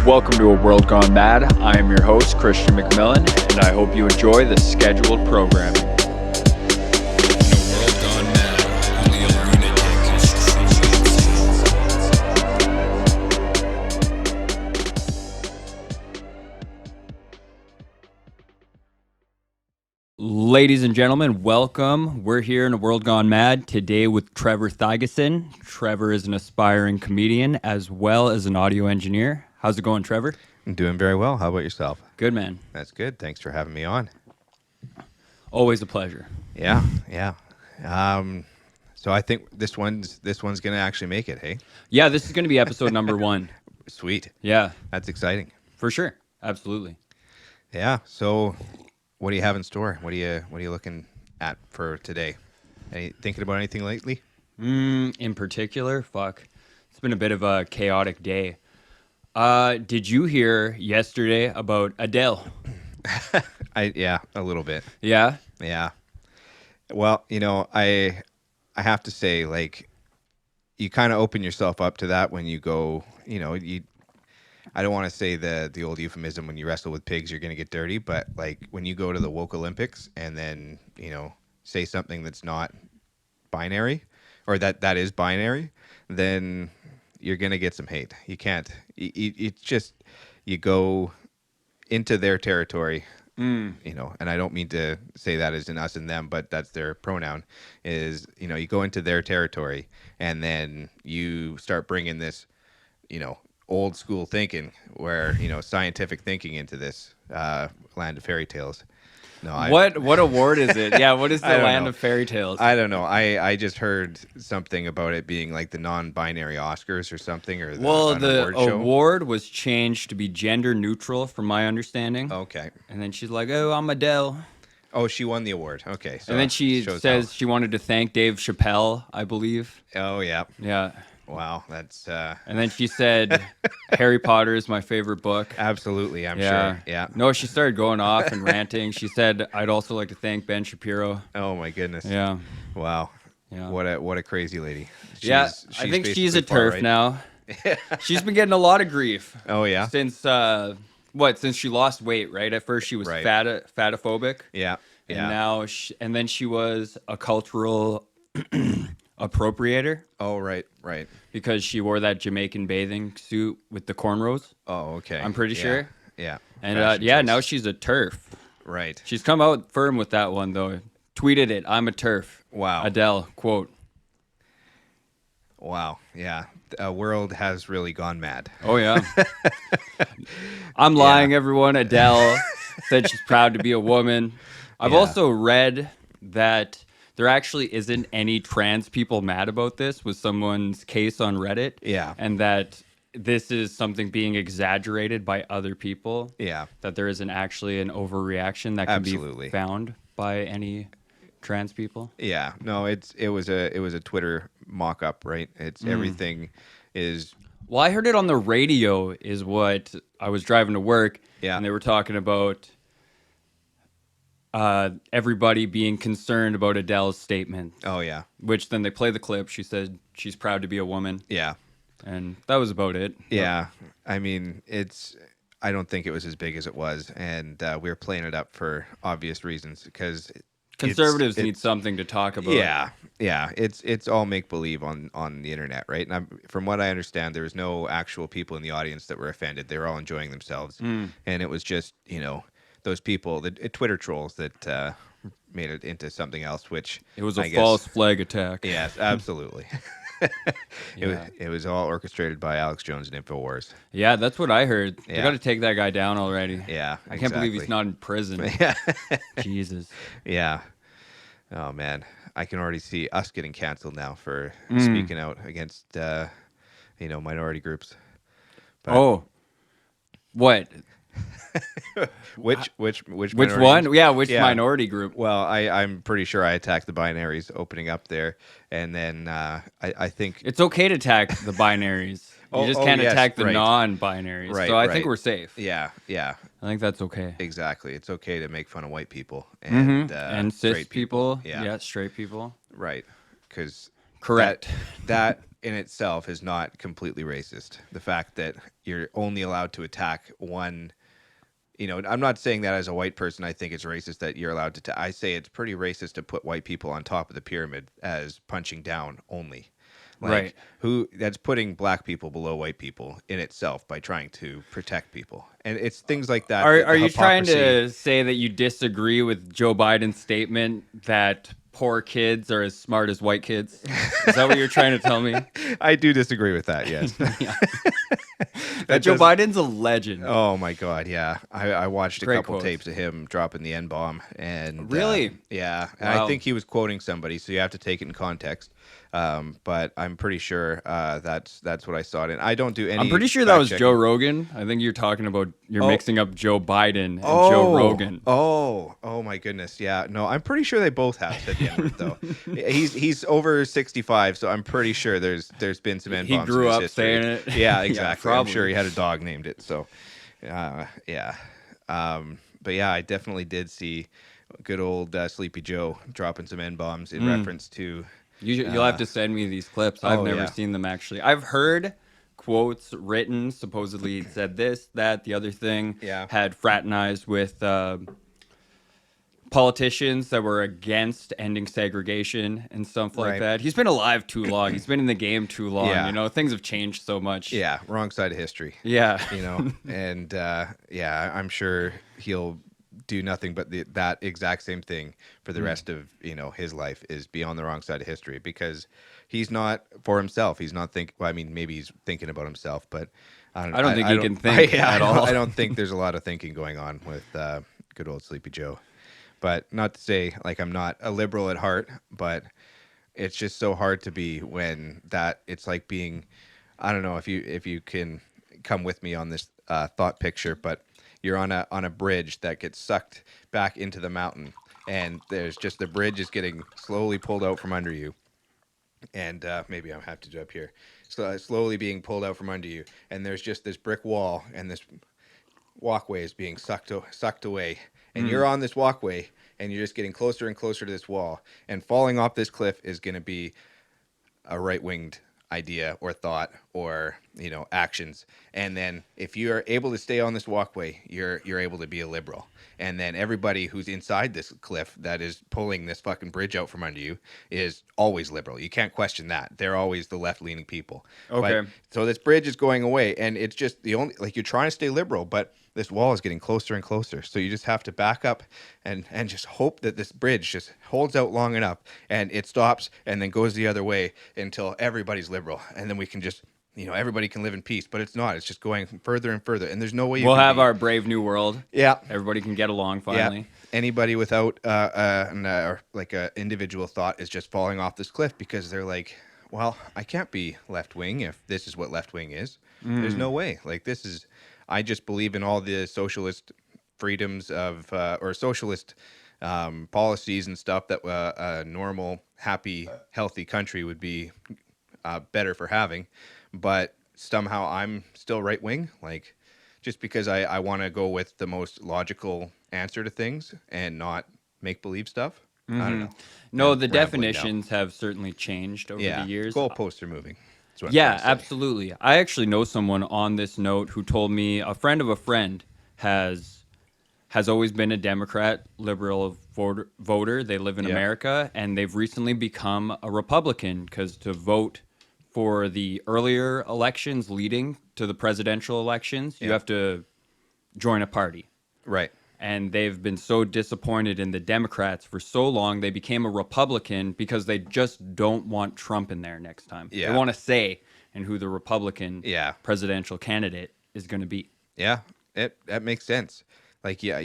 Welcome to A World Gone Mad. I am your host, Christian McMillan, and I hope you enjoy the scheduled programming. In a world gone mad, only a lunatic is Ladies and gentlemen, welcome. We're here in A World Gone Mad today with Trevor Thigeson. Trevor is an aspiring comedian as well as an audio engineer. How's it going, Trevor? I'm doing very well. How about yourself? Good, man. That's good. Thanks for having me on. Always a pleasure. Yeah. So I think this one's gonna actually make it. Hey, Yeah, this is going to be episode number 1. sweet. Yeah, That's exciting. for sure. Absolutely. Yeah. So, what do you have in store? What are you looking at for today? Thinking about anything lately? In particular, it's been a bit of a chaotic day. Did you hear yesterday about Adele? Yeah, a little bit. Yeah? Yeah. Well, I have to say, like, you kind of open yourself up to that when you go. I don't want to say the old euphemism, when you wrestle with pigs, you're going to get dirty. But like when you go to the woke Olympics and then, say something that's not binary or that is binary, then you're going to get some hate. You can't, it's just, you go into their territory, and I don't mean to say that as in us and them, but that's their pronoun is, you go into their territory and then you start bringing this, old school thinking where scientific thinking into this land of fairy tales. What award is it? Yeah, what is the I don't land know. of fairy tales? I don't know. I just heard something about it being like the non-binary Oscars or something, or The award show. award was changed to be gender neutral, from my understanding. Okay. And then she's like, "Oh, I'm Adele." Oh, she won the award. Okay. So And then she shows says she wanted to thank Dave Chappelle, I believe. Oh yeah. Yeah. Wow. That's And then she said, "Harry Potter is my favorite book." absolutely. I'm Yeah. sure. Yeah. No, she started going off and ranting. She said, "I'd also like to thank Ben Shapiro." Oh my goodness. Yeah. Wow. Yeah. What a crazy lady. I She's think she's a basically far turf right. now. She's been getting a lot of grief Oh yeah. since since she lost weight, right? At first she was Right. fatophobic. Yeah. And Yeah. now and then she was a cultural appropriator Oh right. Right. because she wore that Jamaican bathing suit with the cornrows. Oh okay. I'm pretty Yeah. sure. Yeah. And Fashion yeah, choice. now she's a turf. Right. She's come out firm with that one though. Tweeted it, "I'm a turf." Wow. Adele, quote. Wow. Yeah. The world has really gone mad. Oh yeah. I'm lying, everyone. Adele said she's proud to be a woman. I've Yeah. also read that there actually isn't any trans people mad about this with someone's case on Reddit. Yeah. And that this is something being exaggerated by other people. Yeah. That there isn't actually an overreaction that can Absolutely. be found by any trans people. Yeah. No, it was a Twitter mock up, right? It's everything is Well, I heard it on the radio is what I was driving to work. Yeah. And they were talking about everybody being concerned about Adele's statement, oh yeah. which then they play the clip. She said she's proud to be a woman. Yeah. And that was about it. Yeah. I mean, I don't think it was as big as it was, and we were playing it up for obvious reasons because Conservatives need something to talk about. Yeah, yeah. It's all make believe on the internet, right? And from what I understand, there was no actual people in the audience that were offended. They were all enjoying themselves, and it was just those people, the Twitter trolls that made it into something else. Which It was a I false guess, flag attack. yes, absolutely. Yeah. It was all orchestrated by Alex Jones and Infowars. Yeah, that's what I heard. They Yeah. got to take that guy down already. Yeah, I can't believe he's exactly. not in prison. Yeah. Jesus. Yeah. Oh man, I can already see us getting canceled now for speaking out against minority groups. But Oh. What? which Which minority one? groups? Yeah, which Yeah. minority group? Well, I'm pretty sure I attacked the binaries opening up there, and then I think It's okay to attack the binaries. You Oh, just oh, can't yes, attack the right. non-binaries. Right, so I think right. we're safe. yeah, I think that's okay. exactly. It's okay to make fun of white people And cis straight people. Yeah, Straight people. right. Because Correct. that in itself is not completely racist. The fact that you're only allowed to attack one, I'm not saying that as a white person. I think it's racist that you're allowed to. I say it's pretty racist to put white people on top of the pyramid as punching down only. Like Right. that's putting black people below white people in itself by trying to protect people. And it's things like that. Are the are you trying hypocrisy. to say that you disagree with Joe Biden's statement that poor kids are as smart as white kids? Is that what you're trying to tell me? I do disagree with that, yes. Yeah. That Joe doesn't- Biden's a legend. Oh my God, yeah. I watched a Great couple quotes. tapes of him dropping the N bomb, and Really? yeah. And Wow. I think he was quoting somebody, so you have to take it in context. But I'm pretty sure that's what I saw it in. I don't do any. I'm pretty sure that was fact Joe checking. Rogan. I think you're Oh. mixing up Joe Biden and Joe Rogan. Oh my goodness, yeah. No, I'm pretty sure they both have said the N-word though. He's over 65, so I'm pretty sure there's been some N He bombs. grew in his up history. saying it. Yeah, Yeah, exactly. I'm probably. sure he had a dog named it. So, yeah. But yeah, I definitely did see good old Sleepy Joe dropping some N bombs in reference to. You'll have to send me these clips. I've never yeah. seen them actually. I've heard quotes written, supposedly it said this, that, the other thing. Yeah. Had fraternized with politicians that were against ending segregation and stuff like Right. that. He's been alive too long. He's been in the game too long. Yeah. Things have changed so much. Yeah, wrong side of history. Yeah. And yeah, I'm sure he'll do nothing but that exact same thing for the rest of his life, is be on the wrong side of history, because he's not for himself. He's not well, I mean, maybe he's thinking about himself, but I I don't think he can think at all. I don't think there's a lot of thinking going on with good old Sleepy Joe. But not to say like I'm not a liberal at heart, but it's just so hard to be when it's like being, I don't know if you can come with me on this thought picture, but you're on a bridge that gets sucked back into the mountain, and there's just the bridge is getting slowly pulled out from under you, and maybe I have to jump here, slowly being pulled out from under you, and there's just this brick wall, and this walkway is being sucked away, and you're on this walkway, and you're just getting closer and closer to this wall, and falling off this cliff is going to be a right-winged idea or thought or actions. And then if you are able to stay on this walkway, you're able to be a liberal. And then everybody who's inside this cliff that is pulling this fucking bridge out from under you is always liberal. You can't question that. They're always the left-leaning people. Okay. But, so this bridge is going away, and it's just the only, like, you're trying to stay liberal, but this wall is getting closer and closer. So you just have to back up and just hope that this bridge just holds out long enough and it stops and then goes the other way until everybody's liberal. And then we can just, everybody can live in peace. But it's not. It's just going further and further. And there's no way We'll have our brave new world. Yeah. Everybody can get along finally. Yeah. Anybody without like a individual thought is just falling off this cliff, because they're like, well, I can't be left wing if this is what left wing is. There's no way. Like, this is, I just believe in all the socialist freedoms of or socialist policies and stuff that a normal, happy, healthy country would be better for having. But somehow I'm still right wing, like, just because I want to go with the most logical answer to things and not make believe stuff. I don't know. No, I'm the rambling now. definitions have certainly changed over the years. Goalposts are moving. That's what I'm Yeah, trying to say. absolutely. I actually know someone on this note who told me a friend of a friend has always been a Democrat, liberal voter. They live in Yeah. America, and they've recently become a Republican because to vote for the earlier elections leading to the presidential elections, you Yeah. have to join a party. Right. And they've been so disappointed in the Democrats for so long, they became a Republican because they just don't want Trump in there next time. Yeah. They want to say and who the Republican Yeah. presidential candidate is going to be. Yeah, that makes sense. Like, yeah,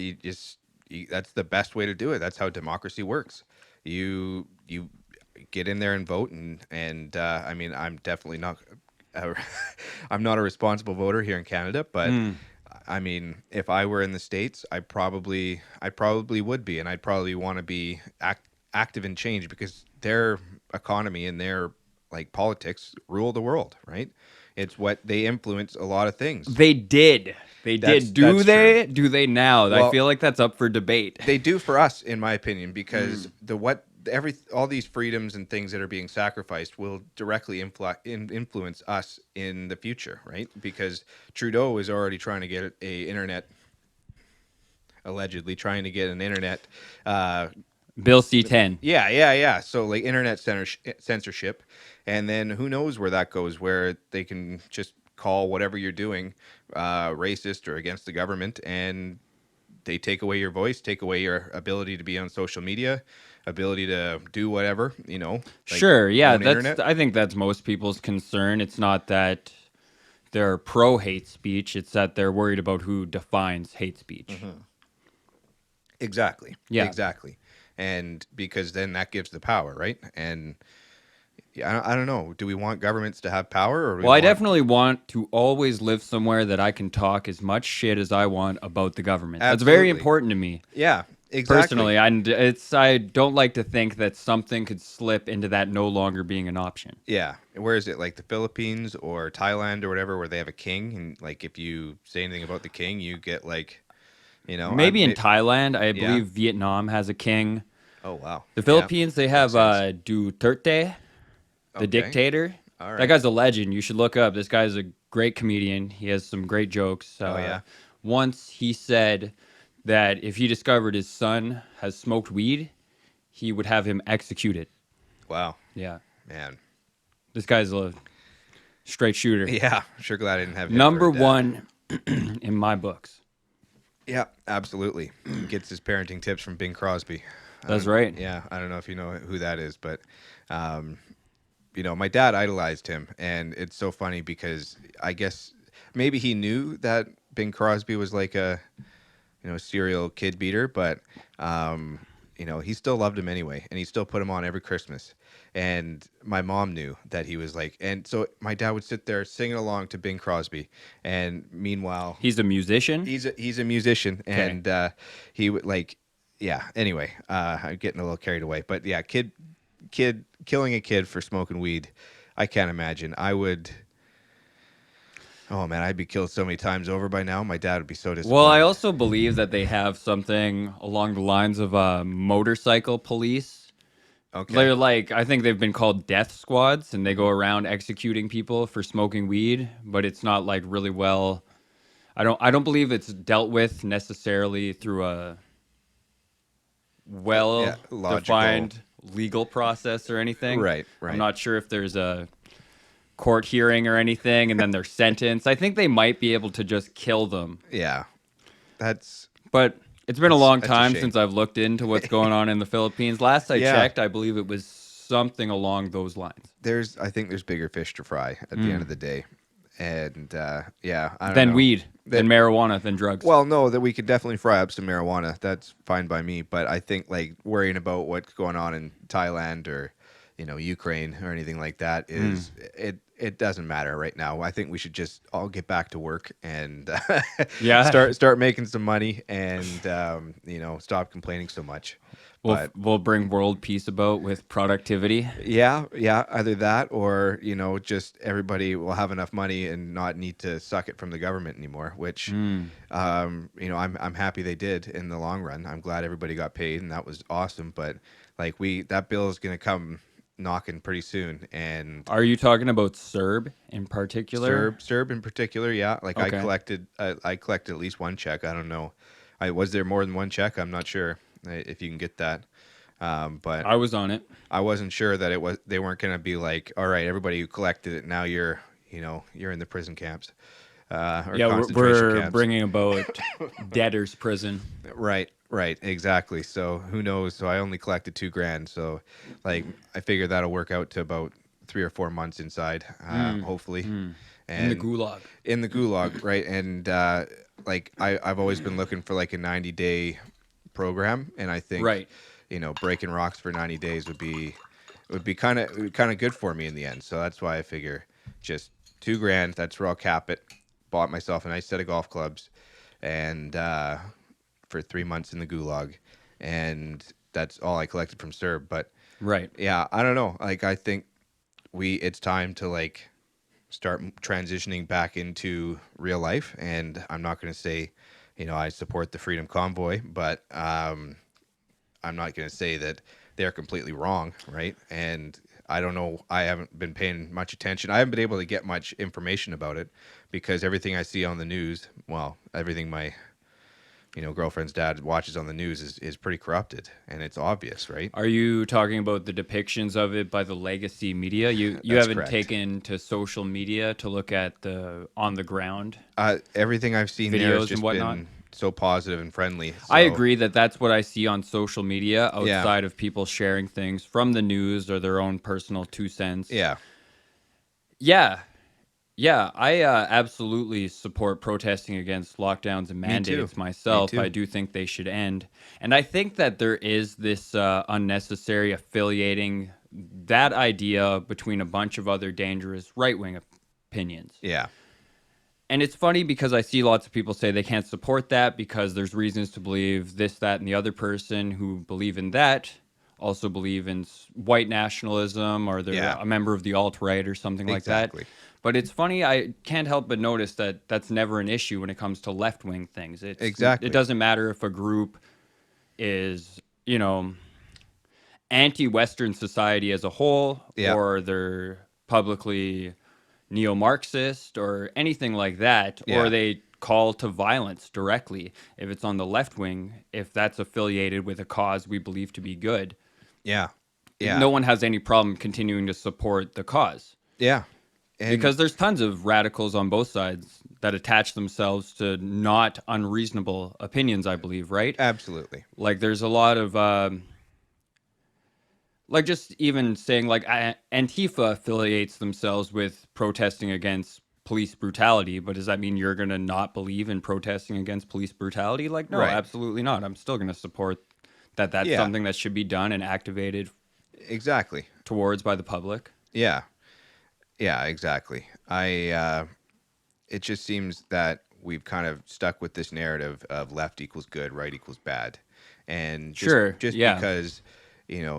that's the best way to do it. That's how democracy works. You get in there and vote, and I mean, I'm definitely not, I'm not a responsible voter here in Canada, but I mean, if I were in the States, I probably would be, and I'd probably want to be active in change, because their economy and their, like, politics rule the world, right? It's what they influence a lot of things. They did. They did. Do that's they? Do they now? I Well, feel like that's up for debate. They do for us, in my opinion, because all these freedoms and things that are being sacrificed will directly influence us in the future, right? Because Trudeau is already trying to get a internet, allegedly trying to get an internet. Bill C-10. Yeah. So like internet censorship, and then who knows where that goes, where they can just call whatever you're doing racist or against the government, and they take away your voice, take away your ability to be on social media, ability to do whatever, like Sure, yeah, own internet. I think that's most people's concern. It's not that they're pro hate speech, it's that they're worried about who defines hate speech. Exactly. Yeah. Exactly. And because then that gives the power, right? And yeah, I don't know. Do we want governments to have power, or do we Well, I want... definitely want to always live somewhere that I can talk as much shit as I want about the government. That's very Absolutely. important to me. Yeah, exactly. Personally, I don't like to think that something could slip into that no longer being an option. Yeah. Where is it? Like the Philippines or Thailand or whatever, where they have a king, and like if you say anything about the king, you get like, Maybe in Thailand, I Yeah. believe Vietnam has a king. Oh wow. The Yeah. Philippines, they have Makes sense. Duterte, the Okay. dictator. All That right. guy's a legend. You should look up. This guy's a great comedian. He has some great jokes. Oh, yeah? Once he said that if he discovered his son has smoked weed, he would have him executed. Wow. Yeah. Man. This guy's a straight shooter. Yeah. Sure glad I didn't have him Number for that. one in my books. Yeah, absolutely. Gets his parenting tips from Bing Crosby. That's right. Yeah, I don't know if you know who that is, but my dad idolized him, and it's so funny because I guess maybe he knew that Bing Crosby was like a serial kid beater, but he still loved him anyway, and he still put him on every Christmas. And my mom knew that he was like, and so my dad would sit there singing along to Bing Crosby, and meanwhile He's a musician. he's a musician, Okay. and he would like, yeah. Anyway, I'm getting a little carried away, but yeah, kid killing a kid for smoking weed, I can't imagine. I would. Oh man, I'd be killed so many times over by now. My dad would be so disappointed. Well, I also believe that they have something along the lines of motorcycle police. Okay. They're like, I think they've been called death squads, and they go around executing people for smoking weed, but it's not like really well. I don't believe it's dealt with necessarily through a well-defined legal process or anything. Right. I'm not sure if there's a court hearing or anything, and then they're sentenced. I think they might be able to just kill them. Yeah, But it's been a long that's a time shame. since I've looked into what's going on in the Philippines. Last I Yeah. checked, I believe it was something along those lines. I think there's bigger fish to fry at the end of the day, and yeah, I don't Then know. weed, then marijuana, then drugs. Well, no, that we could definitely fry up some marijuana. That's fine by me. But I think like worrying about what's going on in Thailand or Ukraine or anything like that is it doesn't matter right now. I think we should just all get back to work and Yeah. start making some money and stop complaining so much. We'll bring world peace about with productivity. Yeah, either that or just everybody will have enough money and not need to suck it from the government anymore. Which I'm happy they did in the long run. I'm glad everybody got paid and that was awesome. But like that bill is going to come knocking pretty soon. And Are you talking about CERB in particular? Serb in particular, yeah. Like Okay. I collected at least one check. I don't know. Was there more than one check? I'm not sure if you can get that. But I was on it. I wasn't sure that they weren't going to be like, all right, everybody who collected it, now you're in the prison camps. Or Yeah, concentration we're camps. bringing about debtors prison. Right, exactly. So who knows? So I only collected $2,000. So like, I figure that'll work out to about 3 or 4 months inside, hopefully. In And the gulag. in the gulag, right? And like I've always been looking for like a 90-day program, and I think Right. breaking rocks for 90 days would be kind of good for me in the end. So that's why I figure just $2,000. That's where I'll cap it. Bought myself a nice set of golf clubs, and for 3 months in the gulag, and that's all I collected from Serb. But Right. yeah, I don't know. Like I think it's time to like start transitioning back into real life. And I'm not going to say, I support the Freedom Convoy, but I'm not going to say that they're completely wrong, right? And I don't know. I haven't been paying much attention. I haven't been able to get much information about it because everything I see on the news, well, everything my girlfriend's dad watches on the news is pretty corrupted, and it's obvious, right? Are you talking about the depictions of it by the legacy media? You That's haven't correct. taken to social media to look at the on the ground Everything I've seen there has videos and just whatnot? been so positive and friendly. I So agree that that's what I see on social media yeah, outside of people sharing things from the news or their own personal 2 cents. yeah, Yeah, yeah, I absolutely support protesting against lockdowns and me too, mandates me myself. I too. do think they should end. And I think that there is this unnecessary affiliating that idea between a bunch of other dangerous right wing opinions. Yeah, And it's funny because I see lots of people say they can't support that because there's reasons to believe this, that, and the other person who believe in that also believe in white nationalism or they're yeah, a member of the alt-right or something like that. exactly, But it's funny, I can't help but notice that that's never an issue when it comes to left-wing things. It exactly. doesn't matter if a group is, anti-Western society as a whole Yeah, or they're publicly neo-Marxist or anything like that, or yeah, they call to violence directly. If it's on the left wing, if that's affiliated with a cause we believe to be good, yeah, yeah, no one has any problem continuing to support the cause. yeah, and Because there's tons of radicals on both sides that attach themselves to not unreasonable opinions, I believe, right? absolutely. Like there's a lot of like just even saying like Antifa affiliates themselves with protesting against police brutality, but does that mean you're going to not believe in protesting against police brutality? Like, no, Right. absolutely not. I'm still going to support that that's Yeah, something that should be done and activated exactly. towards by the public. Yeah, yeah, exactly. It just seems that we've kind of stuck with this narrative of left equals good, right equals bad, and just Sure. just Yeah. because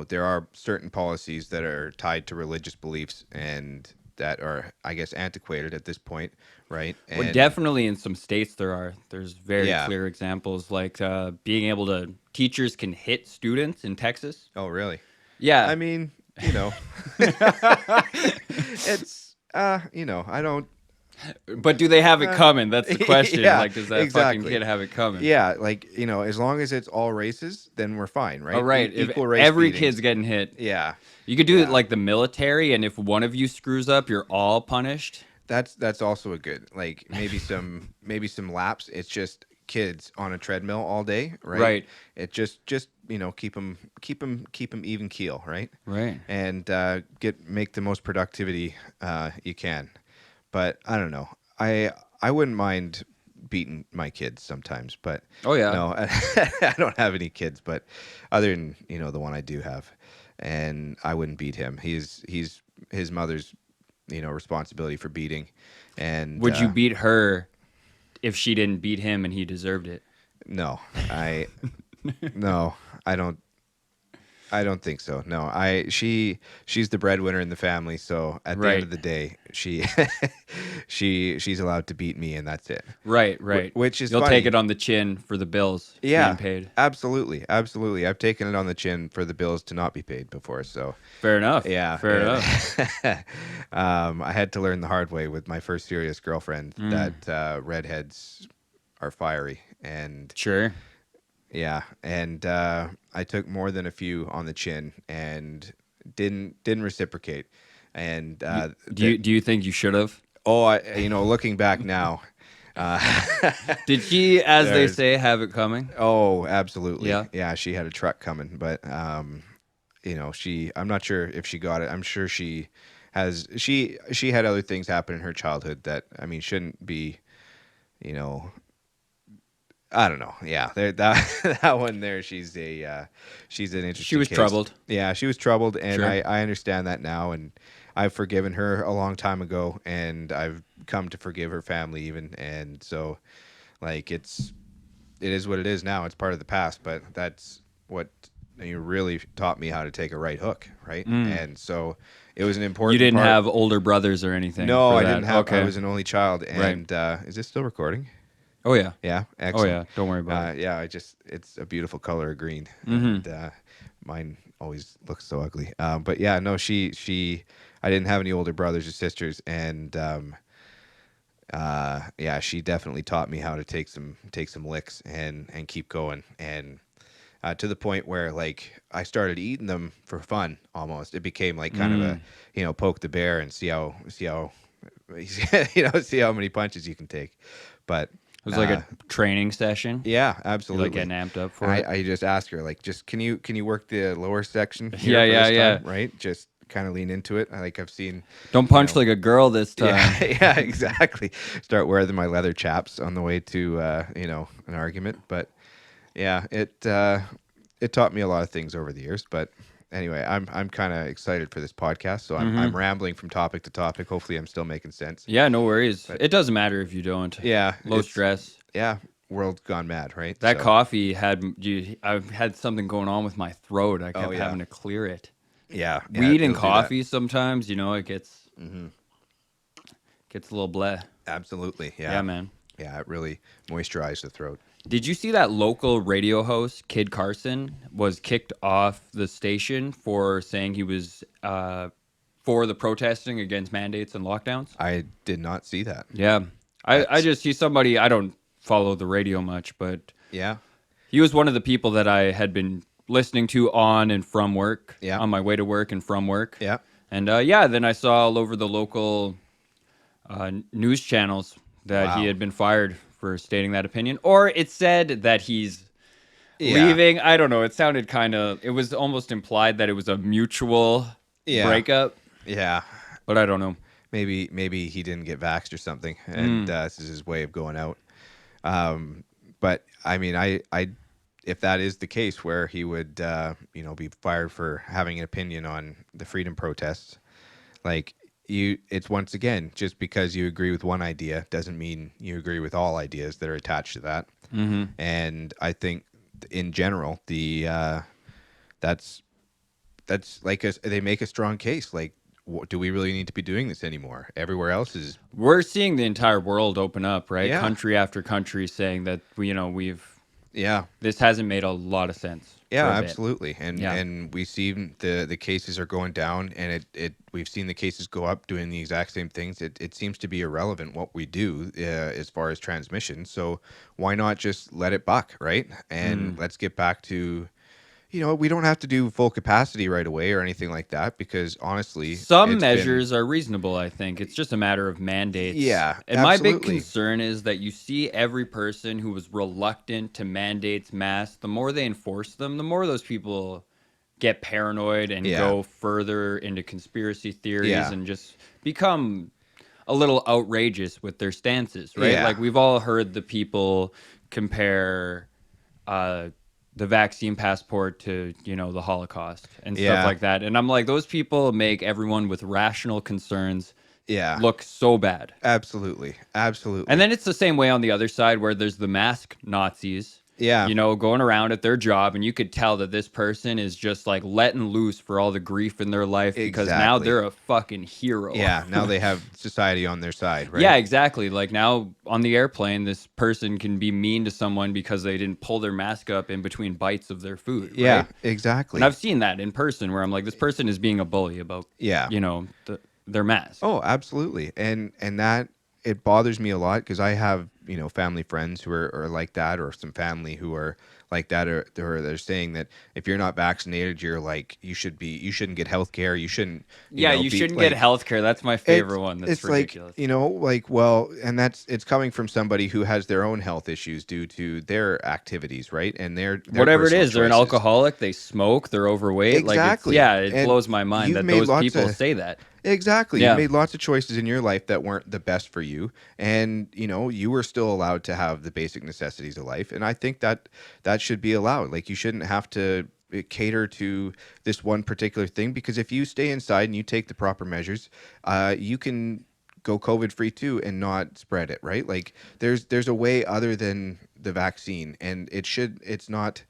there are certain policies that are tied to religious beliefs and that are, I guess, antiquated at this point, right? Well, And definitely in some states there's very yeah. clear examples like being able to teachers can hit students in Texas. Oh, really? Yeah. I mean, it's I don't. But do they have it coming? That's the question. Yeah, Like, does that fucking exactly. kid have it coming? Yeah, like, as long as it's all races, then we're fine, All right? right. If Equal race every kid's beatings. getting hit, Yeah. you could do it Yeah. like the military, and if one of you screws up, you're all punished. That's also a good, like, maybe some laps. It's just kids on a treadmill all day, right? Right. It just keep them even keel, right? Right. And make the most productivity you can. But I don't know. I wouldn't mind beating my kids sometimes, but Oh yeah. no, I don't have any kids, but other than the one I do have, and I wouldn't beat him. He's his mother's responsibility for beating, and Would you beat her if she didn't beat him and he deserved it? no, I no, I don't. I don't think so. No, she's the breadwinner in the family, so at the end Right. of the day, she's allowed to beat me, and that's it. Right. Right. Which is You'll funny. take it on the chin for the bills Yeah, being paid. absolutely, absolutely. I've taken it on the chin for the bills to not be paid before. So Fair enough. yeah, Fair enough. I had to learn the hard way with my first serious girlfriend that redheads are fiery, and Sure. yeah, and I took more than a few on the chin and didn't reciprocate. And Do you think you should have? looking back now, Did she, as they there's say, have it coming? oh, absolutely, Yeah. yeah, she had a truck coming, but I'm not sure if she got it. I'm sure she had other things happen in her childhood that shouldn't be, you know. I don't know. Yeah, that one there. She's an interesting. She was case. troubled. Yeah, she was troubled, and Sure. I understand that now, and I've forgiven her a long time ago, and I've come to forgive her family even, and so, like, it is what it is now. It's part of the past, but that's what you really taught me how to take a right hook, right? And so it was an important. You didn't part. have older brothers or anything? No, for I that? didn't have. Okay. I was an only child, and is this still recording? Oh yeah. Yeah, Oh excellent. yeah. Don't worry about it. Yeah, it's a beautiful color of green, Mm-hmm. and mine always looks so ugly. But yeah, no, I didn't have any older brothers or sisters, and yeah, she definitely taught me how to take some licks and keep going, and to the point where like I started eating them for fun. Almost, it became like kind of a poke the bear and see how see how many punches you can take. But It was like a training session. yeah, You're absolutely. like getting amped up for And it. I just ask her like, just can you work the lower section here Yeah, for yeah, this yeah. time, right? Just kind of lean into it. I've seen. Don't punch like a girl this time. Yeah, yeah, exactly. Start wearing my leather chaps on the way to an argument. But yeah, it taught me a lot of things over the years. But anyway, I'm kind of excited for this podcast. So I'm rambling from topic to topic. Hopefully, I'm still making sense. Yeah, no worries. It doesn't matter if you don't. Yeah, Low stress. Yeah, world's gone mad, right? That So, coffee I've had something going on with my throat. I kept yeah. having to clear it. yeah, Weed and it'll do that. coffee sometimes, it gets a little bleh. Absolutely, yeah, Yeah, man. yeah. It really moisturized the throat. Did you see that local radio host, Kid Carson, was kicked off the station for saying he was for the protesting against mandates and lockdowns? I did not see that. Yeah. I just see somebody, I don't follow the radio much, but Yeah, he was one of the people that I had been listening to on and from work, Yeah. on my way to work and from work. yeah, And yeah, then I saw all over the local news channels that he Wow. had been fired for stating that opinion. Or it said that he's Yeah. leaving. I don't know. It sounded it was almost implied that it was a mutual Yeah. breakup, yeah. but I don't know. Maybe he didn't get vaxxed or something, and this is his way of going out. But I mean, I if that is the case, where he would be fired for having an opinion on the freedom protests, like it's once again, just because you agree with one idea doesn't mean you agree with all ideas that are attached to that. And I think in general, that's like they make a strong case. Like, do we really need to be doing this anymore? Everywhere else is. We're seeing the entire world open up, right? Yeah. Country after country saying that Yeah, this hasn't made a lot of sense. yeah, for a bit. absolutely. And Yeah. and we see the cases are going down, and we've seen the cases go up doing the exact same things. It seems to be irrelevant what we do as far as transmission. So why not just let it buck, right? And let's get back to. We don't have to do full capacity right away or anything like that, because honestly, Some it's measures are reasonable, I think. It's just a matter of mandates. Yeah, And my big absolutely. concern is that you see every person who was reluctant to mandate masks, the more they enforce them, the more those people get paranoid and Yeah. go further into conspiracy theories Yeah. and just become a little outrageous with their stances, right? Yeah. Like we've all heard the people compare the vaccine passport to the Holocaust and stuff Yeah. like that, and I'm like, those people make everyone with rational concerns Yeah, look so bad. absolutely. And then it's the same way on the other side, where there's the mask Nazis, Yeah. going around at their job, and you could tell that this person is just like letting loose for all the grief in their life because now Exactly. they're a fucking hero. Yeah, now they have society on their side, right? Yeah, exactly. Like now on the airplane, this person can be mean to someone because they didn't pull their mask up in between bites of their food. Yeah, right? exactly. And I've seen that in person where I'm like, this person is being a bully about, Yeah. their mask. Oh, absolutely. And that it bothers me a lot, because I have, family friends who are like that, or some family who are like that, or they're saying that if you're not vaccinated, you're like you shouldn't get health care. You shouldn't You shouldn't get health care. That's my favorite one. That's it's ridiculous. well, and it's coming from somebody who has their own health issues due to their activities, right? And their Whatever it personal is, they're an choices. alcoholic, they smoke, they're overweight. Exactly. It And blows my mind you've that made those lots people of- say that. Exactly. Yeah. You made lots of choices in your life that weren't the best for you. And, you were still allowed to have the basic necessities of life. And I think that should be allowed. Like, you shouldn't have to cater to this one particular thing, because if you stay inside and you take the proper measures, you can go COVID free too and not spread it, right? Like, there's a way other than the vaccine, and it's not.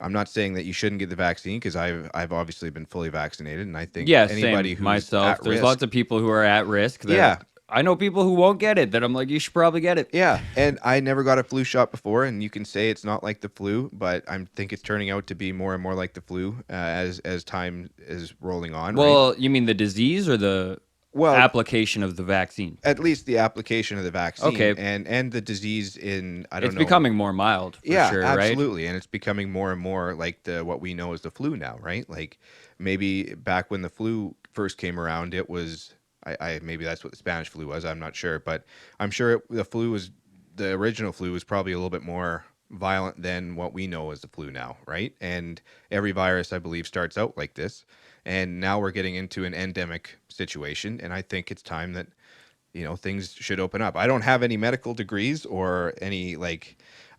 I'm not saying that you shouldn't get the vaccine, because I've obviously been fully vaccinated, and I think Yeah, anybody same. who's Myself. at There's risk, lots of people who are at risk. That yeah, I know people who won't get it that I'm like, you should probably get it. Yeah, and I never got a flu shot before, and you can say it's not like the flu, but I think it's turning out to be more and more like the flu as time is rolling on, right? Well, you mean the disease or the Well, application of the vaccine? at least the application of the vaccine Okay, and the disease in I don't it's know. becoming more mild for Yeah, sure, right? absolutely, and it's becoming more and more like the what we know as the flu now, right? Like maybe back when the flu first came around, it was I maybe that's what the Spanish flu was. I'm not sure, but I'm sure the original flu was probably a little bit more violent than what we know as the flu now, right? And every virus, I believe, starts out like this, and now we're getting into an endemic situation, and I think it's time that things should open up. I don't have any medical degrees or any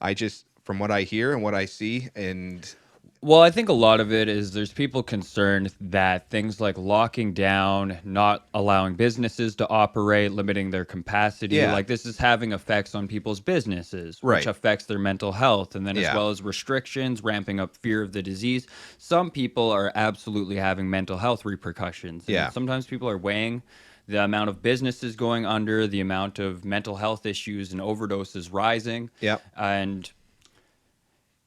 I just from what I hear and what I see and Well, I think a lot of it is there's people concerned that things like locking down, not allowing businesses to operate, limiting their capacity, yeah, like this is having effects on people's businesses, which right. affects their mental health. And then, as Yeah. well as restrictions, ramping up fear of the disease, some people are absolutely having mental health repercussions. And Yeah. sometimes people are weighing the amount of businesses going under, the amount of mental health issues and overdoses rising. Yeah. And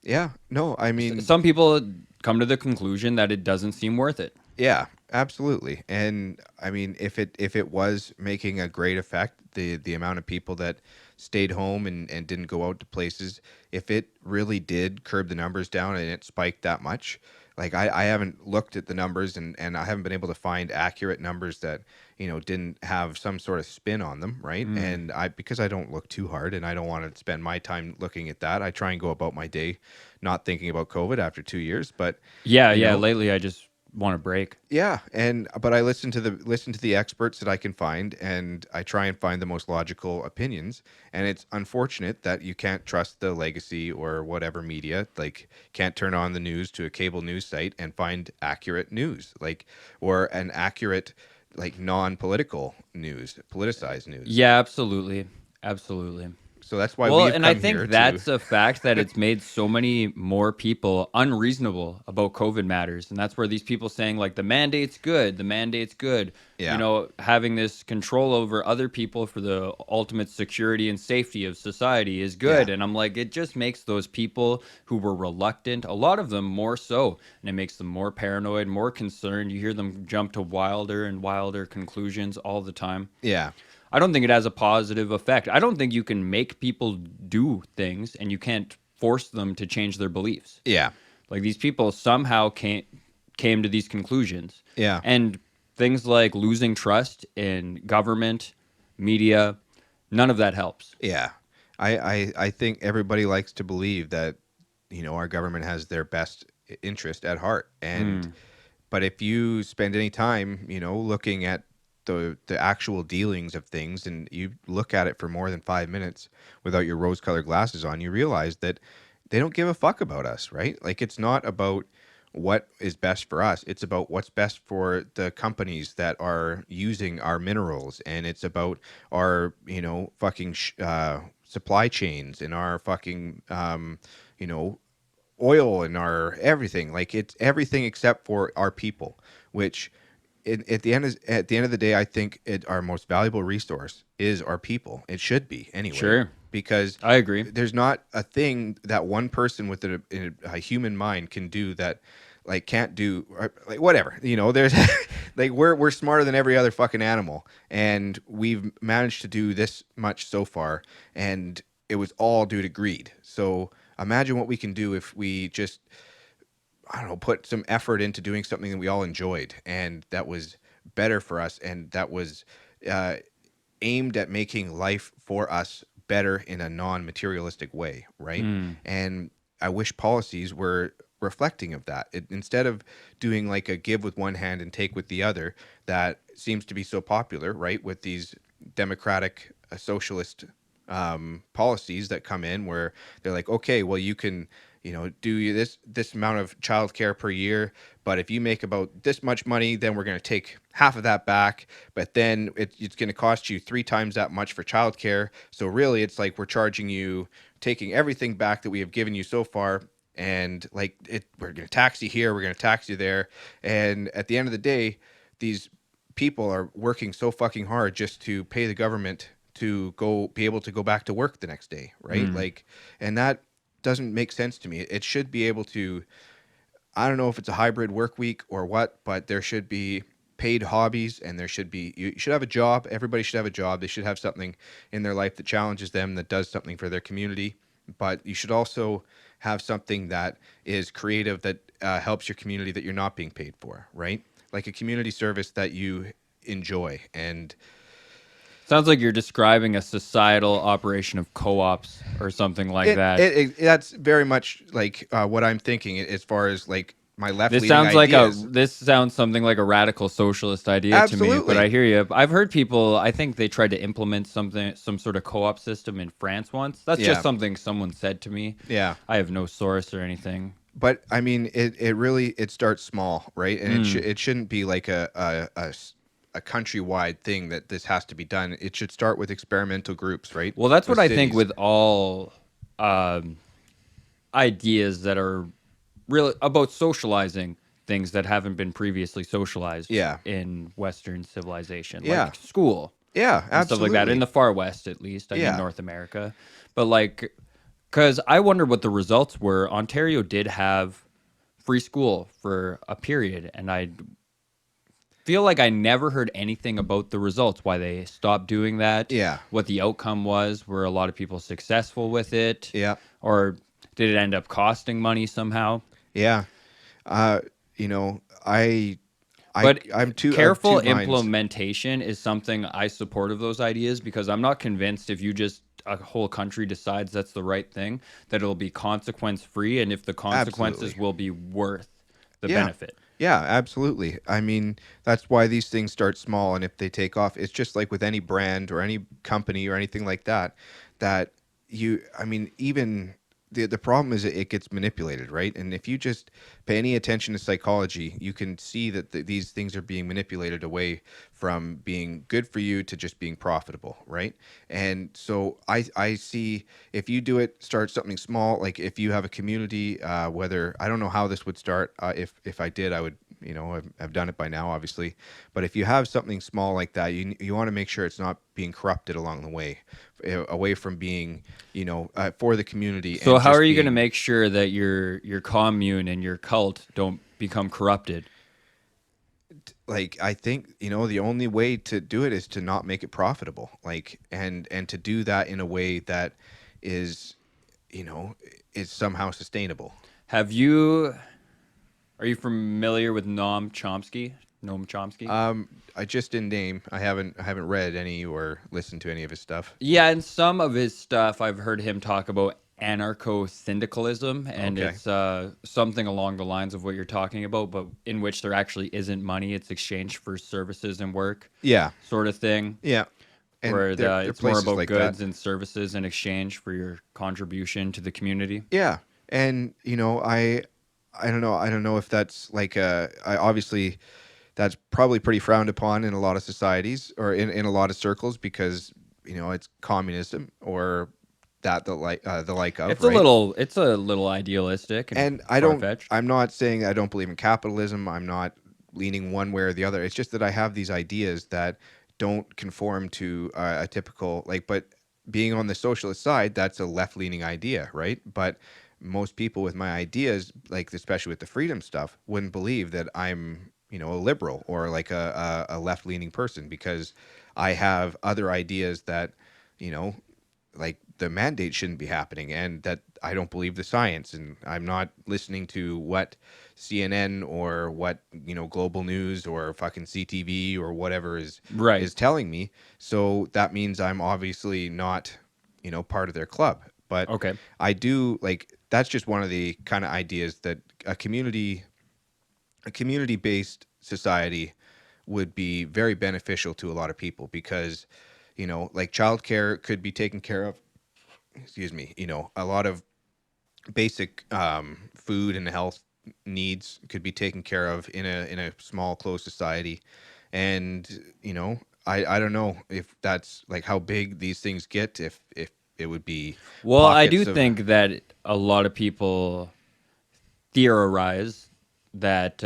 Yeah. No, I mean, some people come to the conclusion that it doesn't seem worth it. yeah, absolutely. And I mean, if it was making a great effect, the amount of people that stayed home and didn't go out to places, if it really did curb the numbers down and it spiked that much, like I haven't looked at the numbers and I haven't been able to find accurate numbers that, didn't have some sort of spin on them, right? Mm. And because I don't look too hard and I don't want to spend my time looking at that, I try and go about my day not thinking about COVID after 2 years. But Yeah, you yeah. know, Lately, I just want a break. yeah, but I listen to the experts that I can find, and I try and find the most logical opinions. And it's unfortunate that you can't trust the legacy or whatever media, like can't turn on the news to a cable news site and find accurate news, like or an accurate, like non-political news, politicized news. Yeah, absolutely, absolutely. So that's why Well, we've and I come here think to, that's a fact that it's made so many more people unreasonable about COVID matters, and that's where these people saying like the mandate's good, the mandate's good. You yeah, know, having this control over other people for the ultimate security and safety of society is yeah, good. And I'm like, it just makes those people who were reluctant, a lot of them more so, and it makes them more paranoid, more concerned. You hear them jump to wilder and wilder conclusions all the time. yeah, I don't think it has a positive effect. I don't think you can make people do things and you can't force them to change their beliefs. yeah, Like these people somehow came to these conclusions. yeah. And things like losing trust in government, media, none of that helps. Yeah. I think everybody likes to believe that, our government has their best interest at heart. And Mm, but if you spend any time, looking at the actual dealings of things and you look at it for more than 5 minutes without your rose-colored glasses on, you realize that they don't give a fuck about us, right? Like it's not about what is best for us. It's about what's best for the companies that are using our minerals, and it's about our, fucking supply chains and our fucking, you know, oil and our everything. Like it's everything except for our people, which at the end of the day, I think our most valuable resource is our people. It should be anyway, sure. because I agree. there's not a thing that one person with a human mind can do that like can't do like whatever there's like we're smarter than every other fucking animal, and we've managed to do this much so far, and it was all due to greed. So imagine what we can do if we just, I don't know, put some effort into doing something that we all enjoyed and that was better for us and that was uh, aimed at making life for us better in a non-materialistic way, right? Mm, And I wish policies were reflecting of that. Instead of doing like a give with one hand and take with the other, that seems to be so popular, right? With these democratic socialist policies that come in where they're like, okay, well, you can, do this amount of childcare per year, but if you make about this much money, then we're going to take half of that back. But then it's going to cost you 3 times that much for childcare. So really, it's like we're charging you, taking everything back that we have given you so far, and we're going to tax you here, we're going to tax you there, and at the end of the day, these people are working so fucking hard just to pay the government to go be able to go back to work the next day, right? Like, and that doesn't make sense to me. It should be able to, I don't know if it's a hybrid work week or what, but there should be paid hobbies, and there should be, you should have a job. Everybody should have a job. They should have something in their life that challenges them, that does something for their community. But you should also have something that is creative, that helps your community, that you're not being paid for, right? Like a community service that you enjoy. And Sounds like you're describing a societal operation of co-ops or something like that. that's very much like what I'm thinking as far as like my left This leaning sounds like ideas. this sounds something like a radical socialist idea to me, but Absolutely. I hear you. I've heard people, I think they tried to implement some sort of co-op system in France once. That's just Yeah. something someone said to me. Yeah. I have no source or anything. But I mean, it really, it starts small, right? And it shouldn't be like a countrywide thing that this has to be done. It should start with experimental groups, right? Well, that's With what I think cities. with all ideas that are really about socializing things that haven't been previously socialized Yeah. in Western civilization, Yeah. like school Yeah, and stuff like that, in absolutely. the far West at least. I mean, Yeah. North America. But like, because I wonder what the results were. Ontario did have free school for a period, and I feel like I never heard anything about the results, why they stopped doing that, Yeah. what the outcome was. Were a lot of people successful with it? Yeah. Or did it end up costing money somehow? Yeah. Uh, you know, But I'm of careful two minds. implementation is something I support of those ideas, because I'm not convinced if you just a whole country decides that's the right thing, that it'll be consequence free, and if the consequences Absolutely. will be worth the Yeah. benefit. Yeah, absolutely. I mean, that's why these things start small, and if they take off, it's just like with any brand or any company or anything like that, that I mean, even the problem is it gets manipulated, right? And if you just pay any attention to psychology, you can see that these things are being manipulated away from being good for you to just being profitable, right? And so I see, if you do it, start something small, like if you have a community, whether, I don't know how this would start. If I did, I would, I've done it by now, obviously. But if you have something small like that, you want to make sure it's not being corrupted along the way, away from being, for the community, So and how are just you going to being make sure that your commune and your cult don't become corrupted? like, I think, the only way to do it is to not make it profitable, like, and to do that in a way that is, you know is somehow sustainable. Have you Are you familiar with Noam Chomsky? I just in name, I haven't read any or listened to any of his stuff. Yeah, in some of his stuff, I've heard him talk about anarcho-syndicalism, and Okay. it's something along the lines of what you're talking about, but in which there actually isn't money; it's exchanged for services and work, Yeah. sort of thing. Yeah. And Where there are it's more places about like that. goods and services in exchange for your contribution to the community. Yeah. And I don't know if that's like obviously that's probably pretty frowned upon in a lot of societies, or in a lot of circles, because it's communism, or that the like of, right? It's a little idealistic and And far-fetched. I'm not saying I don't believe in capitalism. I'm not leaning one way or the other. It's just that I have these ideas that don't conform to a typical, like, but being on the socialist side, that's a left leaning idea, right? But most people with my ideas, like especially with the freedom stuff, wouldn't believe that I'm, a liberal or like a left leaning person, because I have other ideas that, you know, like the mandate shouldn't be happening, and that I don't believe the science, and I'm not listening to what CNN or what, global news or fucking CTV or whatever Right. is telling me. So that means I'm obviously not, part of their club. But Okay. I do, like, that's just one of the kind of ideas that a community based society would be very beneficial to a lot of people, because like childcare could be taken care of, excuse me, a lot of basic food and health needs could be taken care of in a small closed society. And I don't know if that's like how big these things get, if it would be Well, I do pockets of. think that a lot of people theorize that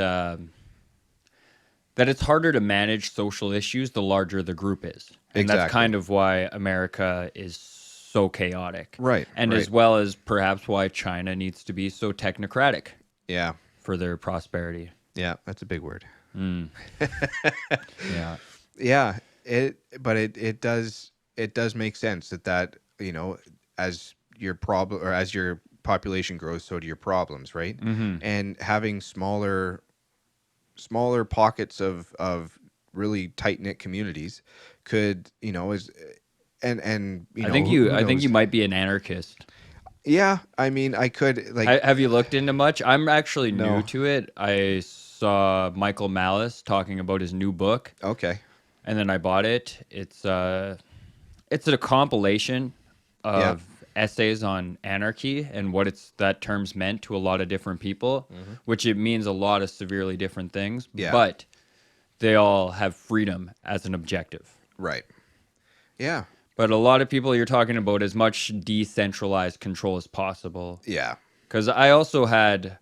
that it's harder to manage social issues the larger the group is. And that's Exactly. kind of why America is so chaotic. Right, And right. as well as perhaps why China needs to be so technocratic Yeah. for their prosperity. Yeah, that's a big word. Yeah. Yeah, it does make sense that as your problem or as your population grows, so do your problems, right? And having smaller pockets of really tight knit communities could is and who I think you knows? might be an anarchist. Yeah, I mean, I could Have you looked into much? I'm actually new no. to it. I saw Michael Malice talking about his new book, Okay. and then I bought it. It's a compilation Yeah. of essays on anarchy and what that term's meant to a lot of different people, which it means a lot of severely different things, Yeah. but they all have freedom as an objective. Right. Yeah. But a lot of people you're talking about as much decentralized control as possible. Yeah. Because I also had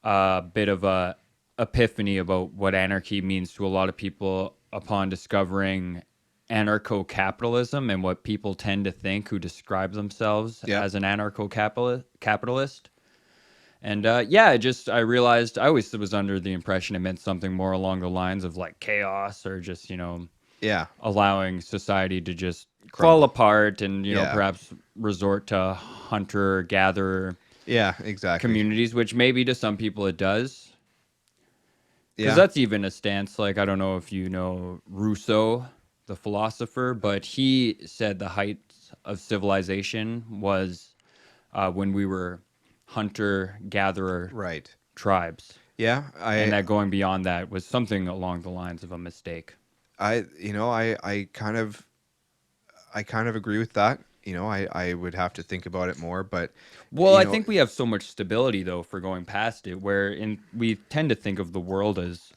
a bit of a epiphany about what anarchy means to a lot of people upon discovering anarcho-capitalism and what people tend to think who describe themselves Yeah. as an anarcho-capitalist. And I realized I always was under the impression it meant something more along the lines of like chaos or just, Yeah. allowing society to just Crumble. fall apart and, Yeah. perhaps resort to hunter-gatherer Yeah, exactly. communities, which maybe to some people it does. Because Yeah. that's even a stance, like, I don't know if you know Rousseau, the philosopher, but he said the height of civilization was when we were hunter-gatherer Right. tribes. Yeah, And that going beyond that was something along the lines of a mistake. I kind of agree with that. I would have to think about it more, but Well, I think we have so much stability, though, for going past it, we tend to think of the world as,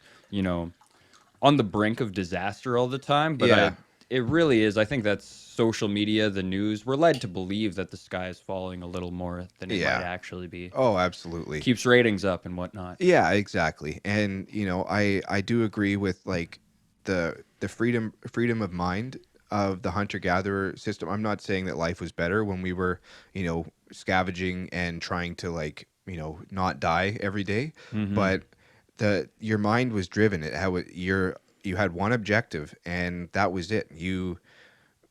on the brink of disaster all the time. But Yeah. it really is. I think that's social media, the news. We're led to believe that the sky is falling a little more than it Yeah. might actually be. Oh, absolutely. Keeps ratings up and whatnot. Yeah, exactly. And I do agree with like the freedom of mind of the hunter gatherer system. I'm not saying that life was better when we were, scavenging and trying to like, not die every day, but your mind was driven at you had one objective and that was it. You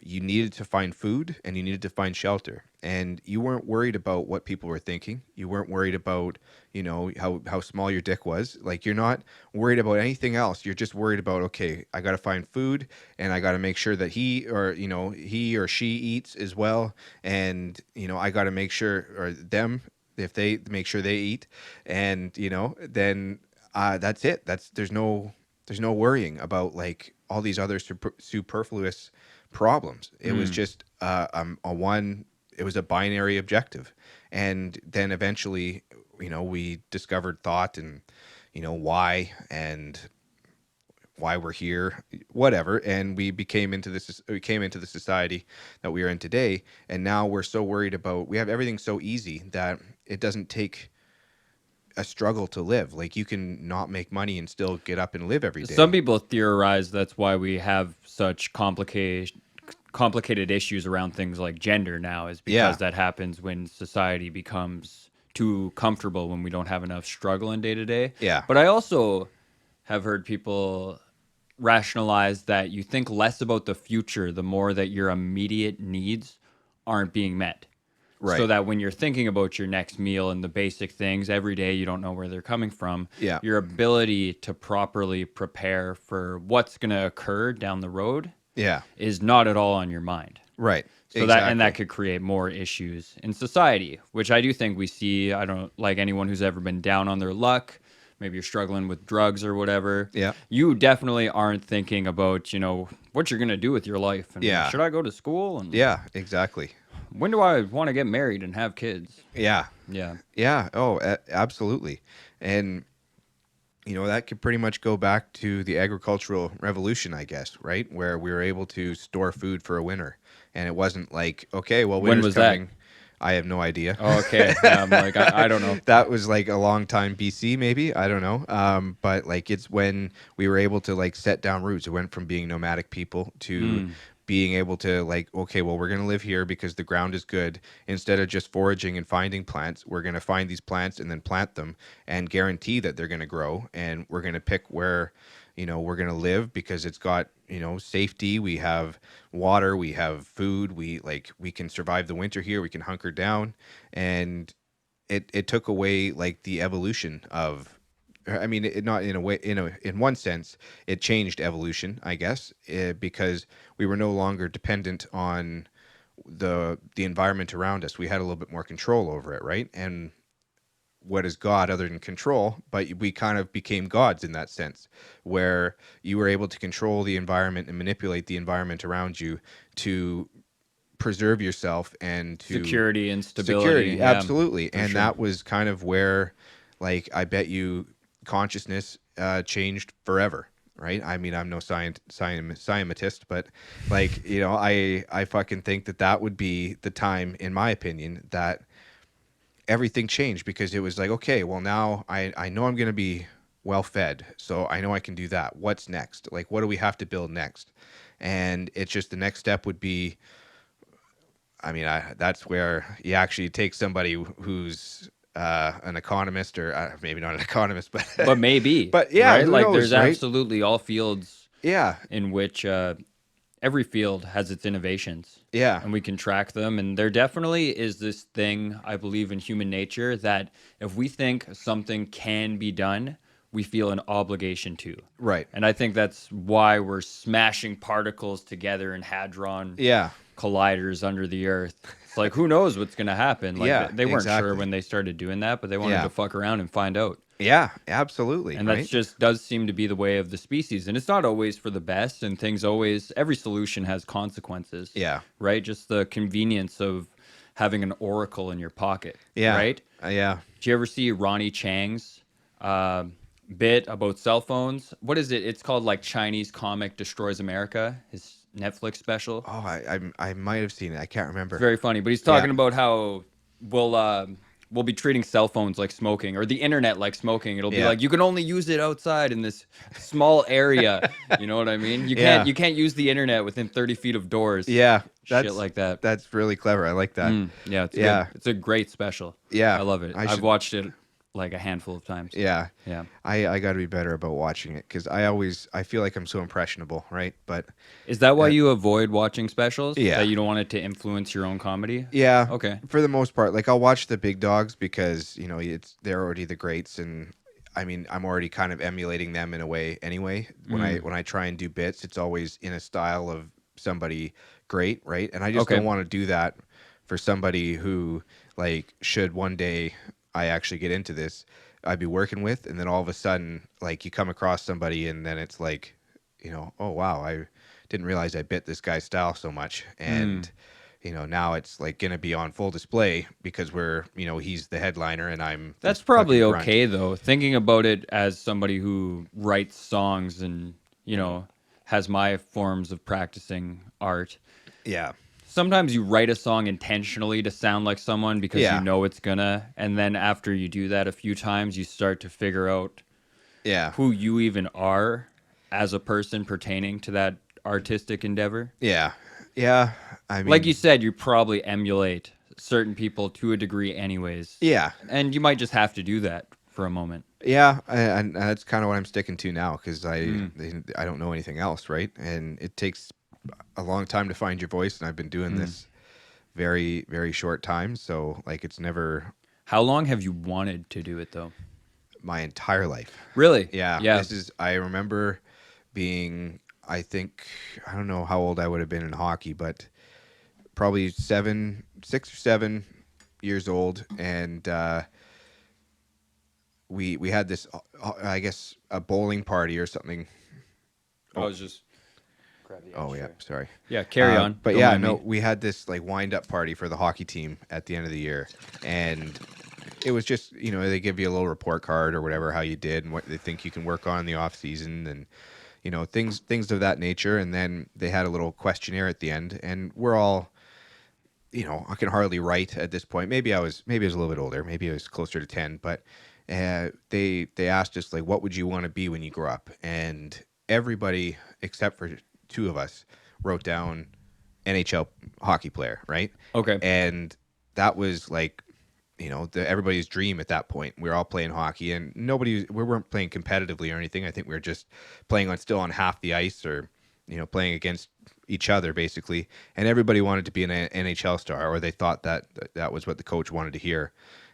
needed to find food and you needed to find shelter, and you weren't worried about what people were thinking. You weren't worried about how small your dick was. Like, you're not worried about anything else. You're just worried about, okay, I got to find food and I got to make sure that he or she eats as well, and I got to make sure, or them, if they make sure they eat, and then that's it. There's no worrying about like all these other superfluous problems. It was just it was a binary objective. And then eventually, we discovered thought and, why we're here, whatever. And we came into the society that we are in today. And now we're so worried about, we have everything so easy that it doesn't take a struggle to live. Like, you can not make money and still get up and live every day. Some people theorize that's why we have such complicated issues around things like gender now, is because Yeah. that happens when society becomes too comfortable, when we don't have enough struggle in day to day. Yeah. But I also have heard people rationalize that you think less about the future the more that your immediate needs aren't being met. Right. So that when you're thinking about your next meal and the basic things every day, you don't know where they're coming from. Yeah. Your ability to properly prepare for what's going to occur down the road Yeah. is not at all on your mind. Right. So that could create more issues in society, which I do think we see. I don't like anyone who's ever been down on their luck. Maybe you're struggling with drugs or whatever. Yeah. You definitely aren't thinking about, what you're going to do with your life. And Yeah. should I go to school? And Yeah, exactly. when do I want to get married and have kids? Yeah. Yeah. Yeah. Oh, absolutely. And, that could pretty much go back to the agricultural revolution, I guess, right? Where we were able to store food for a winter. And it wasn't like, okay, well, When winter's was that? coming. I have no idea. Oh, okay. Yeah, I'm like, I don't know. That was like a long time BC, maybe. I don't know. But like it's when we were able to like set down roots. It went from being nomadic people to being able to like, okay, well, we're gonna live here because the ground is good. Instead of just foraging and finding plants, we're gonna find these plants and then plant them and guarantee that they're gonna grow. And we're gonna pick where, we're gonna live because it's got, safety. We have water. We have food. We can survive the winter here. We can hunker down, and it took away like the evolution of, I mean, it not in a way, in one sense it changed evolution, I guess, because we were no longer dependent on the environment around us. We had a little bit more control over it, right? And what is God other than control? But we kind of became gods in that sense, where you were able to control the environment and manipulate the environment around you to preserve yourself and to Security and stability. security, Yeah, absolutely. And sure. that was kind of where, like, I bet you consciousness changed forever, right? I mean, I'm no scientist, but like, I fucking think that would be the time, in my opinion, that everything changed, because it was like, okay, well, now I know I'm going to be well fed, so I know I can do that. What's next? Like, what do we have to build next? And it's just the next step would be, I mean, that's where you actually take somebody who's an economist, or maybe not an economist, but But maybe, but yeah, right? who Like, knows, there's right? absolutely all fields Yeah, in which every field has its innovations. yeah, And we can track them. And there definitely is this thing, I believe, in human nature, that if we think something can be done, we feel an obligation to. right. And I think that's why we're smashing particles together in hadron Yeah, colliders under the earth. It's like, who knows what's going to happen? Like, Yeah, they weren't sure exactly. when they started doing that, but they wanted Yeah. to fuck around and find out. yeah, absolutely, And right? that's just does seem to be the way of the species. And it's not always for the best, and things always, every solution has consequences. Yeah. Right? Just the convenience of having an oracle in your pocket. Yeah, Right? yeah. Did you ever see Ronnie Chang's bit about cell phones? What is it? It's called like Chinese Comic Destroys America, his Netflix special. Oh, I might have seen it. I can't remember. It's very funny, but he's talking Yeah. about how we'll be treating cell phones like smoking, or the internet like smoking. It'll be Yeah. like you can only use it outside in this small area. You know what I mean? Yeah. You can't use the internet within 30 feet of doors. Yeah, Shit like that. That's really clever. I like that. Yeah, it's Yeah. good. It's a great special. Yeah, I love it. I I've should- watched it like a handful of times. Yeah. Yeah. I got to be better about watching it, because I feel like I'm so impressionable, right? But Is that why you avoid watching specials? Yeah. That you don't want it to influence your own comedy? yeah, Okay. for the most part, like I'll watch the big dogs because they're already the greats, and I mean I'm already kind of emulating them in a way anyway. When I try and do bits, it's always in a style of somebody great, right? And I just Okay. don't want to do that for somebody who, like, should one day I actually get into this, I'd be working with, and then all of a sudden, like, you come across somebody, and then it's like, oh wow, I didn't realize I bit this guy's style so much, and now it's like gonna be on full display because he's the headliner and I'm That's this probably fucking grunt. okay though. Thinking about it as somebody who writes songs and, has my forms of practicing art. Yeah, Sometimes you write a song intentionally to sound like someone because Yeah. you know it's gonna, and then after you do that a few times, you start to figure out yeah, who you even are as a person pertaining to that artistic endeavor. yeah. I mean, Like you said, you probably emulate certain people to a degree anyways. yeah, And you might just have to do that for a moment. yeah, and that's kind of what I'm sticking to now, because Hmm. I don't know anything else, right? And it takes a long time to find your voice, and I've been doing this very, very short time, so like it's never How long have you wanted to do it though? my entire life. Really? Yeah, Yeah. I remember being, I think, I don't know how old I would have been in hockey, but probably 6 or 7 years old, and we had this, I guess, a bowling party or something. I was just grab the Oh yeah, sorry. Yeah, carry on. But Don't yeah, mind no, me. we had this like wind up party for the hockey team at the end of the year, and it was just, they give you a little report card or whatever, how you did and what they think you can work on in the off season, and things of that nature. And then they had a little questionnaire at the end, and we're all I can hardly write at this point. Maybe I was a little bit older. Maybe I was closer to 10, but they asked us like, what would you want to be when you grow up? And everybody except for two of us wrote down NHL hockey player, right? Okay. And that was like, everybody's dream at that point. We were all playing hockey, and we weren't playing competitively or anything. I think we were just playing still on half the ice, or playing against each other basically. And everybody wanted to be an NHL star, or they thought that was what the coach wanted to hear.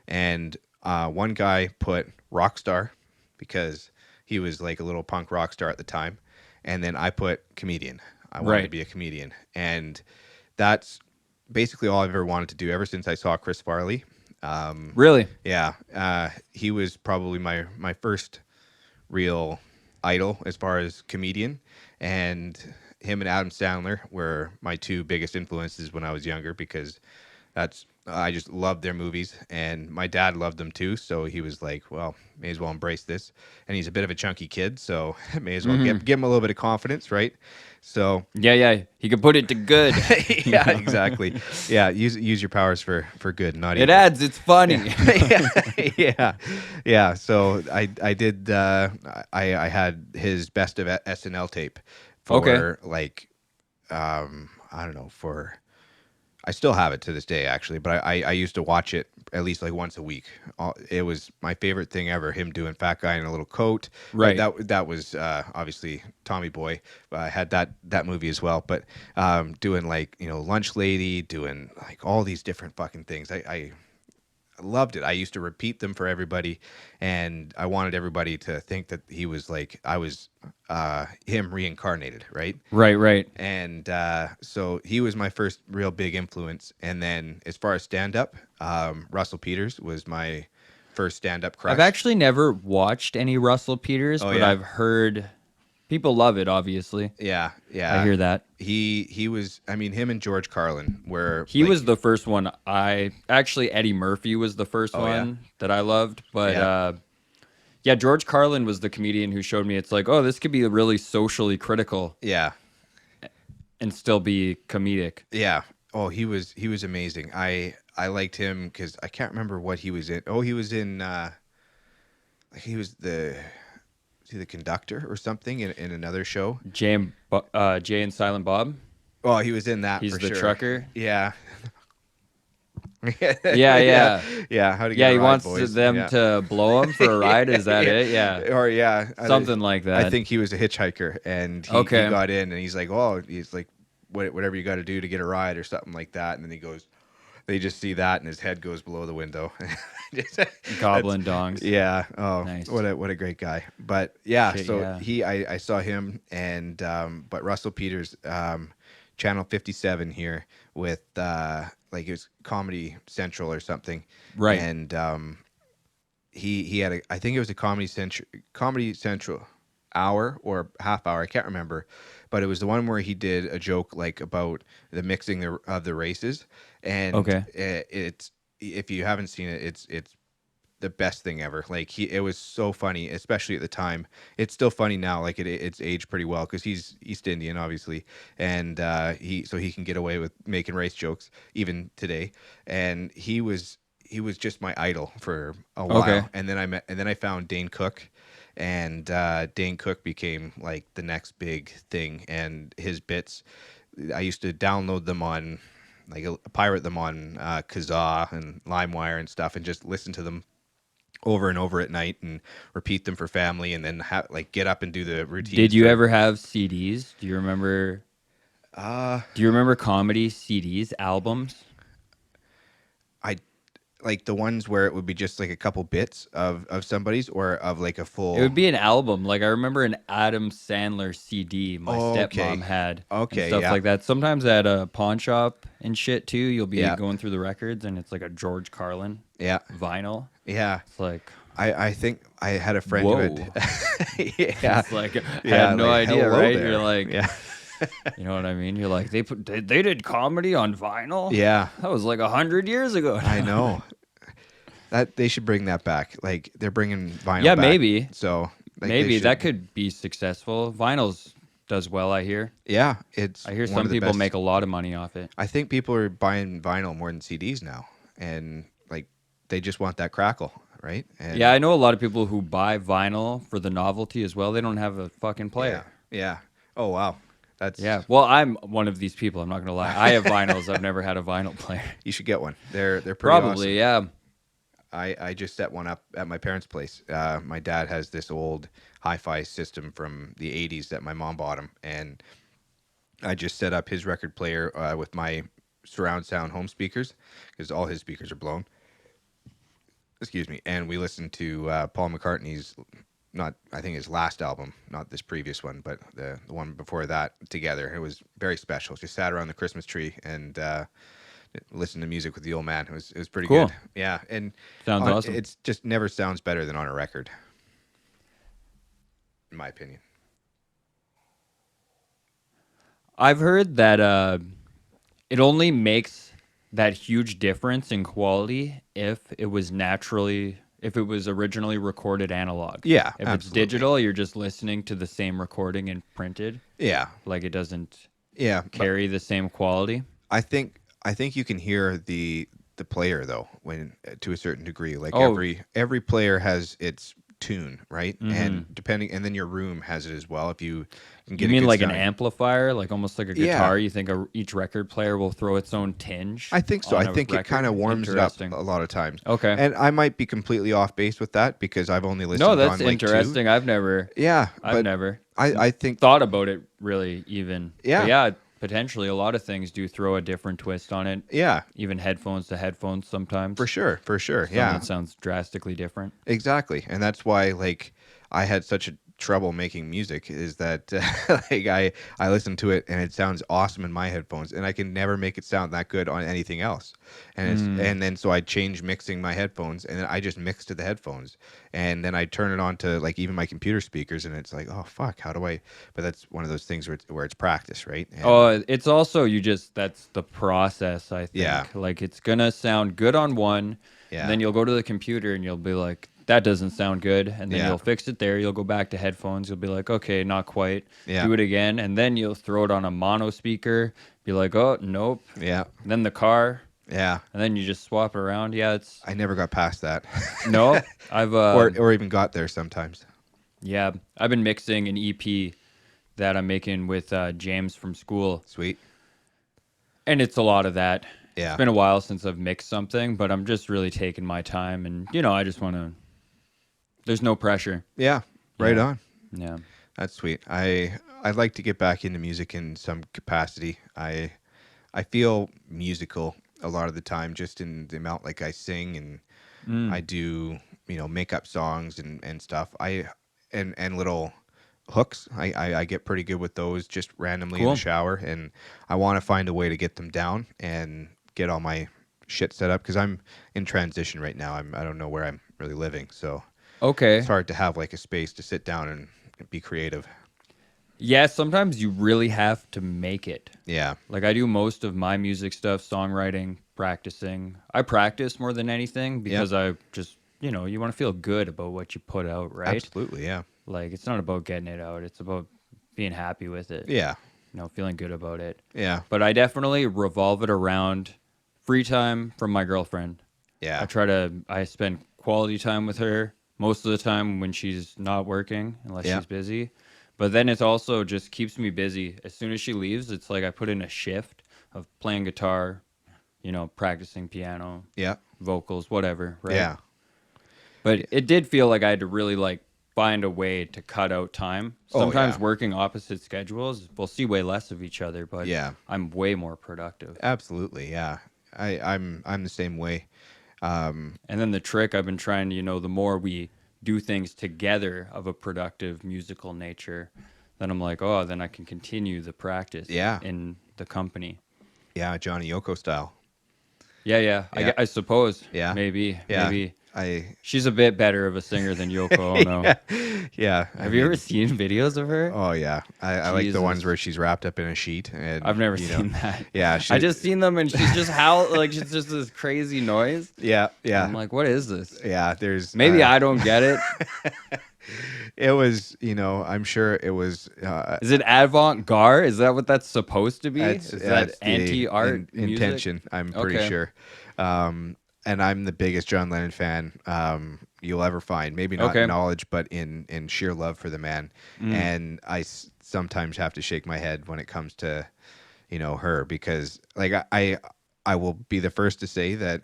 And one guy put rock star because he was like a little punk rock star at the time, and then I put comedian. I wanted to Right. be a comedian, and that's basically all I've ever wanted to do ever since I saw Chris Farley. Really? Yeah, he was probably my first real idol as far as comedian, and him and Adam Sandler were my two biggest influences when I was younger, because I just loved their movies, and my dad loved them too. So he was like, "Well, may as well embrace this." And he's a bit of a chunky kid, so may as well give him a little bit of confidence, right? So Yeah. He could put it to good. yeah, exactly. Yeah, use your powers for good, not It evil. adds. It's funny. Yeah. So I did. I had his best of SNL tape for Okay. like, I don't know, for. I still have it to this day, actually, but I used to watch it at least like once a week. It was my favorite thing ever. Him doing fat guy in a little coat. Right. That was obviously Tommy Boy. I had that movie as well. But doing like Lunch Lady, doing like all these different fucking things. I loved it. I used to repeat them for everybody, and I wanted everybody to think that he was like I was him reincarnated, right? Right. And so he was my first real big influence. And then as far as stand up, Russell Peters was my first stand up crush. I've actually never watched any Russell Peters, but yeah? I've heard people love it. Obviously, Yeah. I hear that. He was. I mean, him and George Carlin were. He like, was the first one. Eddie Murphy was the first Oh, yeah? one that I loved, but Yeah. yeah, George Carlin was the comedian who showed me it's like, oh, this could be really socially critical Yeah. and still be comedic. Yeah. Oh, he was amazing. I liked him because I can't remember what he was in. Oh, he was in. He was the conductor or something in another show. Jay and Silent Bob. Oh, he was in that. He's for the sure. trucker. Yeah. Yeah. Yeah. How to get Yeah, a he ride, wants boys. them Yeah. to blow him for a ride. Is that it? Yeah. Or yeah, Something like that. I think he was a hitchhiker, and he Okay. got in, and he's like, "Oh, he's like, whatever you got to do to get a ride, or something like that." And then he goes, they just see that, and his head goes below the window. Goblin dongs. Yeah. Oh, Nice. what a great guy. But yeah, Shit, so yeah. I saw him, and but Russell Peters, Channel 57 here with like it was Comedy Central or something. Right. And he had I think it was a Comedy Central hour or half hour, I can't remember, but it was the one where he did a joke like about the mixing of the races. And Okay. it's, if you haven't seen it, it's the best thing ever. Like it was so funny, especially at the time. It's still funny now. Like it's aged pretty well because he's East Indian, obviously, and he can get away with making race jokes even today. And he was just my idol for a while. Okay. And then I found Dane Cook, and Dane Cook became like the next big thing. And his bits, I used to download them on, like pirate them on Kazaa and LimeWire and stuff, and just listen to them over and over at night and repeat them for family, and then like get up and do the routine. Did you ever have CDs? Do you remember? Do you remember comedy CDs, albums? I like the ones where it would be just like a couple bits of somebody's, or of like a full. It would be an album. Like I remember an Adam Sandler CD my Okay. stepmom had. Okay, and stuff yeah. like that. Sometimes at a pawn shop and shit too, you'll be Yeah. going through the records and it's like a George Carlin Yeah. vinyl. Yeah. It's like, I think I had a friend whoa. who had. Yeah. It's like I Yeah, had no like, idea, hello right? there. You're like, Yeah. you know what I mean? You're like, they did comedy on vinyl. Yeah. That was like 100 years ago. I know. That they should bring that back. Like they're bringing vinyl. Yeah, back. maybe. So like, they Maybe should- that could be successful. Vinyl's does well, I hear. Yeah, it's I hear one some of the people best. make a lot of money off it. I think people are buying vinyl more than CDs now, and like they just want that crackle, right? Yeah, And I know a lot of people who buy vinyl for the novelty as well. They don't have a fucking yeah, player. yeah. Oh wow, Yeah. that's Well, I'm one of these people. I'm not gonna lie. I have vinyls. I've never had a vinyl player. you should get one. They're pretty awesome. Probably, yeah. I just set one up at my parents' place. My dad has this old hi-fi system from the '80s that my mom bought him, and I just set up his record player with my surround sound home speakers because all his speakers are blown. Excuse me. And we listened to Paul McCartney's not I think his last album, not this previous one, but the one before that together. It was very special. Just sat around the Christmas tree and listened to music with the old man. It was pretty Cool. good. Yeah, and Sounds awesome. it's just never sounds better than on a record, in my opinion. I've heard that it only makes that huge difference in quality if it was originally recorded analog. Yeah, If it's absolutely. digital, you're just listening to the same recording and printed. Yeah, Like it doesn't yeah. But carry the same quality. I think you can hear the player though when to a certain degree. Like Oh. every player has its tune, right? Mm-hmm. And then your room has it as well. If you can get You a mean good like an sounding- amplifier, like almost like a Yeah. guitar? You think each record player will throw its own tinge? I think so. on I a think it record? kind of warms it up Interesting. a lot of times. Okay. And I might be completely off base with that because I've only listened No, on that's like two. interesting. I've never Yeah, but never I think thought about it really even. Yeah. But yeah, potentially a lot of things do throw a different twist on it. yeah, Even headphones to headphones sometimes. for sure. Some Yeah, of it sounds drastically different. exactly. And that's why like I had such a trouble making music is that like I listen to it and it sounds awesome in my headphones and I can never make it sound that good on anything else. And and then so I change mixing my headphones and then I just mix to the headphones and then I turn it on to like even my computer speakers and it's like, oh fuck, how do I? But that's one of those things where it's practice, right? And, Oh, it's also that's the process, I think. Yeah. Like it's gonna sound good on one, Yeah. and then you'll go to the computer and you'll be like, that doesn't sound good, and then Yeah. you'll fix it there. You'll go back to headphones. You'll be like, okay, not quite. Yeah. Do it again, and then you'll throw it on a mono speaker. Be like, oh nope. yeah, And then the car, yeah. and then you just swap it around. Yeah, it's I never got past that, no. I've or even got there sometimes. yeah, I've been mixing an EP that I'm making with James from school, Sweet. and it's a lot of that. Yeah. It's been a while since I've mixed something, but I'm just really taking my time, and I just want to. There's no pressure. Yeah. Right Yeah. on. Yeah. That's sweet. I'd like to get back into music in some capacity. I feel musical a lot of the time, just in the amount like I sing and I do make up songs and stuff. And little hooks. I get pretty good with those just randomly in Cool. the shower, and I want to find a way to get them down and get all my shit set up because I'm in transition right now. I don't know where I'm really living, so Okay. it's hard to have like a space to sit down and be creative. Yeah, sometimes you really have to make it. Yeah. Like I do most of my music stuff, songwriting, practicing. I practice more than anything because I just, you want to feel good about what you put out, right? Absolutely. Yeah. Like it's not about getting it out. It's about being happy with it. Yeah. Feeling good about it. Yeah. But I definitely revolve it around free time from my girlfriend. Yeah. I spend quality time with her most of the time when she's not working, unless Yeah. she's busy. But then it also just keeps me busy. As soon as she leaves, it's like I put in a shift of playing guitar, practicing piano, Yeah. vocals, whatever, right? Yeah. But it did feel like I had to really find a way to cut out time. Oh, Sometimes yeah. working opposite schedules, we'll see way less of each other, but Yeah. I'm way more productive. Absolutely. Yeah. I'm the same way. And then the trick I've been trying, the more we do things together of a productive musical nature, then I'm like, oh, then I can continue the practice Yeah. in the company. Yeah. Johnny Yoko style. Yeah. Yeah. I suppose. Yeah. Maybe. Yeah. Maybe. I She's a bit better of a singer than Yoko Ono. yeah. Have you ever seen videos of her? Oh yeah. I like the Jesus. ones where she's wrapped up in a sheet and I've never you know, seen that. Yeah. I just seen them and she's just she's just this crazy noise. Yeah. Yeah. I'm like, what is this? Yeah. There's Maybe I don't get it. it was, I'm sure it was. Is it avant-garde? Is that what that's supposed to be? That's Is that's that the anti-art music? intention. I'm pretty Okay. sure. And I'm the biggest John Lennon fan you'll ever find. Maybe not in Okay. knowledge, but in sheer love for the man. Mm. And I sometimes have to shake my head when it comes to her, because like I will be the first to say that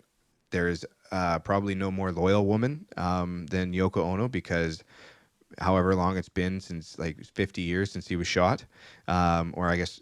there's probably no more loyal woman than Yoko Ono, because however long it's been since, like 50 years since he was shot, or I guess,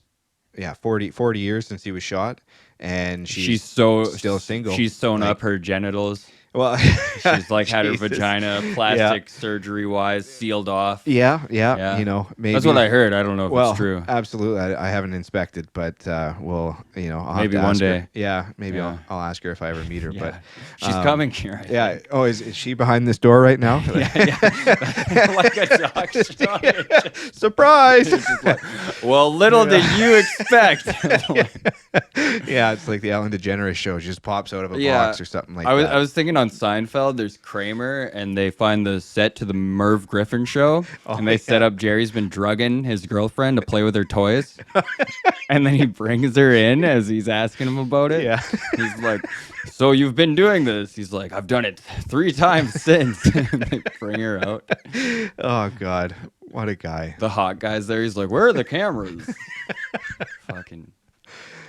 yeah, 40 years since he was shot, and she's still single. She's sewn Like, up her genitals. well, She's like had her Jesus. vagina Yeah. plastic surgery wise sealed off. Yeah, Yeah. maybe That's what I heard. I don't know if Well, it's true. absolutely. I haven't inspected, but we'll, I'll have Maybe to one ask her. day. Yeah, maybe Yeah. I'll ask her if I ever meet her. Yeah. But She's coming here. I yeah. think. Oh, is she behind this door right now? Yeah. Like a dog. Surprise! Just like, well, little did you expect. Yeah, it's like the Ellen DeGeneres show. She just pops out of a Yeah. box or something like I that. was thinking on Seinfeld, there's Kramer, and they find the set to the Merv Griffin show, and they set up Jerry's been drugging his girlfriend to play with her toys, and then he brings her in as he's asking him about it. Yeah. He's like, "So you've been doing this?" He's like, "I've done it 3 times since." And they bring her out. Oh God, what a guy! The hot guy's there. He's like, "Where are the cameras?" Fucking.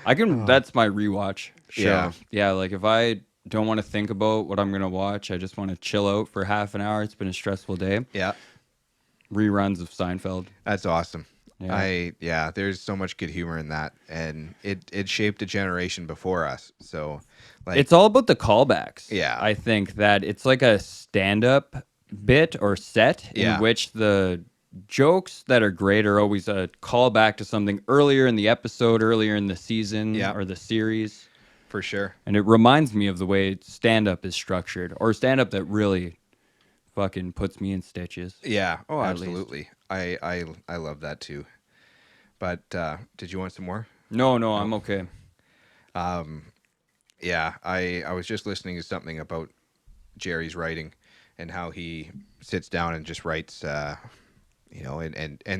I can. That's my rewatch show. Yeah. Yeah. Like if I don't want to think about what I'm gonna watch, I just want to chill out for half an hour. It's been a stressful day. Yeah, Reruns of Seinfeld. that's awesome. Yeah. There's so much good humor in that, and it shaped a generation before us. So, like, It's all about the callbacks. Yeah. I think that it's like a stand-up bit or set Yeah. in which the jokes that are great are always a callback to something earlier in the episode, earlier in the season Yeah. or the series. for sure. And it reminds me of the way stand-up is structured, or stand-up that really fucking puts me in stitches. Yeah. Oh, At least. absolutely. I love that too. But did you want some more? No, I'm okay. Yeah, I was just listening to something about Jerry's writing and how he sits down and just writes. And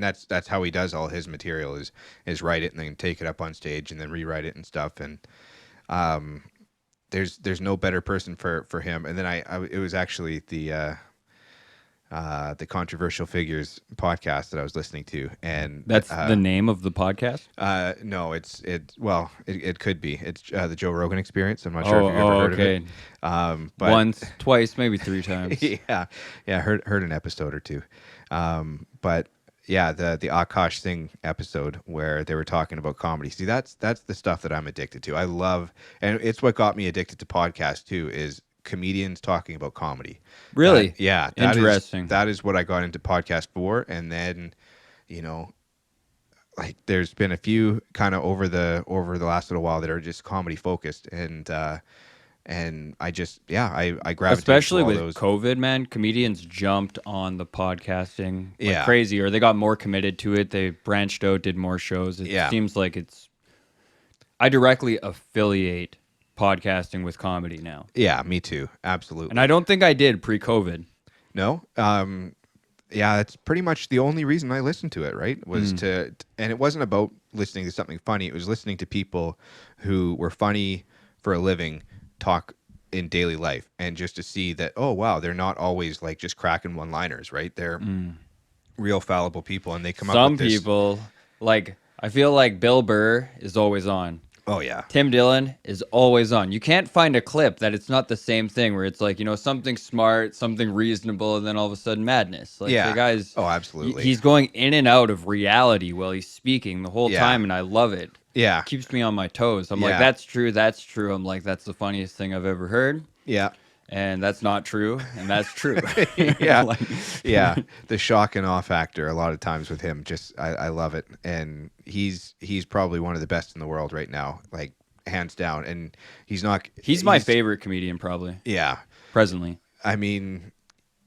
that's how he does all his material is write it and then take it up on stage and then rewrite it and stuff. And there's no better person for him. And then it was actually the Controversial Figures podcast that I was listening to, and That's the name of the podcast? no, it could be. It's the Joe Rogan Experience. I'm not sure if you've ever heard of it. But Once, twice, maybe 3 times. yeah, heard an episode or two. But yeah, the Akash Singh episode where they were talking about comedy. See, that's the stuff that I'm addicted to. I love, and it's what got me addicted to podcasts too, is comedians talking about comedy. Really? That Interesting. That is what I got into podcast for, and then, like there's been a few kind of over the last little while that are just comedy focused, and I just I gravitate Especially to all with those. COVID, man, comedians jumped on the podcasting like Yeah. crazy, or they got more committed to it. They branched out, did more shows. It Yeah. seems like I directly affiliate podcasting with comedy now. Yeah, me too. Absolutely. And I don't think I did pre-COVID. No. Yeah, that's pretty much the only reason I listened to it, right? Was and it wasn't about listening to something funny. It was listening to people who were funny for a living talk in daily life, and just to see that, oh wow, they're not always like just cracking one-liners, right? They're real fallible people, and they come up Some with this. people, like, I feel like Bill Burr is always on. Oh yeah. Tim Dillon is always on. You can't find a clip that it's not the same thing, where it's like, something smart, something reasonable, and then all of a sudden madness. Like Yeah. the guy's, Oh, absolutely. he's going in and out of reality while he's speaking the whole Yeah. time, and I love it. Yeah. Keeps me on my toes. I'm Yeah. like, that's true, that's true. I'm like, that's the funniest thing I've ever heard. Yeah. And that's not true, and that's true. Yeah. Like- Yeah, the shock and awe factor a lot of times with him, just I love it, and he's probably one of the best in the world right now, like hands down. And he's my favorite comedian, probably. Yeah, Presently. I mean,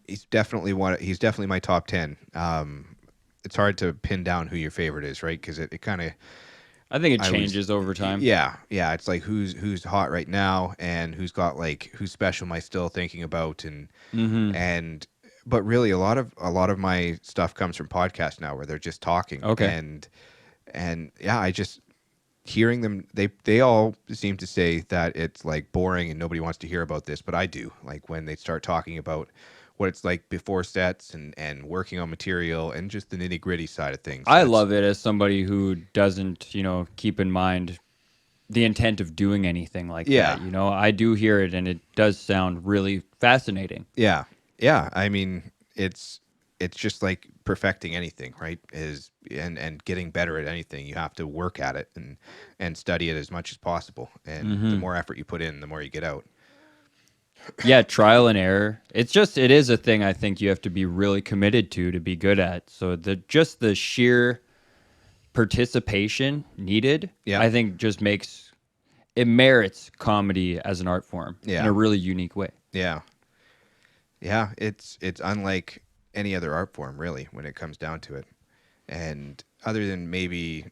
he's definitely my top 10. It's hard to pin down who your favorite is, right? Because it kind of, I think it changes over time. yeah, it's like who's hot right now, and who's special am I still thinking about, and but really a lot of my stuff comes from podcasts now where they're just talking. Okay. And yeah, I just hearing them, they all seem to say that it's like boring and nobody wants to hear about this, but I do. Like when they start talking about what it's like before sets and working on material and just the nitty-gritty side of things. I That's love it as somebody who doesn't, keep in mind the intent of doing anything like Yeah. that. I do hear it and it does sound really fascinating. Yeah. Yeah. I mean, it's just like perfecting anything, right? Is and getting better at anything. You have to work at it and study it as much as possible. And the more effort you put in, the more you get out. Yeah, trial and error. It is a thing I think you have to be really committed to be good at. So the sheer participation needed, Yeah. I think just merits comedy as an art form in Yeah. a really unique way. Yeah. Yeah, it's unlike any other art form really when it comes down to it. And other than maybe,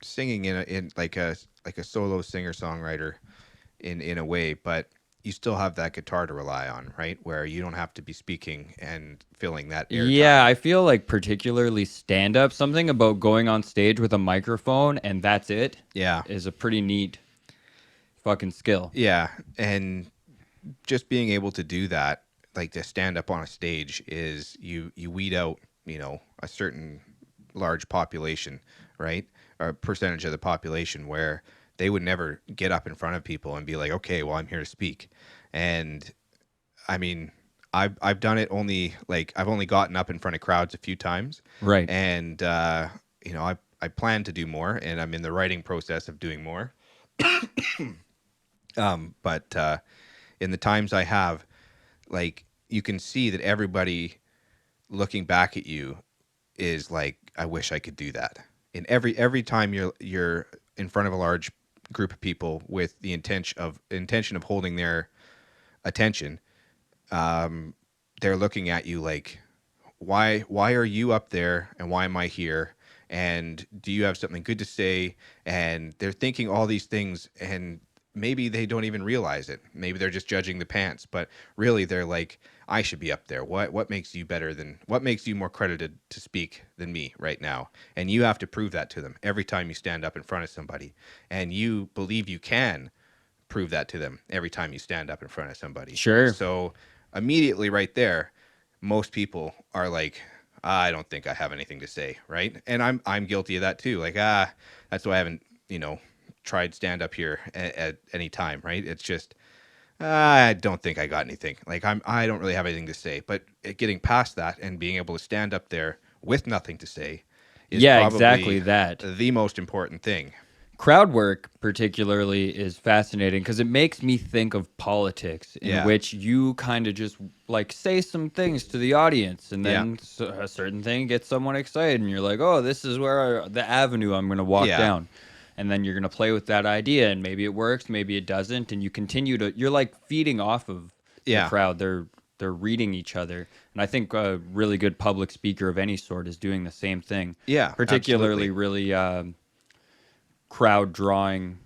singing in like a solo singer-songwriter in a way, but you still have that guitar to rely on, right? Where you don't have to be speaking and filling that Yeah, airtime. I feel like particularly stand up, something about going on stage with a microphone and that's it Yeah. is a pretty neat fucking skill. Yeah, and just being able to do that, like to stand up on a stage, is you weed out a certain large population, right, or a percentage of the population where they would never get up in front of people and be like, okay, well, I'm here to speak. And I mean, I've done it only like I've only gotten up in front of crowds a few times, Right. and I plan to do more, and I'm in the writing process of doing more. But in the times I have, like you can see that everybody looking back at you is like, I wish I could do that. And every time you're in front of a large group of people with the intention of holding their attention, they're looking at you like, why are you up there and why am I here? And do you have something good to say? And they're thinking all these things, and maybe they don't even realize it. Maybe they're just judging the pants, but really they're like, I should be up there. What makes you what makes you more credited to speak than me right now? And you have to prove that to them every time you stand up in front of somebody. And you believe you can prove that to them every time you stand up in front of somebody. Sure. So immediately right there, most people are like, I don't think I have anything to say, right? And I'm guilty of that too. Like, that's why I haven't, tried stand up here at any time, right? It's just, I don't think I got anything. Like I don't really have anything to say. But getting past that and being able to stand up there with nothing to say is Yeah, probably exactly that. the most important thing. Crowd work particularly is fascinating because it makes me think of politics in Yeah. which you kind of just like say some things to the audience and then a certain thing gets someone excited and you're like, oh, this is the avenue I'm going to walk Yeah. down. And then you're going to play with that idea and maybe it works, maybe it doesn't. And you continue you're like feeding off of the Yeah. crowd. They're reading each other. And I think a really good public speaker of any sort is doing the same thing. Yeah, Particularly absolutely. really crowd drawing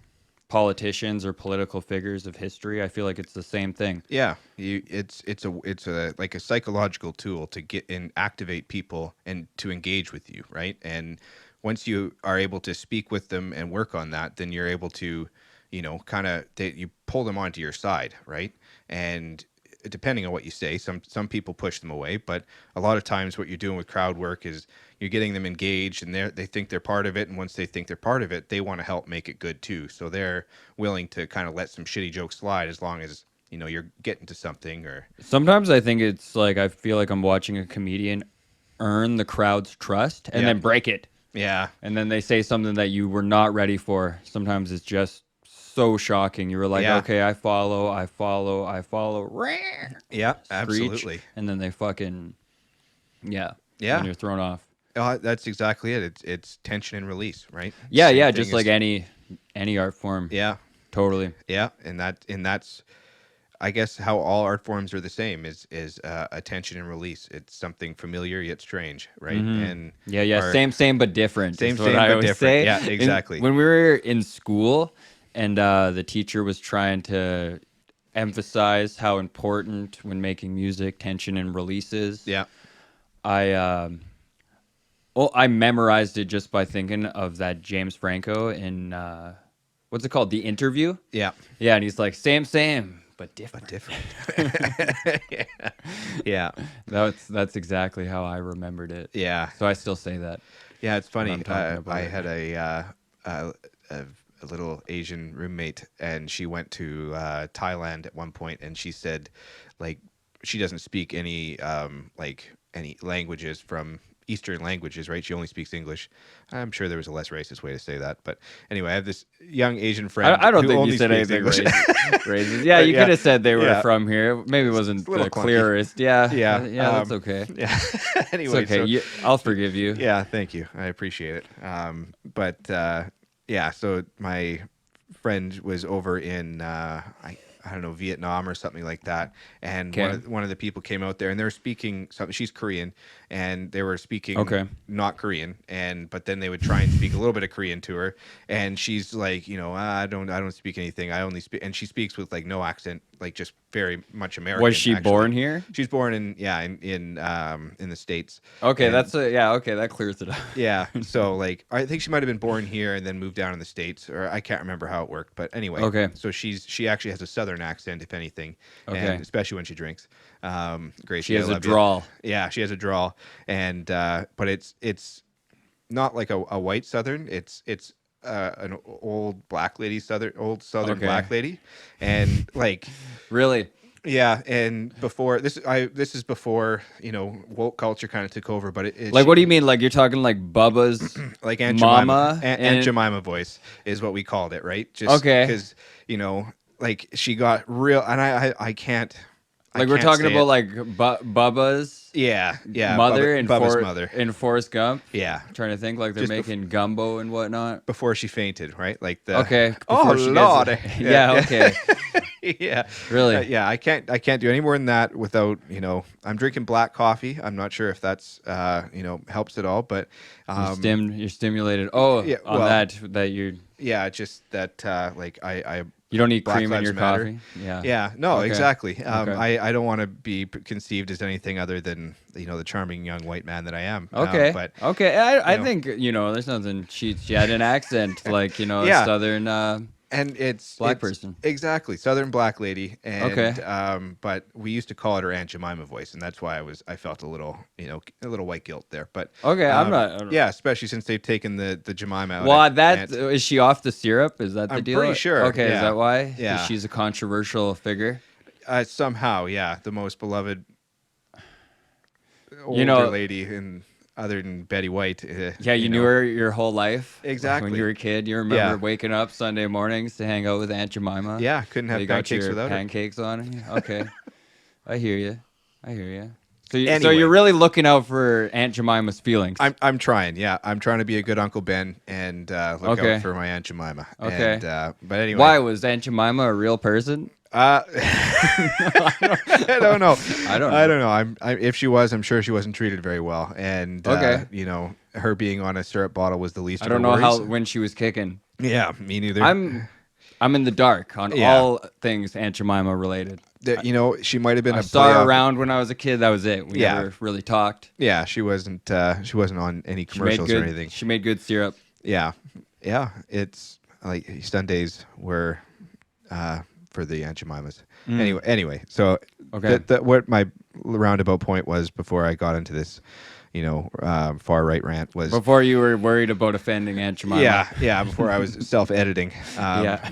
politicians or political figures of history. I feel like it's the same thing. Yeah, it's a like a psychological tool to get and activate people and to engage with you, right? And once you are able to speak with them and work on that, then you're able to, kind of you pull them onto your side, right? And depending on what you say, some people push them away, but a lot of times what you're doing with crowd work is you're getting them engaged and they think they're part of it, and once they think they're part of it, they want to help make it good too. So they're willing to kind of let some shitty jokes slide as long as you're getting to something. Or Sometimes I think it's like I feel like I'm watching a comedian earn the crowd's trust and Yeah. then break it. yeah, And then they say something that you were not ready for. Sometimes it's just so shocking. You were like, Yeah. okay, I follow. yeah, Screech. absolutely. And then they fucking, yeah. Yeah. And you're thrown off. That's exactly it. It's tension and release, right? Yeah, Same yeah. thing Just like as- any art form. yeah, Totally. yeah, and that's I guess how all art forms are the same is a tension and release. It's something familiar yet strange, right? And Yeah. our- Same but different. Same, is what same, I but always different. say. Yeah, And exactly. when we were in school and the teacher was trying to emphasize how important when making music tension and releases. Yeah. I memorized it just by thinking of that James Franco in what's it called? The Interview. Yeah. Yeah, and he's like same, but different. Different. Yeah. Yeah. That's exactly how I remembered it. Yeah. So I still say that. Yeah, it's funny. I'm talking about I it. had a little Asian roommate, and she went to Thailand at one point, and she said, like, she doesn't speak any like any languages from Eastern languages, right? She only speaks English. I'm sure there was a less racist way to say that, but anyway, I have this young Asian friend. I don't who think only you said speaks anything English. racist. Yeah, But you yeah, could have said they were yeah. from here. Maybe it wasn't a little the clunky. clearest. Yeah, Yeah, that's okay. Yeah. It's Anyway, okay. so, I'll forgive you. yeah, thank you. I appreciate it. But yeah, so my friend was over in I don't know, Vietnam or something like that, and Okay. one of the people came out there, and they were speaking something. She's Korean, and they were speaking Okay. not Korean, but then they would try and speak a little bit of Korean to her, and she's like, I don't speak anything. I only speak, and she speaks with like no accent, like just very much American. Was she actually. born here? She's born in the States. Okay, And- okay, that clears it up. yeah. So like I think she might have been born here and then moved down in the States, or I can't remember how it worked. But anyway. Okay. So she actually has a southern accent, if anything. Okay. And especially when she drinks. Gracie, She has I a love you. drawl. Yeah, she has a drawl. And but it's not like a white southern. It's an old black lady old southern Okay. black lady. And like Really? yeah, and before this is before, woke culture kind of took over, but it Like, what do you mean? Like, you're talking like Bubba's like Aunt Mama Jemima, Aunt and- Jemima voice is what we called it, right? Just Okay. because like she got real, and I can't. I like we're can't talking say about it. like yeah, Bubba's mother in Bubba's mother. in Forrest Gump. Yeah, I'm trying to think like they're Just making gumbo and whatnot. before she fainted, right? Like the Okay. Oh before she gets- Lord. Yeah. Okay. Yeah, Really? yeah, I can't do any more than that without I'm drinking black coffee. I'm not sure if that's helps at all, but You're stimulated. Oh, yeah, on well- that you're. yeah, just that like I You don't need Black cream in Lives your Matter. coffee. Yeah. yeah, no, Okay. exactly. Okay. I don't want to be conceived as anything other than the charming young white man that I am. Okay. But okay. I know. think there's nothing cheats. She had an accent like Yeah. a southern. and it's Black it's- person. exactly, southern black lady, and Okay. but we used to call it her Aunt Jemima voice, and that's why I felt a little white guilt there. But Okay, I'm not. yeah, especially since they've taken the Jemima out. Well, at that Aunt. is she off the syrup? Is that the I'm deal? pretty sure, Okay, yeah. is that why? 'Cause Yeah. she's a controversial figure. Somehow, yeah, the most beloved older lady in other than Betty White. Yeah, you knew her your whole life. Like, Exactly. when you were a kid, you remember Yeah. waking up Sunday mornings to hang out with Aunt Jemima. Yeah, couldn't have you got pancakes your without her. pancakes on. Okay, I hear you. So, so Anyway. you're really looking out for Aunt Jemima's feelings. I'm trying, yeah. I'm trying to be a good Uncle Ben and look Okay. out for my Aunt Jemima. Okay. And, but anyway. Why was Aunt Jemima a real person? I don't know. I don't I don't know. If she was, I'm sure she wasn't treated very well. And Okay. her being on a syrup bottle was the least. I of don't her know how worries. when she was kicking. Yeah, me neither. I'm in the dark on Yeah. all things Aunt Jemima related. She might have been I a saw her playoff- around when I was a kid. That was it. We Yeah. never really talked. Yeah, she wasn't. She wasn't on any She made commercials good. or anything. She made good syrup. Yeah, yeah. It's like Sundays were for the Aunt Jemimas. Anyway. So Okay. what my roundabout point was before I got into this, far right rant was Before you were worried about offending Aunt Jemima. yeah. Before I was self-editing, Yeah.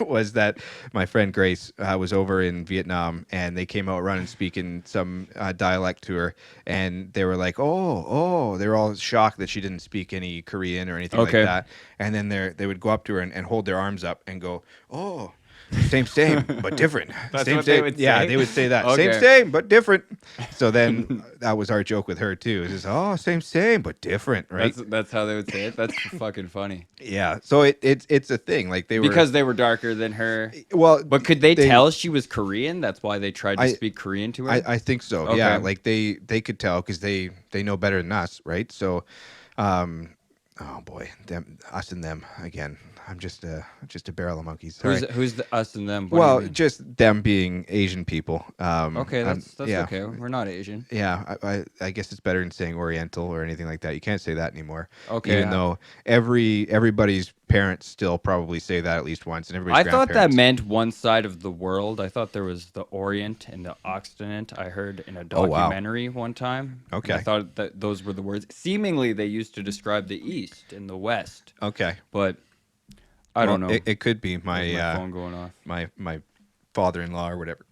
was that my friend Grace was over in Vietnam, and they came out running speaking some dialect to her, and they were like, oh, they were all shocked that she didn't speak any Korean or anything Okay. like that. And then they would go up to her and hold their arms up and go, oh, same, but different. That's same, what they same. would Yeah, say? they would say that. Okay. Same, but different. So then that was our joke with her too. It's just, same, but different, right? That's how they would say it. That's fucking funny. Yeah. So it's a thing. Like they were Because they were darker than her. well, But could they tell she was Korean? That's why they tried to I- speak Korean to her. I think so. Okay. Yeah. Like they could tell because they know better than us, right? So, oh boy, us and them again. I'm just a barrel of monkeys. Sorry. Who's the us and them? What do you Well, mean? just them being Asian people. Okay, that's yeah. okay. We're not Asian. Yeah, I guess it's better than saying Oriental or anything like that. You can't say that anymore. Okay. Even though everybody's parents still probably say that at least once, and everybody's I thought that grandparents. meant one side of the world. I thought there was the Orient and the Occident. I heard in a Oh, wow. documentary one time. and Okay. I thought that those were the words. Seemingly, they used to describe the East and the West, Okay. but I don't know. It could be There's my my phone going off. my father-in-law or whatever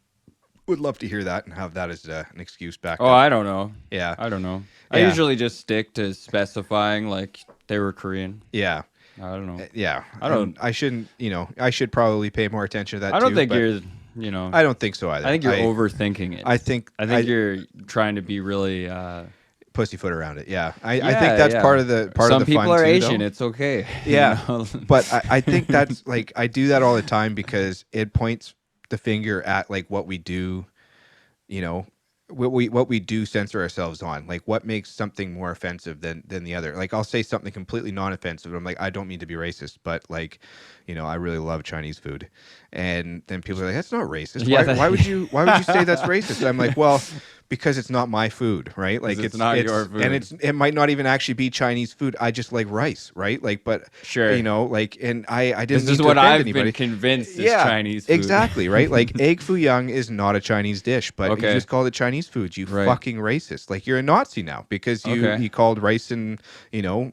would love to hear that and have that as an excuse back. Oh, up. I don't know. Yeah. I don't know. I Yeah. usually just stick to specifying like they were Korean. Yeah. I don't know. Yeah. I don't- And I shouldn't. I should probably pay more attention to that. I don't too, think but you're. You know. I don't think so either. I think you're overthinking it. I think you're trying to be really. pussyfoot around it. Yeah. I Yeah, think that's yeah. part of the Some of the people fun are too, Asian. though. It's okay. you Yeah, know? but I think that's like I do that all the time because it points the finger at like what we do, what we do censor ourselves on, like what makes something more offensive than the other. Like I'll say something completely non-offensive. I'm like, I don't mean to be racist, but like, I really love Chinese food, and then people are like, that's not racist. Yeah, why would you say that's racist? I'm like, well, because it's not my food, right? Like it's not your food. and it might not even actually be Chinese food. I just like rice, right? Like, but Sure. like, and I didn't. This is mean to what offend I've anybody. been convinced is Yeah, Chinese food. exactly, right? Like egg foo young is not a Chinese dish, but Okay. you just called it Chinese food. You Right. fucking racist. Like you're a Nazi now because Okay. you called rice and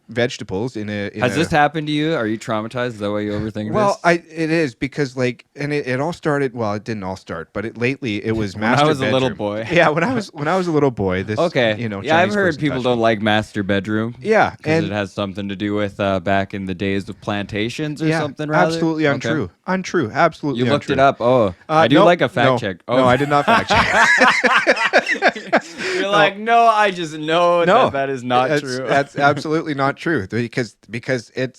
vegetables in a. Has this happened to you? Are you traumatized? Is that why you overthink Well, this? it is because like, and it all started. Well, it didn't all start, but lately it was When I master was a little bedroom. boy. Yeah, when I was a little boy. This Okay. yeah, I've Chinese heard person people touched don't me. like master bedroom. Yeah, Because and it has something to do with back in the days of plantations or yeah, something, rather? absolutely Okay. untrue. Untrue. Absolutely. You looked untrue. it up. Oh, I do no, like a fact no, check. Oh, No, I did not fact check. You're like, no, I just know No, that is not that's, true. That's absolutely not true because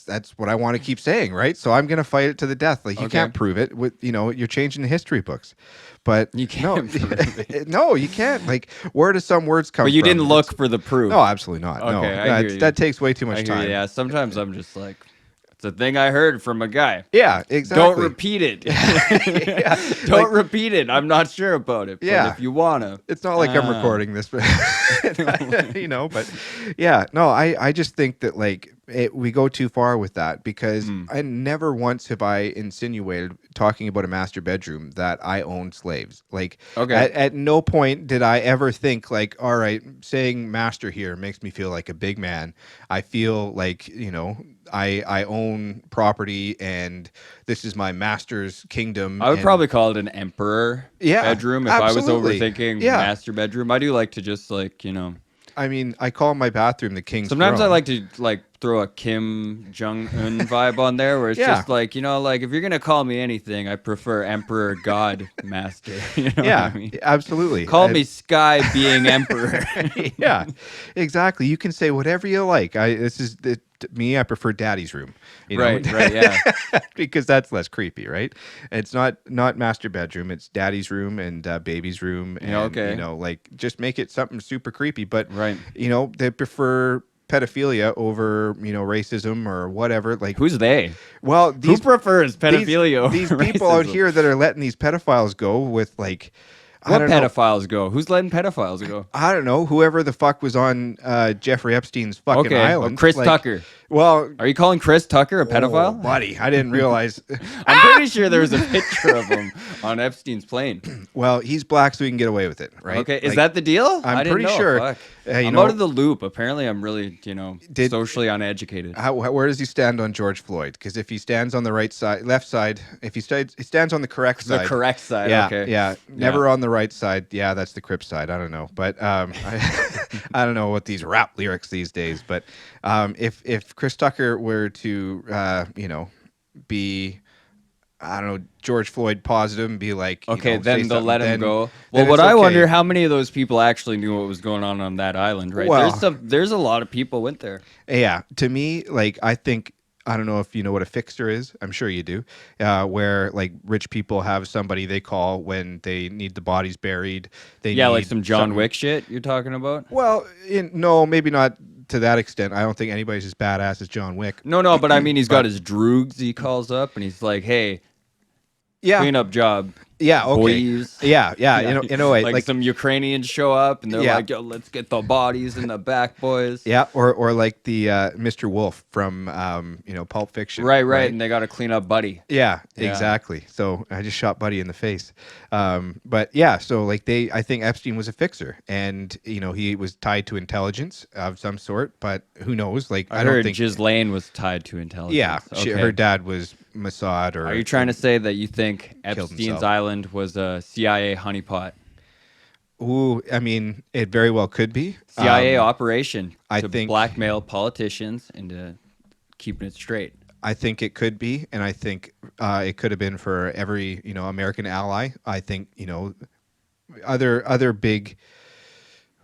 that's what I want to keep saying, right? So I'm gonna fight it to the death. Like you Okay. can't prove it with you're changing the history books, but You can't prove it. no, you can't. Like where do some words come? But you from? didn't look for the proof. No, absolutely not. No, Okay, I hear you. that takes way too I much hear time. you. Yeah, sometimes I'm just like, it's a thing I heard from a guy. Yeah, exactly. Don't repeat it. Yeah, Don't like- repeat it. I'm not sure about it. Yeah. But if you wanna, It's not like I'm Ah. recording this, but but yeah, no, I just think that like we go too far with that because I never once have I insinuated talking about a master bedroom that I own slaves. Like, Okay. at no point did I ever think like, all right, saying master here makes me feel like a big man. I feel like I own property and this is my master's kingdom. I would and- probably call it an emperor bedroom if absolutely. I was overthinking Yeah. master bedroom. I do like to just like, I mean, I call my bathroom the king's sometimes I throne. like to like throw a Kim Jong-un vibe on there where it's Yeah. just like, like if you're going to call me anything, I prefer emperor god master. You know Yeah, what I mean? absolutely. Call me Sky being emperor. Yeah, exactly. You can say whatever you like. Me. I prefer daddy's room. Right, yeah. Because that's less creepy, right? It's not master bedroom. It's daddy's room and baby's room. And, Yeah, okay. like just make it something super creepy. But Right. they prefer pedophilia over racism or whatever. Like Who's they? well, Who prefers pedophilia over These people out racism? here that are letting these pedophiles go with like. I What don't know. pedophiles go? Who's letting pedophiles go? I don't know. Whoever the fuck was on Jeffrey Epstein's fucking Okay, island. Chris like- Tucker. Well, Are you calling Chris Tucker a pedophile? oh, buddy, I didn't realize. I'm pretty sure there was a picture of him on Epstein's plane. Well, he's black, so he can get away with it, right? Okay, is Like, that the deal? I'm I didn't pretty know. sure, Fuck. you I'm know- out of the loop. Apparently, I'm really, Did- socially uneducated. where does he stand on George Floyd? Because if he stands on the left side, if he stands on the correct The side, correct side. yeah, okay. yeah, never on the right side. Yeah, that's the Crip side. I don't know, but I don't know what these rap lyrics these days. But if Chris Tucker were to be, I don't know, George Floyd positive and be like, Okay, say then they'll something, let him then- go. then Well, what it's I okay. wonder, how many of those people actually knew what was going on that island, right? Well- There's a lot of people went there. Yeah, to me, like I think I don't know if you know what a fixer is. I'm sure you do. Where like rich people have somebody they call when they need the bodies buried. They Yeah, like need some John something- Wick shit you're talking about. Well, no, maybe not to that extent, I don't think anybody's as badass as John Wick. No, but I mean, he's But- got his droogs he calls up, and he's like, "Hey, Yeah, cleanup job, yeah, okay, boys." yeah. In a way, like some Ukrainians show up, and they're Yeah. like, "Yo, let's get the bodies in the back, boys." yeah, or like the Mr. Wolf from Pulp Fiction. Right, and they got to clean up Buddy. Yeah, Yeah. exactly. So I just shot Buddy in the face. But yeah, so like I think Epstein was a fixer, and he was tied to intelligence of some sort. But who knows? Like I don't heard think. Ghislaine was tied to intelligence. Yeah, Okay. her dad was Mossad. Or Are you trying to say that you think Killed Epstein's himself. Island was a CIA honeypot? Ooh, I mean, it very well could be CIA operation I to think- blackmail politicians into keeping it straight. I think it could be, and I think it could have been for every American ally. I think other big.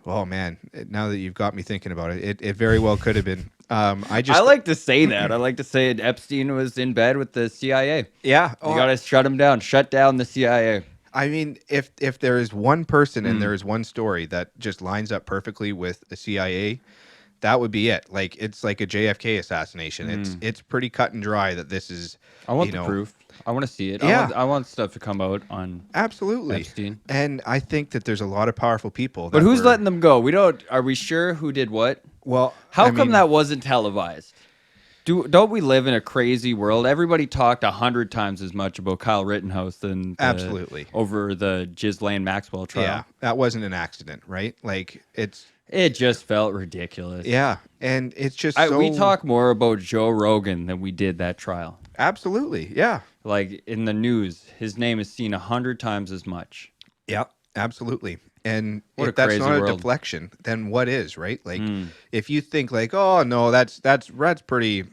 Oh man! Now that you've got me thinking about it, it very well could have been. I like to say that. I like to say Epstein was in bed with the CIA. yeah. You got to shut him down. Shut down the CIA. I mean, if there is one person Hmm. and there is one story that just lines up perfectly with the CIA, that would be it. Like it's like a JFK assassination. It's pretty cut and dry that this is. I want the proof. I want to see it. Yeah. I want stuff to come out on Absolutely. Epstein. And I think that there's a lot of powerful people. But that who's were- letting them go? We don't. Are we sure who did what? Well, How I come mean, that wasn't televised? Don't we live in a crazy world? Everybody talked 100 times as much about Kyle Rittenhouse than Absolutely. over the Ghislaine Maxwell trial. Yeah, that wasn't an accident, right? Like It just felt ridiculous. yeah, and it's just We talk more about Joe Rogan than we did that trial. absolutely, yeah, Like in the news, his name is seen 100 times as much. yeah, absolutely. And What a if that's crazy not a world. deflection, then what is, right? Like if you think like, oh no, that's pretty,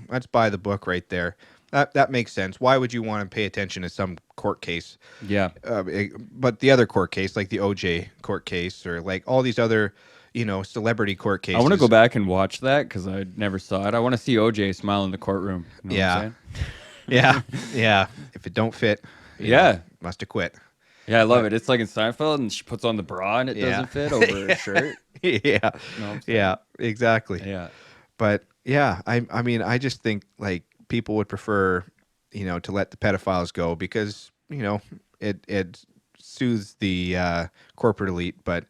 that's by the book right there. That makes sense. Why would you want to pay attention to some court case? Yeah. But the other court case, like the OJ court case, or like all these other, celebrity court cases. I want to go back and watch that because I never saw it. I want to see OJ smile in the courtroom. You know what I'm Yeah. saying? Yeah. If it don't fit, Yeah. must have quit. Yeah, I love it. It's like in Seinfeld, and she puts on the bra, and it Yeah. doesn't fit over her shirt. Yeah. You know what I'm saying? Yeah. Exactly. Yeah. But yeah, I mean, I just think like people would prefer, to let the pedophiles go because it soothes the corporate elite. But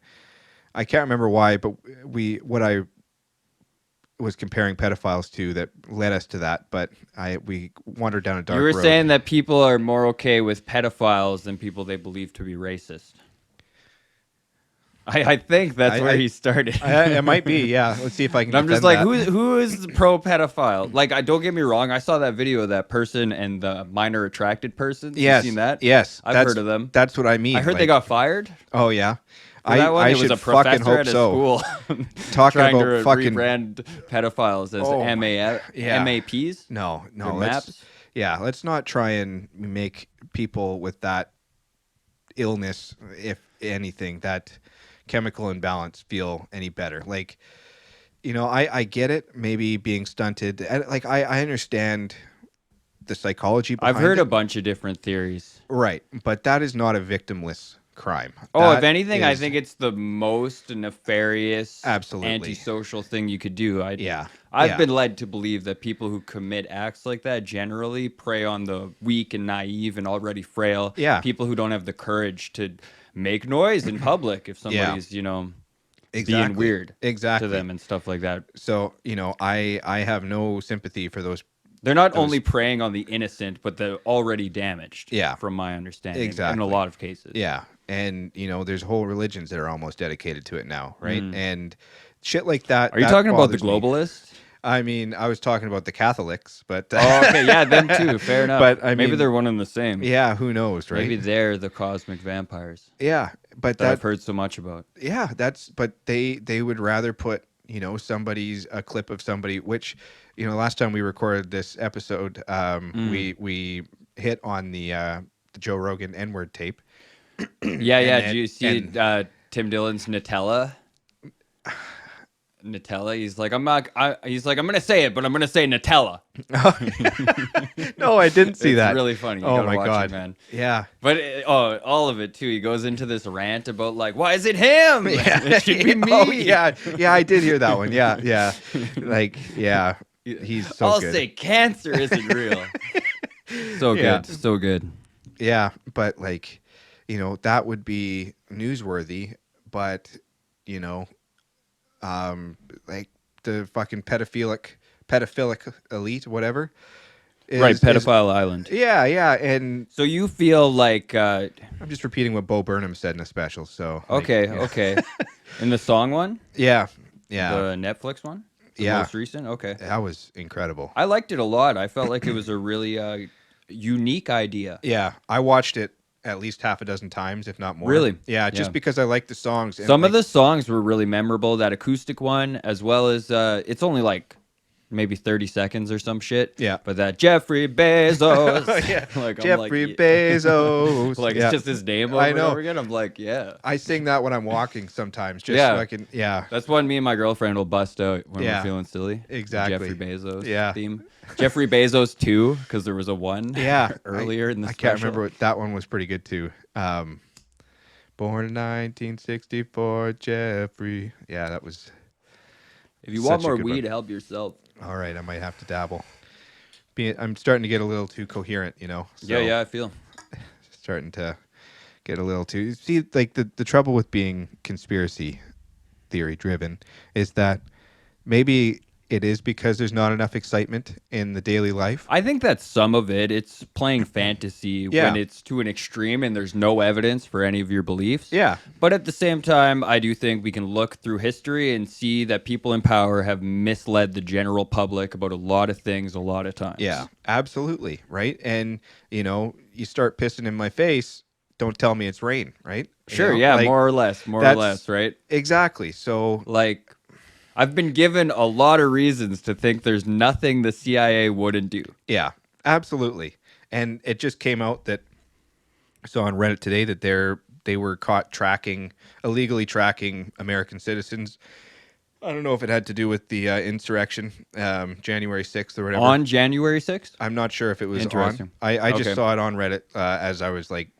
I can't remember why. But what I was comparing pedophiles to that led us to that. But we wandered down a dark You were road. saying that people are more okay with pedophiles than people they believe to be racist. I think that's where he started. It might be. Yeah. Let's see if I can. And I'm just defend like, that. who is the pro pedophile? Like, don't get me wrong. I saw that video of that person and the minor attracted person. Yes. You seen that? Yes. I've that's- heard of them. That's what I mean. I heard they like- got fired. Oh yeah. For that one, I it was should a fucking professor hope at a so. school Talking trying about to fucking rebrand pedophiles as Oh, yeah. MAPs. no. Or Let's, maps. yeah. Let's not try and make people with that illness, if anything, that chemical imbalance feel any better. Like, I get it. Maybe being stunted. And like I understand the psychology behind I've heard it. a bunch of different theories. Right, but that is not a victimless crime. Oh, if That anything, I is- think it's the most nefarious, Absolutely. antisocial thing you could do. I've Yeah. been led to believe that people who commit acts like that generally prey on the weak and naive and already frail. Yeah. People who don't have the courage to make noise in public if somebody's, being Exactly. weird Exactly. to them and stuff like that. So, I have no sympathy for those. They're not only preying on the innocent, but the already damaged. Yeah. From my understanding. Exactly. In a lot of cases. Yeah. And, there's whole religions that are almost dedicated to it now, right? And shit like that. Are you that talking about the bothers me. globalists? I mean, I was talking about the Catholics, but Oh, okay, yeah, them too. Fair enough. But, I maybe mean, they're one and the same. yeah, who knows, right? Maybe they're the cosmic vampires Yeah, but that I've heard so much about. yeah, but they would rather put, a clip of somebody, which, last time we recorded this episode, we hit on the Joe Rogan N-word tape. Yeah. And Did you see Tim Dillon's Nutella? Nutella. He's like, I'm not. He's like, I'm gonna say it, but I'm gonna say Nutella. No, I didn't see It's that. really funny. You Oh gotta my watch god. it, man. Yeah. But all of it too. He goes into this rant about like, why is it him? Yeah. It should be me. Oh yeah. Yeah, I did hear that one. Yeah. Yeah. Like, yeah. He's so I'll good. say cancer isn't real. So Yeah. good. So good. Yeah, but like, that would be newsworthy, but you know, like the fucking pedophilic elite, whatever. Right, Pedophile Island. Yeah, yeah, and So you feel like I'm just repeating what Bo Burnham said in a special. So like, okay, yeah. okay. In the song one? Yeah, yeah, The Netflix one? The Yeah. most recent? Okay. that was incredible. I liked it a lot. I felt like it was a really unique idea. Yeah, I watched it at least half a dozen times, if not more. Really? Yeah, just Yeah. because I like the songs. And Some of like, the songs were really memorable. That acoustic one, as well as it's only like maybe 30 seconds or some shit. Yeah. But that Jeffrey Bezos. Yeah. Like, Jeffrey I'm like, Bezos. like Yeah. it's just his name over I and know. over again. I'm like, yeah. I sing that when I'm walking sometimes, just Yeah. so I can. Yeah, That's one me and my girlfriend will bust out when Yeah. we're feeling silly. The Exactly. Jeffrey Bezos Yeah. theme. Jeffrey Bezos 2, because there was a one yeah. earlier in the I special. can't remember what that one was. Pretty good too. Born in 1964, Jeffrey. Yeah, that was If you such want a more good weed, one. help yourself. all right. I might have to dabble. I'm starting to get a little too coherent, Yeah, so yeah, I feel. starting to get a little too. See, like the trouble with being conspiracy theory driven is that maybe it is because there's not enough excitement in the daily life. I think that's some of it. It's playing fantasy Yeah. when it's to an extreme and there's no evidence for any of your beliefs. Yeah. But at the same time, I do think we can look through history and see that people in power have misled the general public about a lot of things a lot of times. Yeah, absolutely. Right. And, you start pissing in my face. Don't tell me it's rain. Right. Sure, yeah, like, more or less, right? Exactly. So, Like, I've been given a lot of reasons to think there's nothing the CIA wouldn't do. yeah, absolutely. And it just came out that I saw on Reddit today that they were caught illegally tracking American citizens. I don't know if it had to do with the insurrection, January 6th or whatever. On January 6th? I'm not sure if it was on. Interesting. I just Okay. saw it on Reddit as I was like,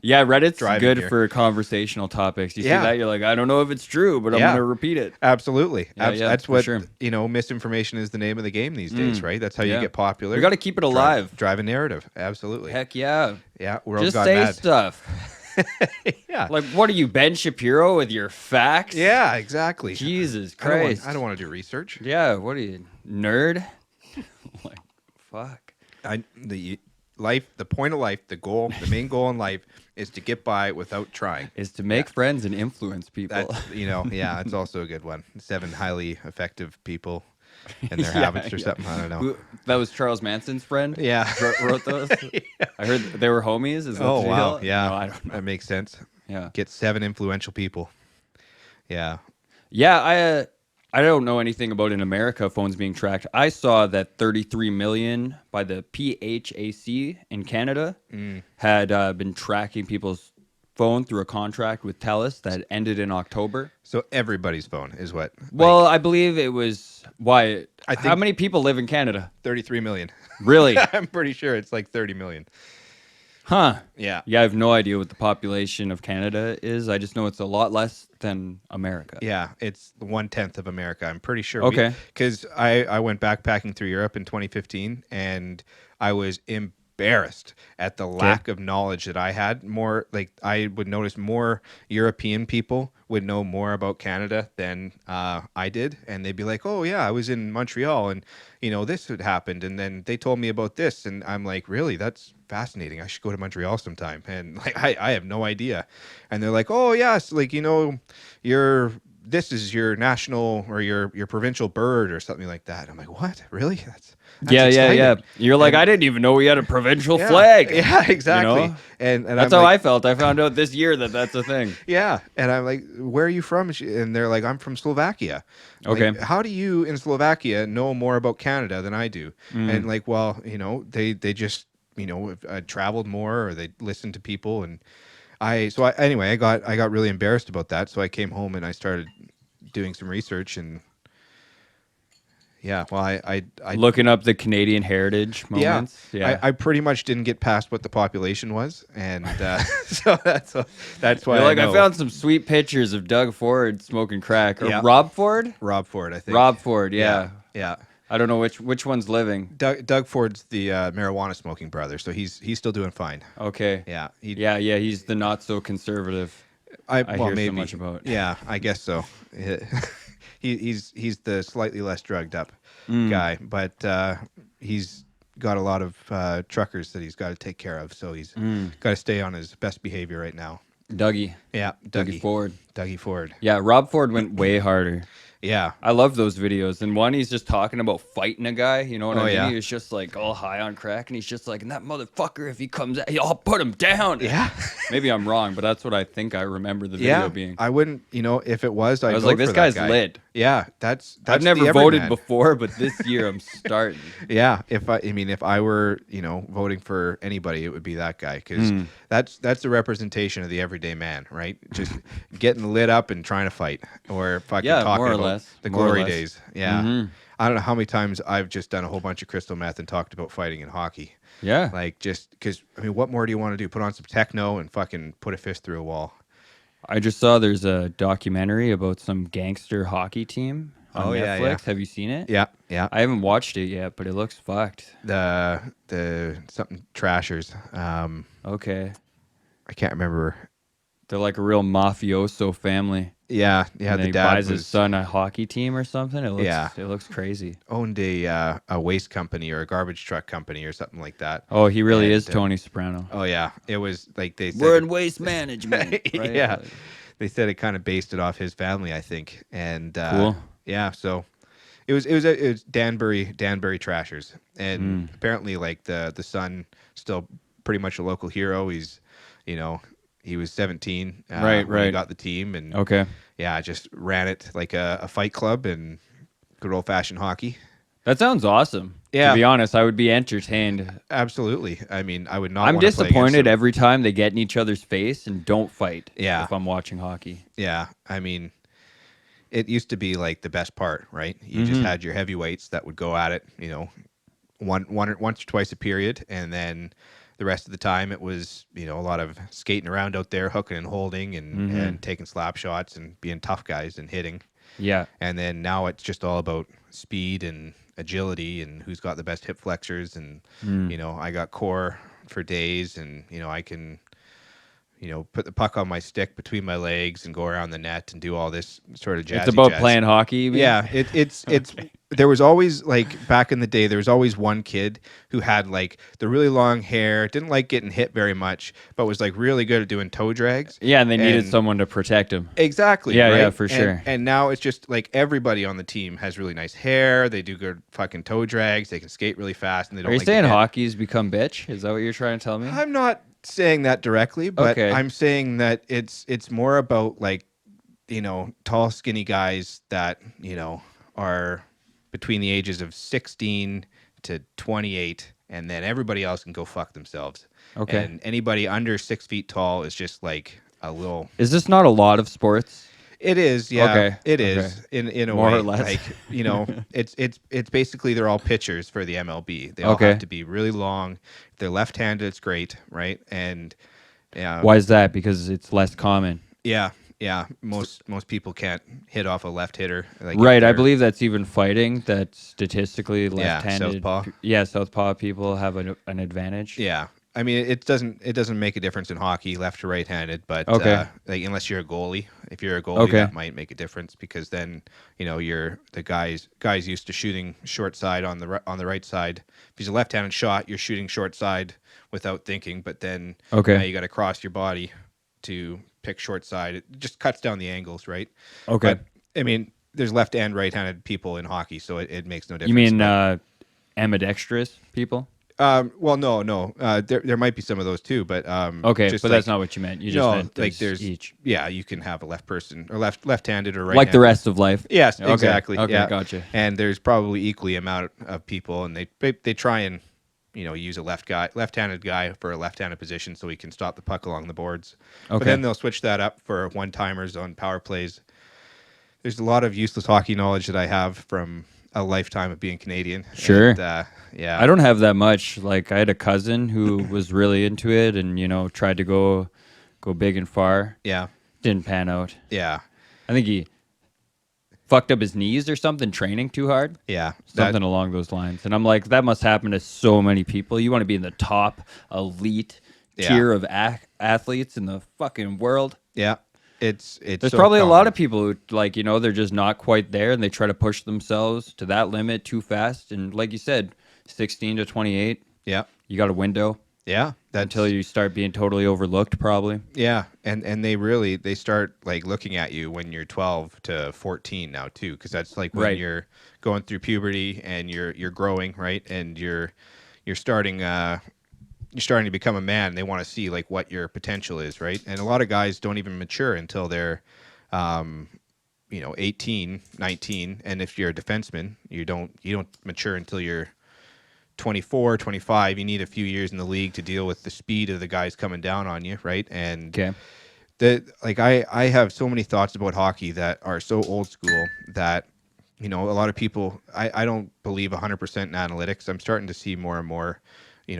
Yeah, Reddit's driving good here. for conversational topics. You Yeah. see that, you're like, I don't know if it's true, but I'm Yeah. going to repeat it. absolutely. Yeah, yeah, That's for what, sure. misinformation is the name of the game these days, right? That's how you yeah. get popular. We got to keep it alive. Drive a narrative. Absolutely. Heck yeah. Yeah, world Just got say mad. stuff. Yeah. Like, what are you, Ben Shapiro with your facts? Yeah, exactly. Jesus I don't want- Christ. I don't want to do research. Yeah, what are you, nerd? Like, fuck. The point of life, the main goal in life is to get by without trying. Is to make friends and influence people. That's yeah, it's also a good one. 7 highly effective people and their Yeah, habits or yeah. something. I don't know. That was Charles Manson's friend? Yeah. Wrote those? I heard they were homies. Is that Oh the wow. deal? Yeah. No, I don't know. That makes sense. Yeah. Get 7 influential people. Yeah. Yeah, I don't know anything about in America phones being tracked. I saw that 33 million by the PHAC in Canada had been tracking people's phone through a contract with TELUS that ended in October. So everybody's phone is what? Well, I believe it was why. I How think- many people live in Canada? 33 million. Really? I'm pretty sure it's like 30 million. Huh. Yeah. Yeah, I have no idea what the population of Canada is. I just know it's a lot less than America. Yeah, it's 1/10 of America. I'm pretty sure. Okay. Because I went backpacking through Europe in 2015, and I was embarrassed at the lack of knowledge that I had. More like I would notice more European people would know more about Canada than I did, and they'd be like, "Oh yeah, I was in Montreal, and this had happened, and then they told me about this," and I'm like, "Really? That's fascinating. I should go to Montreal sometime." And like I have no idea, and they're like, "Oh yes, like this is your national or your provincial bird or something like that." I'm like, "What? Really? That's Yeah. exciting." You're like, And- I didn't even know we had a provincial Yeah, flag. Yeah, exactly. know? And That's I'm how like, I felt. I found out this year that that's a thing. Yeah, and I'm like, "Where are you from?" And they're like, "I'm from Slovakia." I'm like, Okay. how do you in Slovakia know more about Canada than I do? Mm. And like, well, they just traveled more or they listened to people, and anyway, I got really embarrassed about that, so I came home and I started doing some research, and Yeah. Well, I Looking up the Canadian heritage yeah, moments. Yeah. I pretty much didn't get past what the population was, and so that's why You're like, I know found some sweet pictures of Doug Ford smoking crack. Or Yeah. Rob Ford? Rob Ford, I think. Rob Ford, Yeah. yeah. Yeah. I don't know which one's living. Doug Ford's the marijuana smoking brother, so he's still doing fine. Okay. Yeah. Yeah, he's the not so conservative I Well, hear maybe so much about. Yeah, I guess so. He's the slightly less drugged up guy, but he's got a lot of truckers that he's got to take care of, so he's got to stay on his best behavior right now. Dougie. Yeah, Dougie Ford. Dougie Ford. Yeah, Rob Ford went way harder. Yeah. I love those videos. And one, he's just talking about fighting a guy. You know what I mean? yeah. He was just like all high on crack, and he's just like, and that motherfucker, if he comes out, I'll put him down. Yeah. Maybe I'm wrong, but that's what I think I remember the video Yeah. being. I wouldn't, if it was, I'd I was vote like, this for guy's that guy. lit. Yeah, that's I've the never voted everyman. before, but this year I'm starting. Yeah, if I were voting for anybody, it would be that guy, because that's the representation of the everyday man, right? Just getting lit up and trying to fight, or fucking Yeah, talking more or about less. the More or glory less. days. Yeah, I don't know how many times I've just done a whole bunch of crystal meth and talked about fighting in hockey. Yeah. Like, just because what more do you want to do? Put on some techno and fucking put a fist through a wall. I just saw there's a documentary about some gangster hockey team on Oh, Netflix. yeah, yeah. Have you seen it? Yeah, yeah. I haven't watched it yet, but it looks fucked. The something trashers. Okay. I can't remember. They're like a real mafioso family. Yeah, yeah. And The he dad buys his was son a hockey team or something. It looks crazy. owned a waste company or a garbage truck company or something like that. Oh, he really And, is Tony Soprano. Oh yeah, it was like they said. We're in waste management. Right? Yeah, Like, they said it kind of based it off his family, I think. And Cool. yeah, so it was Danbury Trashers, and apparently like the son still pretty much a local hero. He's he was 17 when he right. got the team, and Okay. yeah, just ran it like a fight club and good old fashioned hockey. That sounds awesome. Yeah. To be honest, I would be entertained. Absolutely. I mean, I would not. I'm wanna play against disappointed them. every time they get in each other's face and don't fight. Yeah. If I'm watching hockey. Yeah, I mean, it used to be like the best part, right? You just had your heavyweights that would go at it, once or twice a period, and then the rest of the time it was, a lot of skating around out there, hooking and holding, and taking slap shots and being tough guys and hitting. Yeah. And then now it's just all about speed and agility and who's got the best hip flexors, and I got core for days, and I can put the puck on my stick between my legs and go around the net and do all this sort of jazzy It's about jazz. playing hockey. You mean? Yeah, it's there was always, like, back in the day, there was always one kid who had like the really long hair, didn't like getting hit very much, but was like really good at doing toe drags. Yeah, and they needed And- someone to protect him. Exactly. Yeah, right? yeah, for And- sure. And now it's just like everybody on the team has really nice hair. They do good fucking toe drags. They can skate really fast, and they don't. Are you like saying get hit. hockey's become bitch? Is that what you're trying to tell me? I'm not saying that directly, but Okay. I'm saying that it's more about, like, tall, skinny guys that are between the ages of 16 to 28, and then everybody else can go fuck themselves. Okay. And anybody under 6 feet tall is just like a little. Is this not a lot of sports? It is, yeah. Okay, It is in a More way. or less. Like, it's basically they're all pitchers for the MLB. They all Okay. have to be really long. If they're left-handed, it's great, right? And Why is that? Because it's less common. yeah. Most people can't hit off a left hitter. Like, Right. if I they're- believe that's even fighting that statistically Yeah, left-handed. southpaw. Southpaw people have an advantage. Yeah. I mean, it doesn't make a difference in hockey, left to right-handed, but Okay. like, unless you're a goalie. If you're a goalie, Okay. that might make a difference, because then you're the guys used to shooting short side on the right side. If he's a left-handed shot, you're shooting short side without thinking, but then Okay. now you got to cross your body to pick short side. It just cuts down the angles, right? Okay. But I mean, there's left and right-handed people in hockey, so it makes no difference. You mean but- ambidextrous people? well, no. There might be some of those too, but Okay, just but that's not what you meant. You just meant like there's each. Yeah, you can have a left person or left-handed or right. Like the rest of life. Yes, Okay, exactly. okay, yeah. gotcha. And there's probably equally amount of people, and they try and use a left-handed guy for a left-handed position so he can stop the puck along the boards. But Okay. then they'll switch that up for one-timers on power plays. There's a lot of useless hockey knowledge that I have from a lifetime of being Canadian. Sure. And, yeah. I don't have that much. Like I had a cousin who was really into it, and tried to go big and far. Yeah. Didn't pan out. Yeah. I think he fucked up his knees or something training too hard. Yeah. Something along those lines. And I'm like, that must happen to so many people. You want to be in the top elite tier of athletes in the fucking world. Yeah. It's There's so probably a lot of common. people who, like, they're just not quite there and they try to push themselves to that limit too fast. And like you said, 16 to 28, Yeah. you got a window Yeah. until you start being totally overlooked, probably. Yeah, and they start like looking at you when you're 12 to 14 now too, because that's like when Right. you're going through puberty and you're growing, right, and you're starting to become a man. They want to see like what your potential is, right, and a lot of guys don't even mature until they're 18, 19, and if you're a defenseman, you don't mature until you're 24, 25. You need a few years in the league to deal with the speed of the guys coming down on you, right? And Okay. I have so many thoughts about hockey that are so old school that a lot of people, I don't believe 100% in analytics. I'm starting to see more and more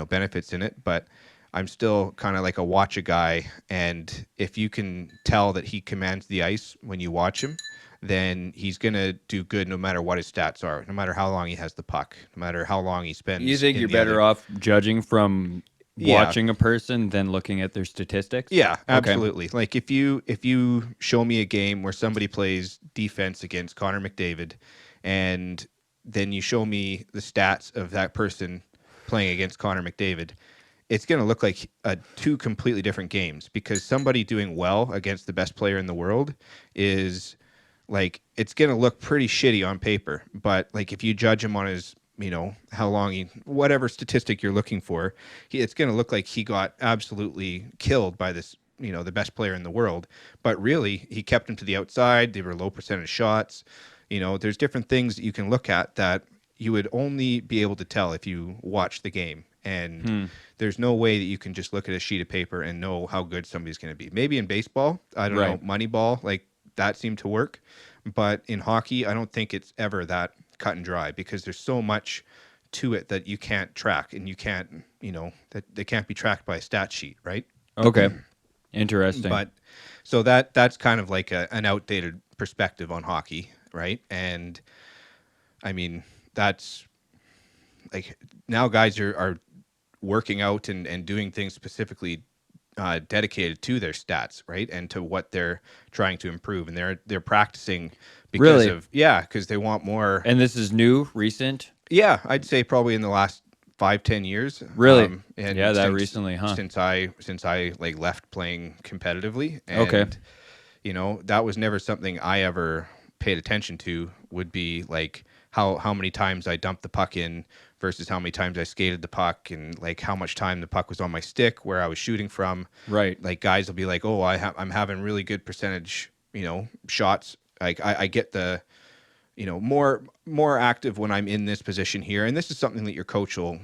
benefits in it, but I'm still kind of like a watch a guy, and if you can tell that he commands the ice when you watch him, then he's going to do good no matter what his stats are, no matter how long he has the puck, no matter how long he spends. You think in you're the better other- off judging from Yeah. watching a person than looking at their statistics? Yeah, Okay. absolutely. Like if you show me a game where somebody plays defense against Connor McDavid, and then you show me the stats of that person playing against Connor McDavid, it's going to look like two completely different games, because somebody doing well against the best player in the world is like, it's going to look pretty shitty on paper, but like if you judge him on his how long whatever statistic you're looking for, it's going to look like he got absolutely killed by this the best player in the world, but really he kept him to the outside. They were low percentage shots. There's different things that you can look at that you would only be able to tell if you watch the game, and there's no way that you can just look at a sheet of paper and know how good somebody's going to be. Maybe in baseball, I don't know, Moneyball, like that seemed to work, but in hockey I don't think it's ever that cut and dry, because there's so much to it that you can't track, and you can't that they can't be tracked by a stat sheet, right? Okay. Interesting. But so that's kind of like an outdated perspective on hockey, right? And I mean, that's like, now guys are working out and doing things specifically dedicated to their stats, right, and to what they're trying to improve, and they're practicing because Really? because they want more. And this is new, recent? Yeah, I'd say probably in the last 5-10 years. Really? And Yeah, that recently, huh? Since I like left playing competitively. And, Okay. that was never something I ever paid attention to, would be like how many times I dumped the puck in versus how many times I skated the puck, and like how much time the puck was on my stick, where I was shooting from. Right. Like guys will be like, oh, I'm having really good percentage, shots. Like I get the, more active when I'm in this position here, and this is something that your coach will,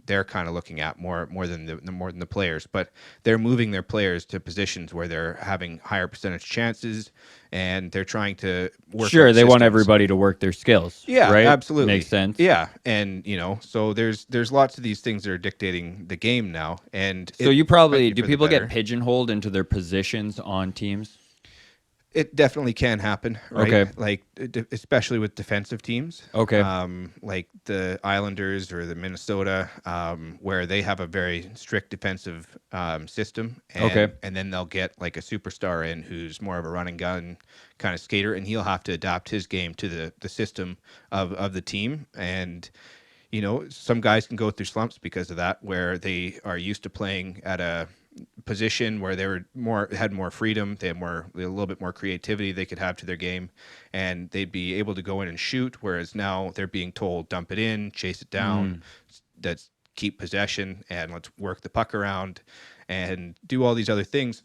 they're kind of looking at more than the players, but they're moving their players to positions where they're having higher percentage chances, and they're trying to work. Sure, out they want systems. everybody to work their skills. Yeah, right? absolutely. Makes sense. Yeah, and so there's lots of these things that are dictating the game now, and So you probably, for do the people get better. pigeonholed into their positions on teams? It definitely can happen, right? Okay. Like especially with defensive teams. Okay. Like the Islanders or the Minnesota, where they have a very strict defensive system. And, Okay. And then they'll get like a superstar in who's more of a run and gun kind of skater, and he'll have to adapt his game to the system of the team. And some guys can go through slumps because of that, where they are used to playing at a position where they had more freedom, they had a little bit more creativity they could have to their game, and they'd be able to go in and shoot, whereas now they're being told, dump it in, chase it down, that's keep possession, and let's work the puck around and do all these other things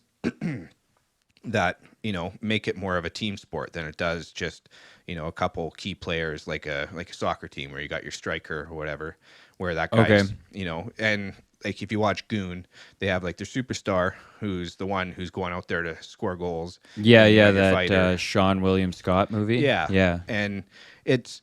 that make it more of a team sport than it does just a couple key players, like a soccer team where you got your striker or whatever, where that guy's and like if you watch Goon, they have like their superstar who's the one who's going out there to score goals. Yeah, and you yeah, got your that fighter. Sean William Scott movie. Yeah. Yeah. And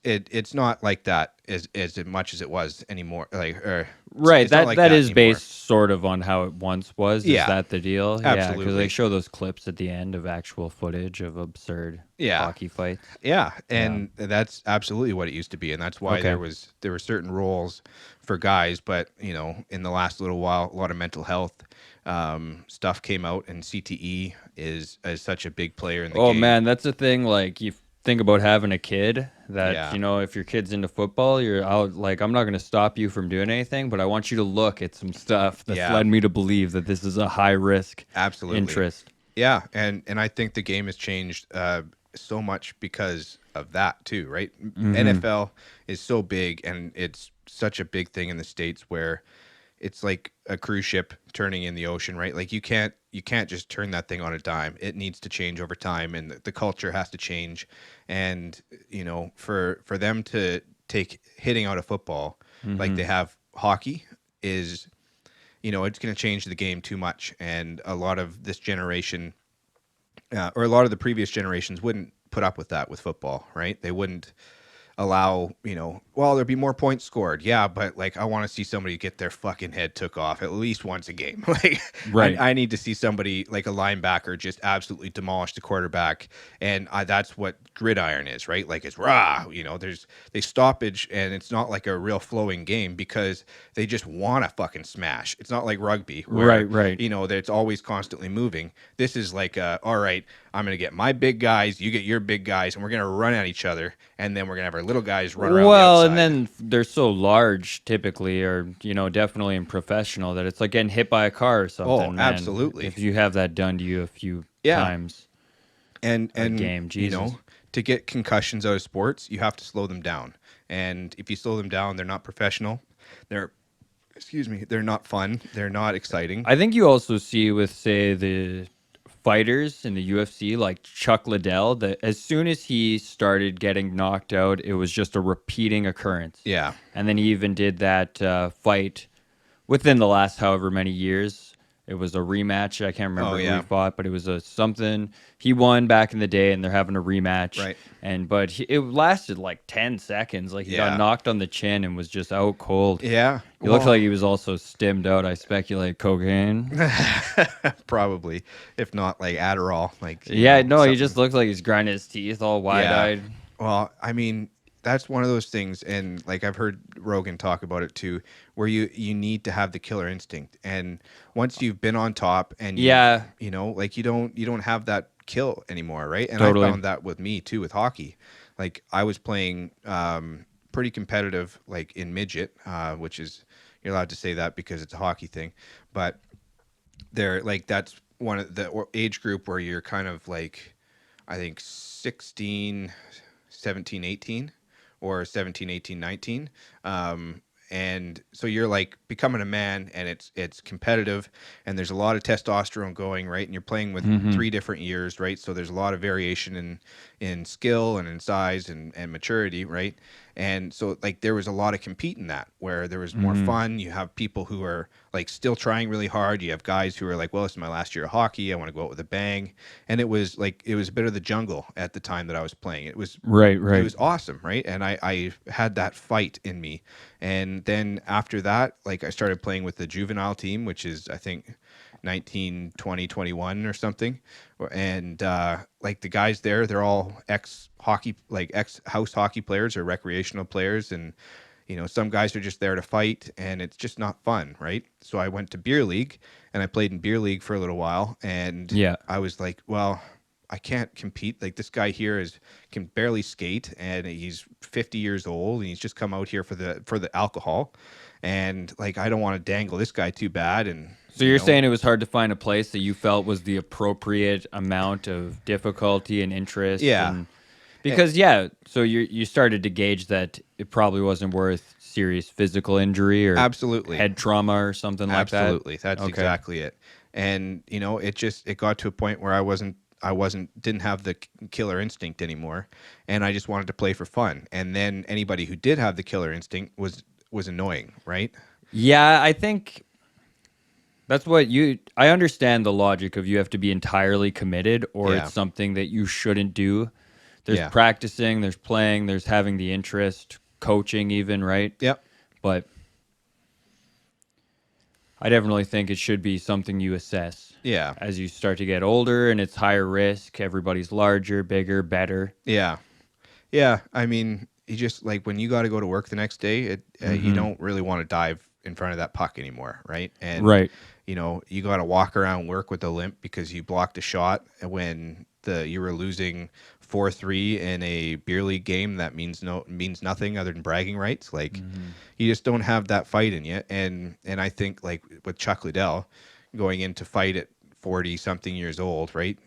it's not like that as much as it was anymore. Like, or Right. it's not That like that that is anymore. based sort of on how it once was. Is Yeah, that the deal? Yeah, because they absolutely. show those clips at the end of actual footage of absurd Yeah, hockey fights. yeah, Yeah. and that's absolutely what it used to be, and that's why Okay. there were certain roles for guys, but in the last little while, a lot of mental health stuff came out, and CTE is such a big player in the Oh game. man, that's the thing. Like you think about having a kid. That Yeah, if your kid's into football, you're out. Like I'm not going to stop you from doing anything, but I want you to look at some stuff that's yeah, led me to believe that this is a high risk absolutely. interest. Yeah, and I think the game has changed so much because of that too, right? Mm-hmm. NFL is so big, and it's such a big thing in the States where it's like a cruise ship turning in the ocean, right? Like you can't just turn that thing on a dime. It needs to change over time, and the culture has to change. And for them to take hitting out of football like Mm-hmm. they have hockey is it's going to change the game too much. And a lot of this generation, or a lot of the previous generations, wouldn't put up with that with football, right? They wouldn't allow, well, there'd be more points scored. Yeah, but like I want to see somebody get their fucking head took off at least once a game. Like Right. I need to see somebody like a linebacker just absolutely demolish the quarterback. And that's what gridiron is, right? Like it's rah, there's they stoppage, and it's not like a real flowing game because they just want to fucking smash. It's not like rugby where, Right. Right. that it's always constantly moving. This is like, all right, I'm going to get my big guys, you get your big guys, and we're going to run at each other. And then we're going to have our little guys run around the Well, and outside. then they're so large typically, or definitely in professional, that it's like getting hit by a car or Oh, something, man. absolutely. If you have that done to you a few Yeah. times a And game, Jesus. to get concussions out of sports, you have to slow them down. And if you slow them down, they're not professional. They're excuse me, they're not fun. They're not exciting. I think you also see with, say, the fighters in the UFC, like Chuck Liddell, that as soon as he started getting knocked out, it was just a repeating occurrence. Yeah. And then he even did that fight within the last however many years. It was a rematch. I can't Oh remember who yeah. he fought, but it was a something he won back in the day, and they're having a rematch. Right. It lasted like 10 seconds. Like he got Yeah. knocked on the chin and was just out cold. Yeah. He looked like he was also stimmed out. I speculate cocaine. Probably, if not like Adderall, like Yeah, no, he something. just looks like he's grinding his teeth all wide-eyed. Well, I mean, that's one of those things, and like I've heard Rogan talk about it too, where you need to have the killer instinct, and once you've been on top, and Yeah. like you don't have that kill anymore, right? And Totally. I found that with me too with hockey. Like I was playing pretty competitive, like in midget, which is you're allowed to say that because it's a hockey thing, but they're like that's one of the age group where you're kind of like I think 16, 17, 18, or 17, 18, 19. And so you're like becoming a man, and it's competitive, and there's a lot of testosterone going, right? And you're playing with Mm-hmm. 3 different years, right? So there's a lot of variation in skill and in size and maturity, right? And so like there was a lot of compete in that where there was more Mm-hmm. fun. You have people who are like still trying really hard. You have guys who are like, well, this is my last year of hockey. I want to go out with a bang. And it was a bit of the jungle at the time that I was playing. It was Right, it right. was awesome, right? And I had that fight in me. And then after that, like I started playing with the juvenile team, which is I think 19, 20, 21 or something. And like the guys there, they're all ex hockey, like ex house hockey players or recreational players. And some guys are just there to fight, and it's just not fun, right? So I went to beer league, and I played in beer league for a little while, and Yeah. I was like, well, I can't compete. Like this guy here can barely skate, and he's 50 years old, and he's just come out here for the alcohol, and like I don't want to dangle this guy too bad. And So you're saying it was hard to find a place that you felt was the appropriate amount of difficulty and interest, yeah, and because so you started to gauge that it probably wasn't worth serious physical injury or absolutely, head trauma or something like that. absolutely, that's Okay. exactly it. And it got to a point where didn't have the killer instinct anymore, and I just wanted to play for fun. And then anybody who did have the killer instinct was annoying, right? Yeah, I think that's I understand the logic of you have to be entirely committed or Yeah. it's something that you shouldn't do. There's Yeah. practicing, there's playing, there's having the interest, coaching even, right? Yep. But I definitely think it should be something you assess Yeah. as you start to get older and it's higher risk. Everybody's larger, bigger, better. Yeah. Yeah. I mean, you just like when you got to go to work the next day, you don't really want to dive in front of that puck anymore, right? And Right. you got to walk around work with a limp because you blocked a shot when you were losing 4-3 in a beer league game that means nothing other than bragging rights. Like you just don't have that fight in you. And I think like with Chuck Liddell going in to fight at 40 something years old, right?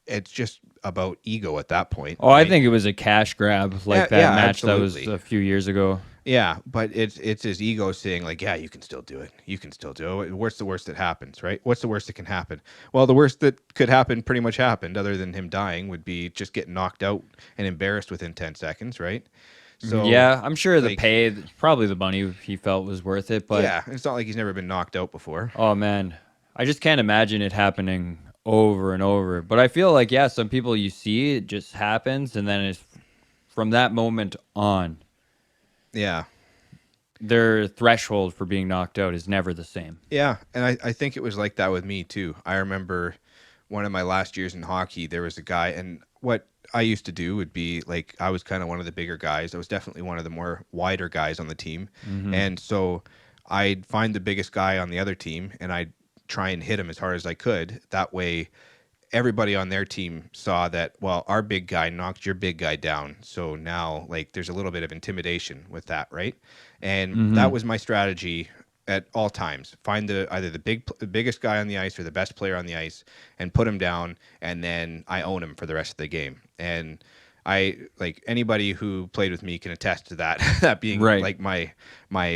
It's just about ego at that point. Oh, I right? think it was a cash grab like that Yeah, match that was absolutely. a few years ago. Yeah, but it's his ego saying like, yeah, you can still do it. You can still do it. What's the worst that happens, right? What's the worst that can happen? Well, the worst that could happen pretty much happened, other than him dying, would be just getting knocked out and embarrassed within 10 seconds, right? So Yeah, I'm sure the like, pay, probably the money he felt was worth it. But yeah, it's not like he's never been knocked out before. oh man, I just can't imagine it happening over and over. But I feel like, yeah, some people you see, it just happens. And then it's from that moment on, Yeah. their threshold for being knocked out is never the same. Yeah, and I think it was like that with me too. I remember one of my last years in hockey, there was a guy, and what I used to do would be like I was kind of one of the bigger guys. I was definitely one of the more wider guys on the team, and so I'd find the biggest guy on the other team, and I'd try and hit him as hard as I could. That way, everybody on their team saw that, well, our big guy knocked your big guy down. So now like there's a little bit of intimidation with that, right? And that was my strategy at all times. Find either the biggest guy on the ice or the best player on the ice and put him down, and then I own him for the rest of the game. And I like anybody who played with me can attest to that that being Right. like my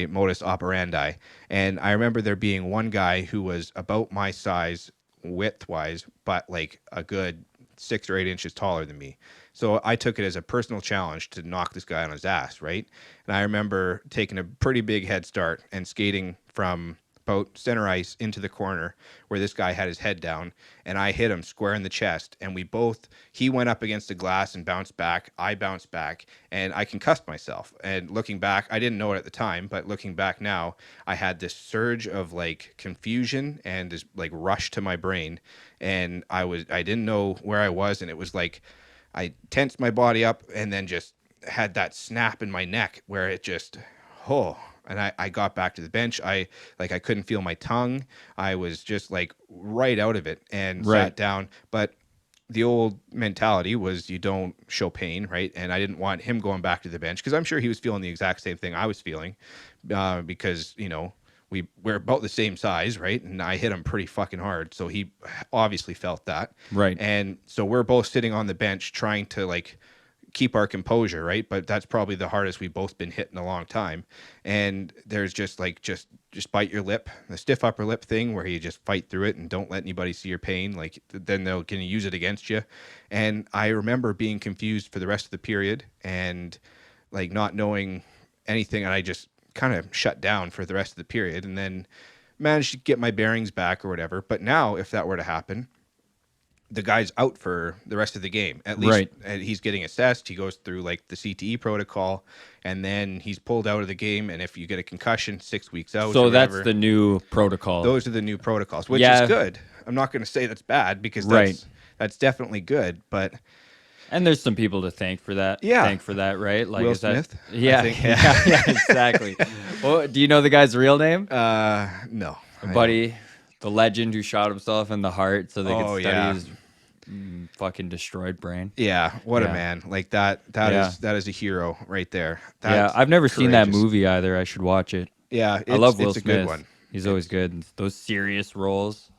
modus operandi. And I remember there being one guy who was about my size width wise, but like a good 6 or 8 inches taller than me. So I took it as a personal challenge to knock this guy on his ass, right? And I remember taking a pretty big head start and skating from about center ice into the corner where this guy had his head down, and I hit him square in the chest, and he went up against the glass and bounced back, I bounced back, and I concussed myself. And looking back, I didn't know it at the time, but looking back now, I had this surge of like confusion and this like rush to my brain, and I didn't know where I was, and it was like I tensed my body up and then just had that snap in my neck where it just, and I got back to the bench. I couldn't feel my tongue. I was just like right out of it and Right. sat down. But the old mentality was you don't show pain, right? And I didn't want him going back to the bench because I'm sure he was feeling the exact same thing I was feeling because, we're about the same size, right? And I hit him pretty fucking hard. So he obviously felt that. Right. And so we're both sitting on the bench trying to like keep our composure, right? But that's probably the hardest we've both been hit in a long time. And there's just bite your lip, the stiff upper lip thing where you just fight through it and don't let anybody see your pain. Like then they'll gonna use it against you. And I remember being confused for the rest of the period and like not knowing anything. And I just kind of shut down for the rest of the period and then managed to get my bearings back or whatever. But now if that were to happen, the guy's out for the rest of the game. At least Right. and he's getting assessed. He goes through like the CTE protocol, and then he's pulled out of the game. And if you get a concussion, 6 weeks out. So or that's whatever. the new protocol. Those are the new protocols, which Yeah. is good. I'm not going to say that's bad because Right. that's definitely good. But And there's some people to thank for that. Yeah. Thank for that, right? Like Will is that, Smith, I Yeah, think. yeah, exactly. Well, do you know the guy's real name? no, I Buddy, the legend who shot himself in the heart so they could Oh, study yeah. his fucking destroyed brain. yeah, what a Yeah. man! Like that Yeah. that is a hero right there. Yeah, That's I've never seen that courageous. movie either. I should watch it. Yeah, I love Will it's a Smith. good one. He's always good. Those serious roles.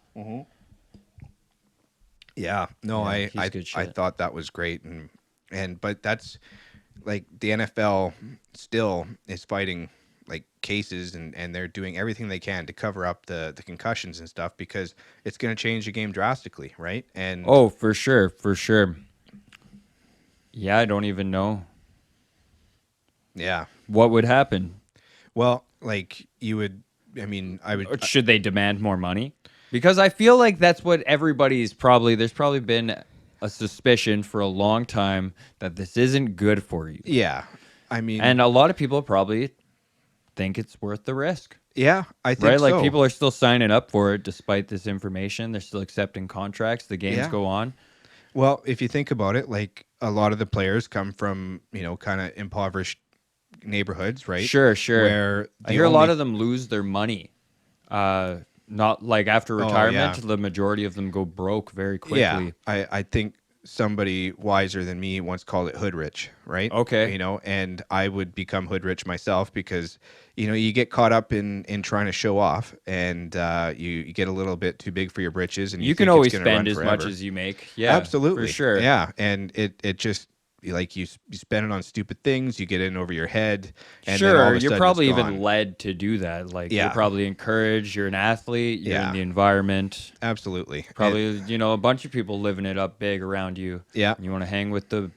Yeah, no, Yeah, he's good I shit. thought that was great, and but that's like the NFL still is fighting like cases and they're doing everything they can to cover up the concussions and stuff because it's going to change the game drastically, right? And Oh, for sure, for sure. Yeah, I don't even know yeah, what would happen. well, like you would, I mean, I would, Should they demand more money? Because I feel like that's what everybody's probably. There's probably been a suspicion for a long time that this isn't good for you. Yeah. I mean, And a lot of people probably think it's worth the risk, yeah, I think right? Like so. people are still signing up for it despite this information. They're still accepting contracts. The games Yeah. go on. Well, if you think about it, like a lot of the players come from, kind of impoverished neighborhoods, right? Sure, sure. Where I the hear a lot only of them lose their money. Not like after Oh, yeah. retirement, the majority of them go broke very Yeah, quickly. I think somebody wiser than me once called it hood rich, right? Okay. And I would become hood rich myself because, you get caught up in trying to show off, and you get a little bit too big for your britches, and you You can think it's always going to run spend as much forever. as you make. Yeah, for Absolutely, sure. yeah, and it just like you spend it on stupid things, you get in over your head, and then all of Sure, a you're sudden probably it's even gone. led to do that. Like you're Yeah, probably encouraged. You're an athlete. You're in yeah, the environment. absolutely. Probably, a bunch of people living it up big around you. Yeah, And you want to hang with the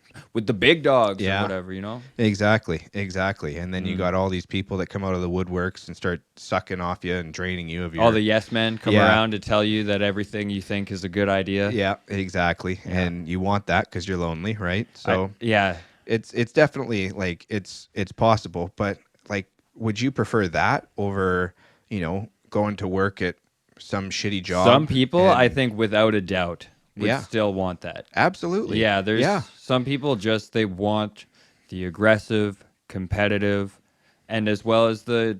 big dogs or yeah. whatever. Exactly. And then you Mm. got all these people that come out of the woodworks and start sucking off you and draining you of All your the yes men come Yeah. around to tell you that everything you think is a good idea. Yeah, exactly. Yeah. And you want that because you're lonely, right? So Yeah. it's definitely like it's possible, but like would you prefer that over, going to work at some shitty job? Some people, I and- think, without a doubt, would Yeah. still want that. Absolutely. Yeah, there's Yeah. some people they want the aggressive, competitive, and as well as they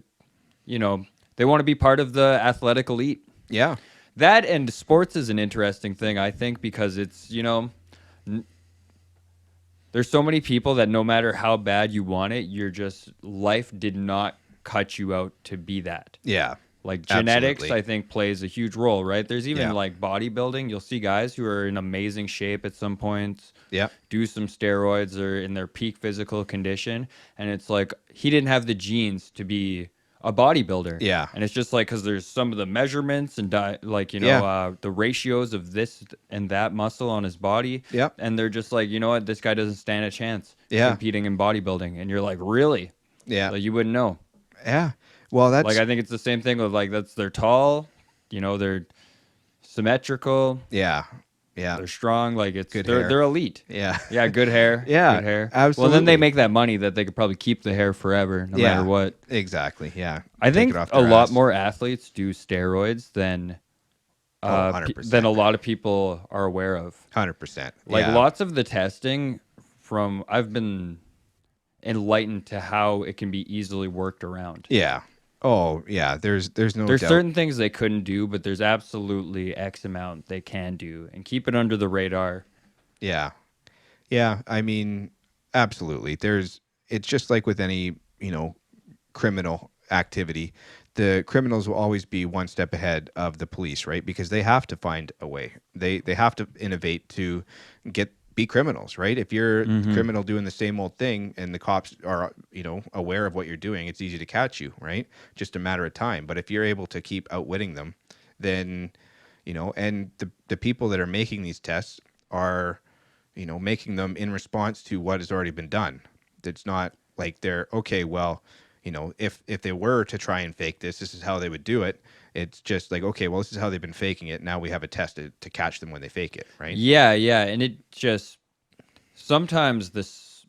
want to be part of the athletic elite. Yeah. That and sports is an interesting thing, I think, because it's, there's so many people that no matter how bad you want it, life did not cut you out to be that. Yeah. Like genetics, Absolutely. I think, plays a huge role, right? There's even Yeah. like bodybuilding. You'll see guys who are in amazing shape at some points, Yeah. do some steroids or in their peak physical condition. And it's like he didn't have the genes to be a bodybuilder. Yeah. And it's just like because there's some of the measurements and Yeah. the ratios of this and that muscle on his body. Yep. And they're just like, you know what? This guy doesn't stand a chance Yeah. competing in bodybuilding. And you're like, really? Yeah. Like you wouldn't know. Yeah. Well, that's Like I think it's the same thing with they're tall, they're symmetrical, yeah. Yeah. they're strong, like Good they're hair. they're elite. Yeah. Yeah, good hair. Yeah, Good hair. Well, then absolutely. they make that money that they could probably keep the hair forever, no matter what. Exactly. Yeah. I Take think it off a their lot ass. more athletes do steroids than Oh, 100%. than a lot of people are aware of. 100%. Like yeah. lots of the testing I've been enlightened to how it can be easily worked around. Yeah. Oh, yeah. There's no There's doubt. certain things they couldn't do, but there's absolutely X amount they can do and keep it under the radar. Yeah. Yeah. I mean, absolutely. It's just like with any, criminal activity. The criminals will always be one step ahead of the police, right? Because they have to find a way. They have to innovate to be criminals, right? If you're the criminal doing the same old thing and the cops are, aware of what you're doing, it's easy to catch you, right? Just a matter of time. But if you're able to keep outwitting them, then, and the people that are making these tests are, making them in response to what has already been done. It's not like they're, okay, well, if they were to try and fake this is how they would do it. It's just like, okay, well, this is how they've been faking it. Now we have a test to catch them when they fake it, right? Yeah, yeah, and it just sometimes this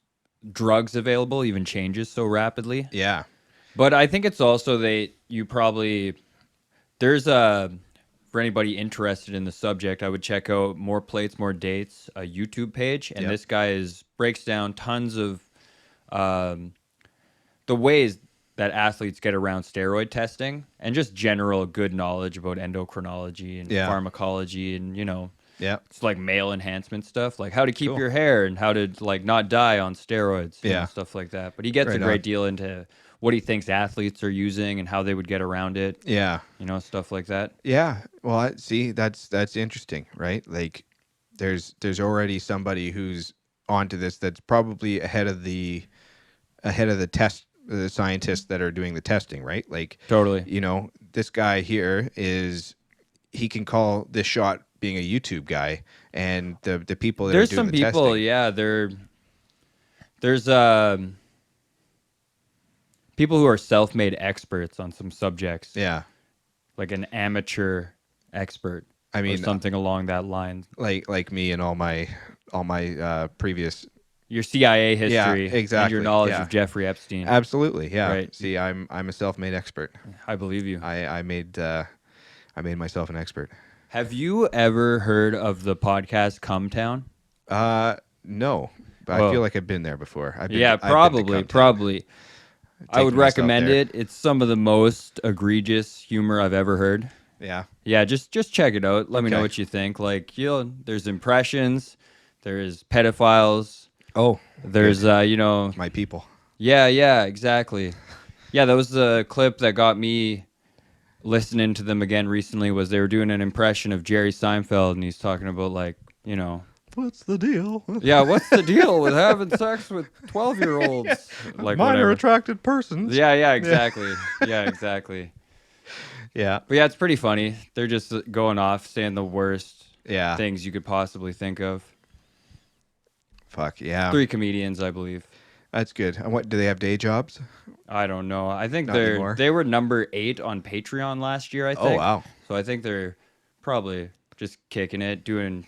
drugs available even changes so rapidly. Yeah. But I think it's also there's for anybody interested in the subject, I would check out More Plates, More Dates, a YouTube page, and Yep. this guy breaks down tons of the ways that athletes get around steroid testing and just general good knowledge about endocrinology and Yeah. pharmacology and Yeah. it's like male enhancement stuff, like how to keep Cool. your hair and how to like not die on steroids, Yeah. stuff like that. But he gets a Right great on. deal into what he thinks athletes are using and how they would get around it, Yeah. stuff like that. Yeah. Well, see, that's interesting, right? Like there's already somebody who's onto this that's probably ahead of the scientists that are doing the testing, right? Like Totally. this guy here he can call this shot being a YouTube guy, and the people that There's are doing some the people, testing. yeah, there's people who are self-made experts on some subjects, Yeah. like an amateur expert. I or mean, something along that line. like me and all my previous. Your CIA Yeah, history and exactly. your knowledge Yeah. of Jeffrey Epstein. Absolutely, yeah. Right. See, I'm a self-made expert. I believe you. I made myself an expert. Have you ever heard of the podcast Come Town? No, but I Oh. feel like I've been there before. Yeah, I've been to probably. Compton. I would Taking myself recommend there. it. It's some of the most egregious humor I've ever heard. Yeah. Yeah, just check it out. Let me know Okay. what you think. Like, there's impressions, there's pedophiles, Oh, there's good. My people. yeah, exactly. Yeah, that was the clip that got me listening to them again recently. Was they were doing an impression of Jerry Seinfeld, and he's talking about like, What's the deal? yeah, what's the deal with having sex with 12-year-olds? Like Minor whatever. attracted persons. Yeah, exactly. Yeah, exactly. Yeah. But yeah, it's pretty funny. They're just going off saying the worst Yeah. things you could possibly think of. Fuck yeah. 3 comedians, I believe. That's good. And what do they have day jobs? I don't know. I think Not anymore. they were number 8 on Patreon last year, I Oh think. wow. So I think they're probably just kicking it, doing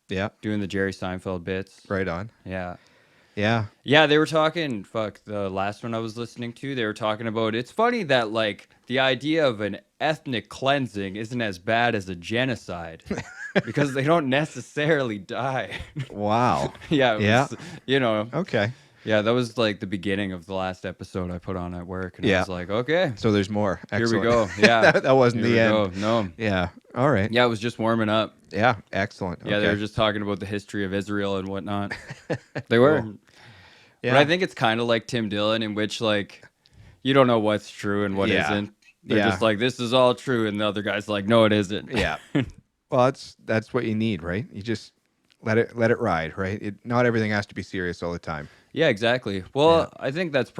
Yeah. the Jerry Seinfeld bits. Right on. Yeah. Yeah. Yeah, they were talking, the last one I was listening to, they were talking about, it's funny that, like, the idea of an ethnic cleansing isn't as bad as a genocide because they don't necessarily die. Wow. Yeah, it Yeah. was, Okay. yeah, that was, like, the beginning of the last episode I put on at work, and I Yeah. was like, okay, So there's more. here Excellent. we go. Yeah. that wasn't Here the we end. go. No. Yeah. All right. Yeah, it was just warming up. Yeah. Excellent. Yeah, they Okay. were just talking about the history of Israel and whatnot. They were. Cool. Yeah. But I think it's kind of like Tim Dillon, in which, like, you don't know what's true and what Yeah. not. They're Yeah. just like, this is all true, and the other guy's like, no, it isn't. Yeah. Well, that's what you need, right? You just let it ride, right? Not everything has to be serious all the time. Yeah, exactly. Well, I think that's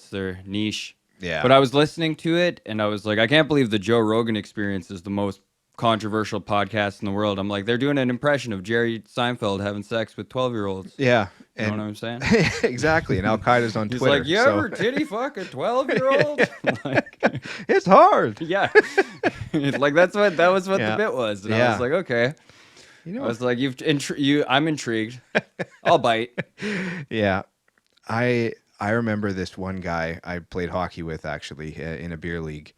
their niche. Yeah. But I was listening to it, and I was like, I can't believe the Joe Rogan Experience is the most controversial podcast in the world. I'm like, they're doing an impression of Jerry Seinfeld having sex with 12-year-olds. Yeah. You know what I'm saying? Exactly. And Al Qaeda's on He's Twitter. like, you so- ever titty fuck a 12-year-old? Like, It's hard. yeah. Like, that was what Yeah. the bit was. And I Yeah. was like, okay. You know. I was like, I'm intrigued. I'll bite. Yeah. I remember this one guy I played hockey with actually in a beer league,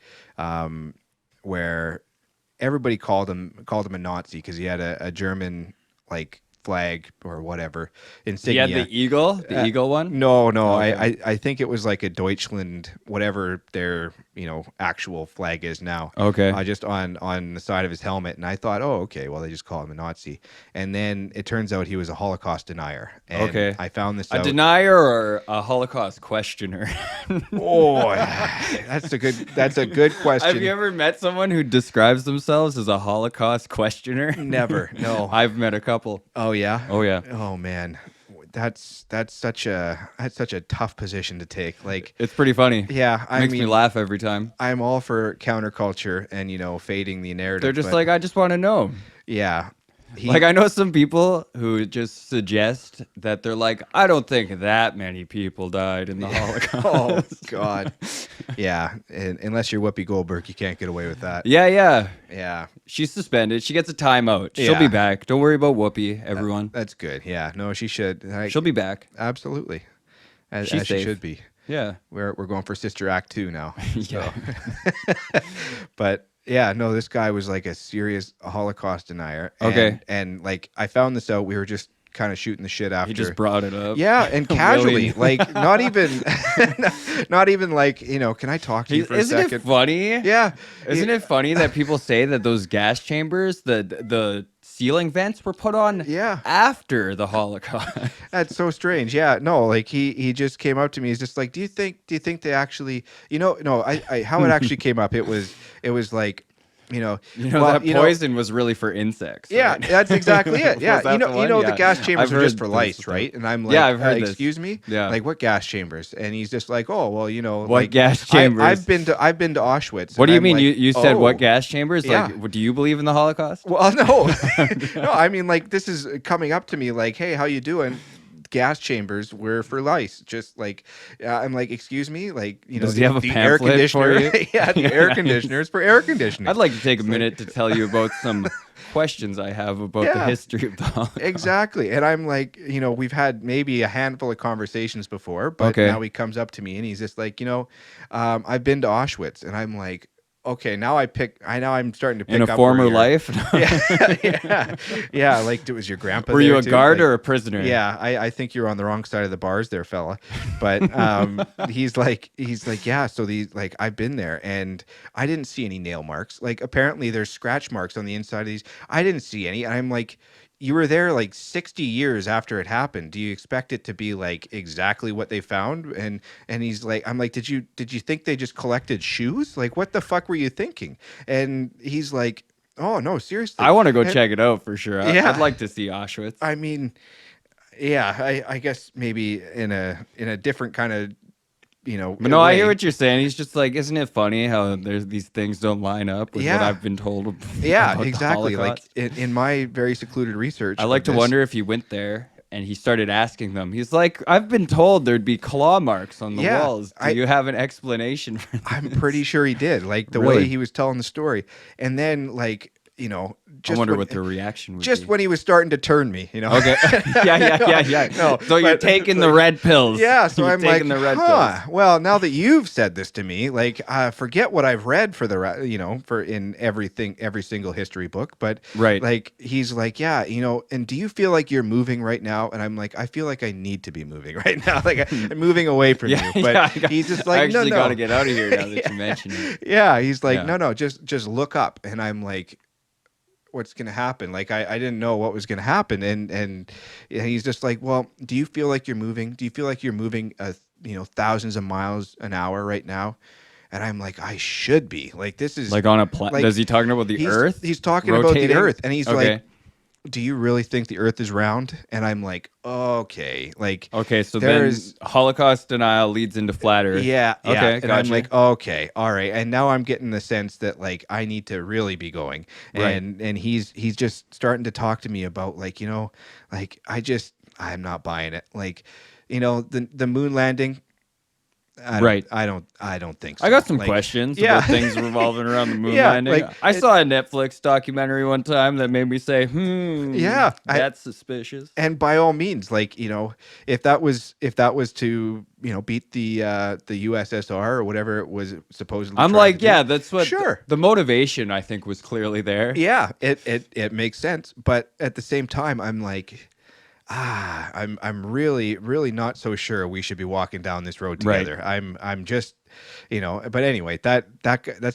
where everybody called him a Nazi because he had a German like flag or whatever He insignia. had the eagle one. No, Okay. I think it was like a Deutschland, whatever their actual flag is now. Okay. Just on the side of his helmet, and I thought, oh, okay, well they just call him a Nazi, and then it turns out he was a Holocaust denier. And Okay. I found this A out. denier or a Holocaust questioner? Oh, that's a good question. Have you ever met someone who describes themselves as a Holocaust questioner? Never, no. I've met a couple. Oh yeah. Oh yeah. Oh man, that's such a tough position to take. Like, It's pretty funny. yeah, I Makes mean, me laugh every time. I'm all for counterculture and fading the narrative. They're just but like, I just want to know. yeah, he- Like, I know some people who just suggest that they're like, I don't think that many people died in the Holocaust. Oh God, yeah. And unless you're Whoopi Goldberg, you can't get away with that. Yeah. Yeah, She's suspended. She gets a timeout. She'll be Yeah. back. Don't worry about Whoopi, everyone. that's good. Yeah, no, she should. She'll be back. Absolutely, as She's she safe. should be. Yeah. We're going for Sister Act 2 now. Yeah. But yeah, no, this guy was like a serious Holocaust denier. And, Okay. And like I found this out. We were just kind of shooting the shit after. He just brought it up. Yeah, and casually, Really? like not even like, can I talk to you for a Isn't second? it funny? Yeah. Isn't it funny that people say that those gas chambers, the ceiling vents were put on Yeah. after the Holocaust? That's so strange. Yeah, no, like he just came up to me. He's just like, do you think they actually, no, I how it actually came up. It was like, That poison was really for insects. Yeah, right? that's exactly it. Yeah, Was that the one? the Yeah. gas chambers I've are just heard for this lice, before. right? And I'm like, Yeah, I've heard this. excuse me, Yeah. like what gas chambers? And he's just like, oh, well, What like, gas chambers? I've been to Auschwitz. What and do you I'm mean? like, You said "Oh." what gas chambers? Yeah. Like, do you believe in the Holocaust? Well, no, no. I mean, like this is coming up to me, like, hey, how you doing? gas chambers were for lice. Just like I'm like, excuse me, like Does he have a the air pamphlet for conditioner, you? yeah, the air conditioners for air conditioning. I'd like to take a It's like- minute to tell you about some questions I have about the Yeah. history of the Holocaust. Exactly. And I'm like, we've had maybe a handful of conversations before, but Okay. now he comes up to me and he's just like, I've been to Auschwitz. And I'm like, okay, now I'm starting to pick In up a where former you're- life? yeah. Like, was your grandpa Were you there a too? guard Like, or a prisoner? yeah, I think you're on the wrong side of the bars there, fella. But he's like, yeah. So I've been there and I didn't see any nail marks. Like apparently there's scratch marks on the inside of these. I didn't see any. And I'm like, you were there like 60 years after it happened. Do you expect it to be like exactly what they found? And he's like, I'm like, did you think they just collected shoes? Like, what the fuck were you thinking? And he's like, oh no, seriously. I want to go And- check it out for sure. Yeah. I'd like to see Auschwitz. I mean, yeah, I guess maybe in a different kind of, But no, I way. hear what you're saying. He's just like, isn't it funny how there's these things don't line up with what Yeah. I've been told? Yeah, about the exactly. Like Holocaust? in my very secluded research, I like of to this- wonder if he went there and he started asking them. He's like, I've been told there'd be claw marks on the Yeah, walls. Do you have an explanation for this? I'm pretty sure he did. Like the Really? way he was telling the story, and then like I just wonder when, what their reaction would just be. when he was starting to turn me, Okay. yeah. No, So you're but taking it's the like- red pills. Yeah, so You're I'm like, taking the red huh. pills. Well, now that you've said this to me, like, forget what I've read for for in every single history book. But Right. like, he's like, yeah, and do you feel like you're moving right now? And I'm like, I feel like I need to be moving right now. Like I'm moving away from you. But he's just like, I actually no. got to get out of here now that you mention it. Yeah, he's like, Yeah. no, just look up. And I'm like, what's gonna happen? Like I didn't know what was gonna happen, and he's just like, well, do you feel like you're moving? Do you feel like you're moving thousands of miles an hour right now? And I'm like, I should be. Like this is Like on a planet. like, Does he talking about the he's, Earth? He's talking about rotating? the Earth, and he's Okay. like, do you really think the Earth is round? And I'm like, okay, like Okay, so there's- then Holocaust denial leads into flat Earth. yeah, Okay, and I'm gotcha. like, okay, all right. And now I'm getting the sense that like I need to really be going. Right. And he's just starting to talk to me about like, like I'm not buying it. Like, the moon landing. Right. I don't think so. I got some Like, questions yeah. about things revolving around the moon Yeah, landing. like, I it- saw a Netflix documentary one time that made me say, Yeah, that's suspicious. And by all means, like, if that was to, beat the USSR or whatever it was supposedly. I'm trying like, to do. yeah, that's what Sure. the motivation I think was clearly there. Yeah, it makes sense, but at the same time, I'm like, I'm really not so sure we should be walking down this road Right. together. I'm just, But anyway, that's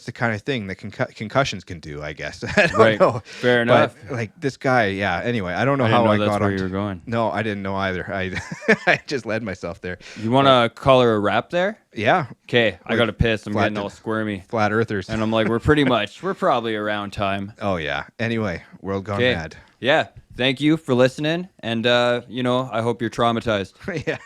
the kind of thing that concussions can do, I guess. I don't Right. know. Fair enough. But like this guy, yeah. Anyway, I don't know I how didn't know I that's got where on. you were going. No, I didn't know either. I I just led myself there. You want to call her a rap there? Yeah, Okay, I got to piss. I'm Flat getting to- all squirmy. flat earthers. And I'm like, we're probably around time. Oh yeah. Anyway, world gone Okay. mad. Yeah. Thank you for listening. And, I hope you're traumatized. Yeah.